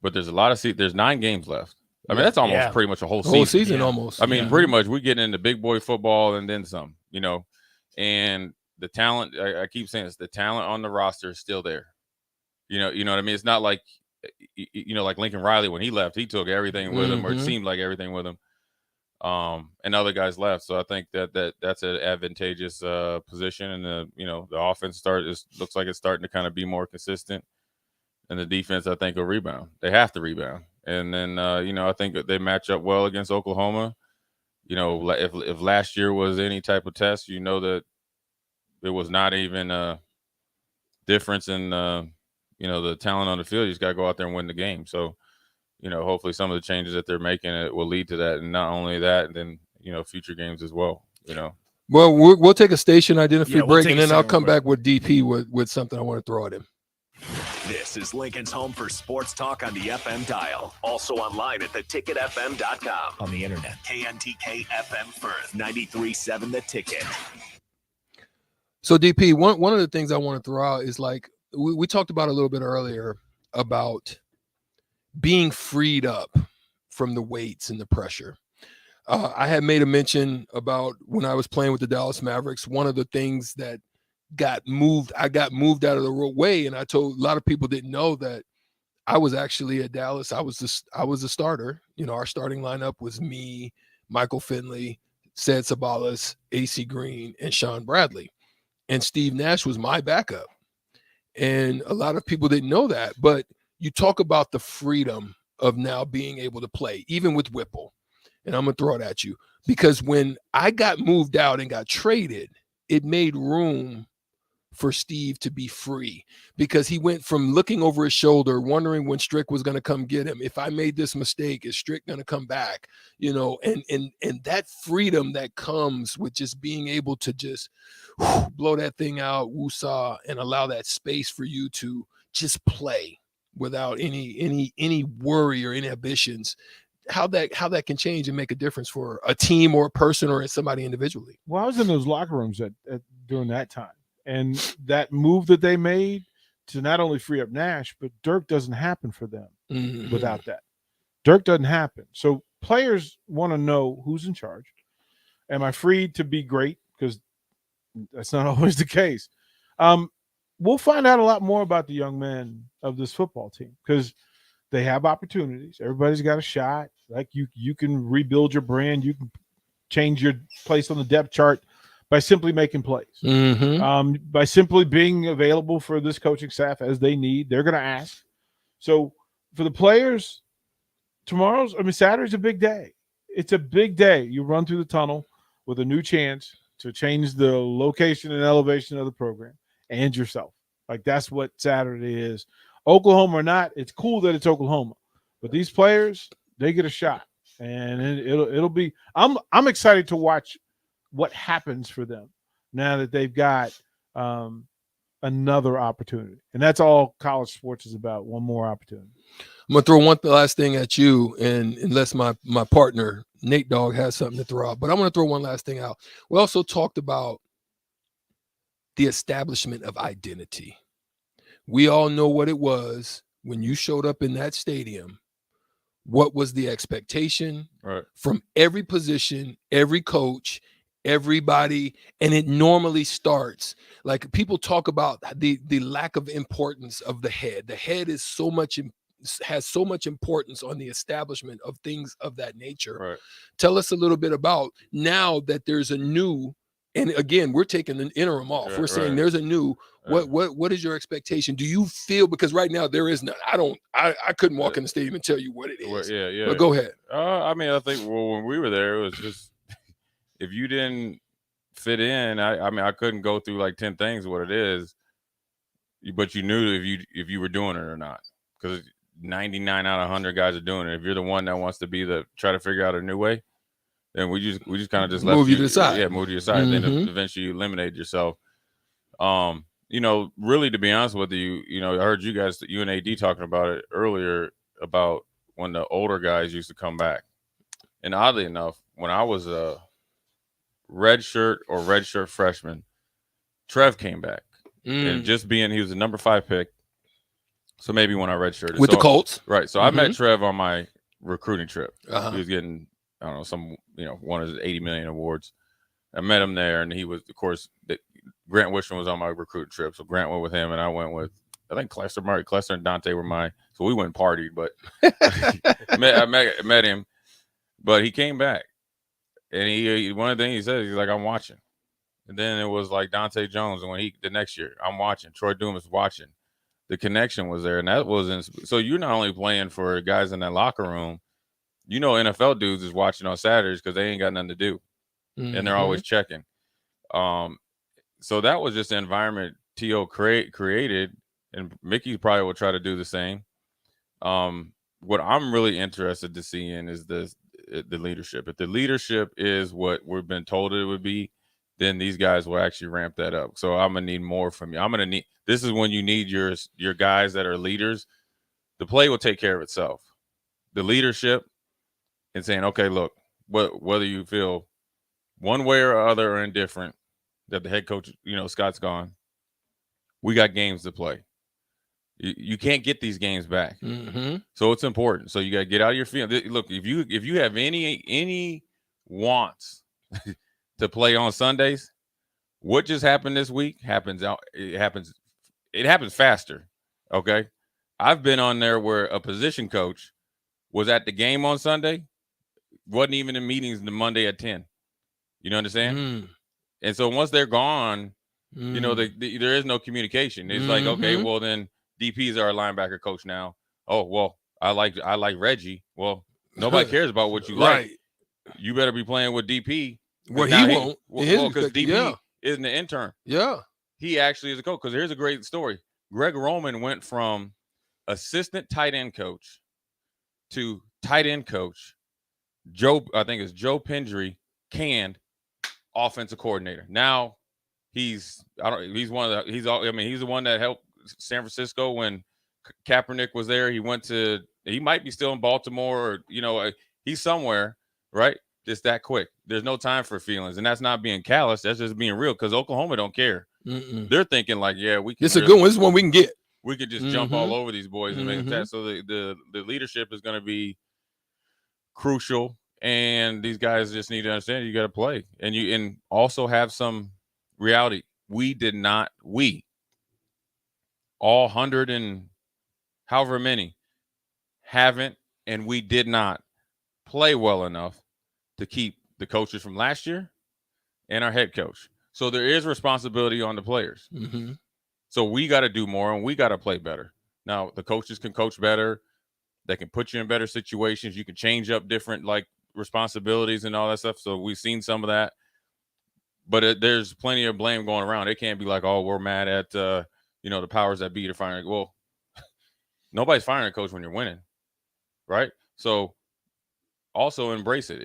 but there's a lot of there's 9 games left. I mean, that's almost pretty much a whole season. Almost. I mean, pretty much we're getting into big boy football and then some, and the talent, I keep saying this, the talent on the roster is still there. You know what I mean? It's not like, like Lincoln Riley, when he left, he took everything with him, or it seemed like everything with him. And other guys left. So I think that's an advantageous position. And the offense looks like it's starting to kind of be more consistent. And the defense, I think, will rebound. They have to rebound. And then, I think they match up well against Oklahoma. If last year was any type of test, that it was not even a difference in, the talent on the field. You just got to go out there and win the game. So, hopefully some of the changes that they're making it will lead to that. And not only that, and then, future games as well, Well, we'll take a station identity break, and then I'll come break. back with DP with something I want to throw at him. This is Lincoln's home for sports talk on the FM dial. Also online at theticketfm.com. On the internet, KNTK FM Firth, 93.7 The Ticket. So DP, one of the things I want to throw out is like we talked about a little bit earlier about being freed up from the weights and the pressure. I had made a mention about when I was playing with the Dallas Mavericks. One of the things that I got moved out of the way, and I told a lot of people didn't know that I was actually at Dallas. I was a starter. Our starting lineup was me, Michael Finley, Ced Sabalas, AC Green, and Sean Bradley. And Steve Nash was my backup. And a lot of people didn't know that. But you talk about the freedom of now being able to play, even with Whipple. And I'm going to throw it at you. Because when I got moved out and got traded, it made room for Steve to be free, because he went from looking over his shoulder, wondering when Strick was going to come get him. If I made this mistake, is Strick going to come back? And that freedom that comes with just being able to just blow that thing out, woosah, and allow that space for you to just play without any worry or inhibitions. How that can change and make a difference for a team or a person or somebody individually. Well, I was in those locker rooms during that time. And that move that they made to not only free up Nash, but Dirk doesn't happen for them without that. Dirk doesn't happen. So players want to know who's in charge. Am I free to be great? Because that's not always the case. We'll find out a lot more about the young men of this football team, because they have opportunities. Everybody's got a shot. Like you can rebuild your brand. You can change your place on the depth chart by simply making plays. By simply being available for this coaching staff as they need. They're going to ask. So for the players, Saturday's a big day. It's a big day. You run through the tunnel with a new chance to change the location and elevation of the program and yourself. Like, that's what Saturday is. Oklahoma or not, it's cool that it's Oklahoma. But these players, they get a shot. And it'll be I'm excited to watch what happens for them now that they've got another opportunity. And that's all college sports is about, one more opportunity. I'm going to throw one last thing at you, and unless my partner, Nate Dogg, has something to throw out. But I'm going to throw one last thing out. We also talked about the establishment of identity. We all know what it was when you showed up in that stadium. What was the expectation from every position, every coach, everybody? And it normally starts, like, people talk about the lack of importance of the head. The head is has so much importance on the establishment of things of that nature. Tell us a little bit about now that there's a new, and again, we're taking an interim off. We're saying there's a new. What is your expectation? Do you feel, because right now there is none? I couldn't walk in the stadium and tell you what it is. Yeah. But go ahead. I think when we were there, it was just, if you didn't fit in, I couldn't go through like 10 things what it is, but you knew if you were doing it or not, because 99 out of 100 guys are doing it. If you're the one that wants to try to figure out a new way, then we just kind of just move you to the side. Yeah, move to your side. Then eventually you eliminate yourself. Really, to be honest with you, I heard you and AD talking about it earlier about when the older guys used to come back. And oddly enough, when I was a redshirt freshman, Trev came back. And he was the number 5 pick. So maybe when I redshirted. With the Colts. Right. So I met Trev on my recruiting trip. He was getting, I don't know, one of his 80 million awards. I met him there, and he was, of course, Grant Wishman was on my recruiting trip. So Grant went with him, and I went with, I think Clester and Dante were so we went and partied, but I met him. But he came back, and one of the things he said, he's like, I'm watching. And then it was like Dante Jones, and the next year, I'm watching. Troy Dumas watching. The connection was there, and that wasn't. So you're not only playing for guys in that locker room, NFL dudes is watching on Saturdays because they ain't got nothing to do, and they're always checking. So that was just the environment T.O. created, and Mickey probably will try to do the same. What I'm really interested to see in is the leadership. If the leadership is what we've been told it would be, then these guys will actually ramp that up. So I'm gonna need more from you. This is when you need your guys that are leaders. The play will take care of itself. The leadership and saying, okay, look, whether you feel one way or other or indifferent that the head coach, Scott's gone, we got games to play. You can't get these games back. So it's important. So you got to get out of your field. Look, if you have any wants to play on Sundays, what just happened this week happens faster. Okay. I've been on there where a position coach was at the game on Sunday, wasn't even in meetings the Monday at 10. You know what I'm saying? And so once they're gone, there is no communication. It's like, okay, well then DP's our linebacker coach now. Oh, well, I like Reggie. Well, nobody cares about what you like. You better be playing with DP. Well, he won't. Because DP isn't the intern. Yeah. He actually is a coach. Because here's a great story. Greg Roman went from assistant tight end coach to tight end coach. I think it's Joe Pendry, canned offensive coordinator. Now he's the one that helped San Francisco when Kaepernick was there. He might be still in Baltimore, or he's somewhere, right? Just that quick. There's no time for feelings, and that's not being callous. That's just being real. Because Oklahoma don't care. They're thinking like, yeah, we can. It's a good one. This is one we can get. We could just jump all over these boys and make them. So the leadership is going to be crucial, and these guys just need to understand you got to play, and also have some reality. All 100 and however many haven't and we did not play well enough to keep the coaches from last year and our head coach. So there is responsibility on the players. Mm-hmm. So we got to do more and we got to play better. Now, the coaches can coach better. They can put you in better situations. You can change up different responsibilities and all that stuff. So we've seen some of that. But there's plenty of blame going around. It can't be like, oh, we're mad at the powers that be to firing. Well, nobody's firing a coach when you're winning, right? So also embrace it.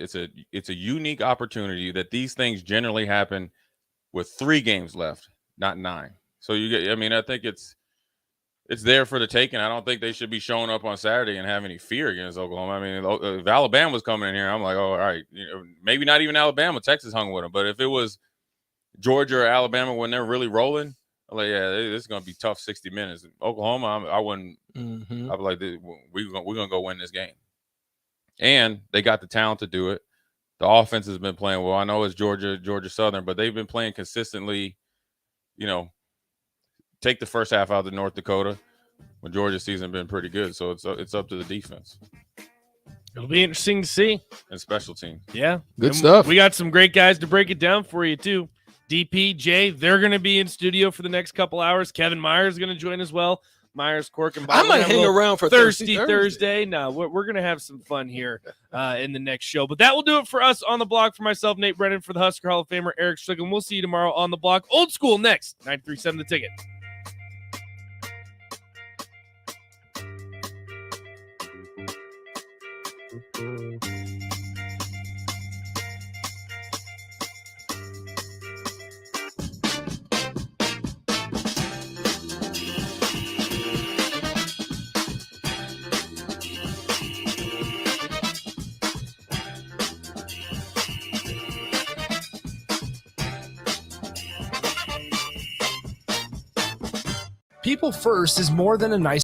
It's a unique opportunity that these things generally happen with 3 games left, not 9. So I think it's there for the taking. I don't think they should be showing up on Saturday and have any fear against Oklahoma. I mean, if Alabama was coming in here, I'm like, oh, all right, maybe not even Alabama. Texas hung with them, but if it was Georgia or Alabama when they're really rolling, I'm like, yeah, this is gonna be tough 60 minutes. Oklahoma, I wouldn't. Mm-hmm. I'd be like, we're gonna go win this game, and they got the talent to do it. The offense has been playing well. I know it's Georgia Southern, but they've been playing consistently. Take the first half out of the North Dakota, when Georgia's season been pretty good. So it's up to the defense. It'll be interesting to see. And special teams. Yeah. Good stuff. We got some great guys to break it down for you, too. DP, Jay, they're going to be in studio for the next couple hours. Kevin Myers is going to join as well. Myers, Cork, and Bob. I might hang around for Thursday. No, we're going to have some fun here in the next show. But that will do it for us on the block. For myself, Nate Brennan, for the Husker Hall of Famer, Eric Strickland. We'll see you tomorrow on the block. Old School next. 93.7 The Ticket. People First is more than a nice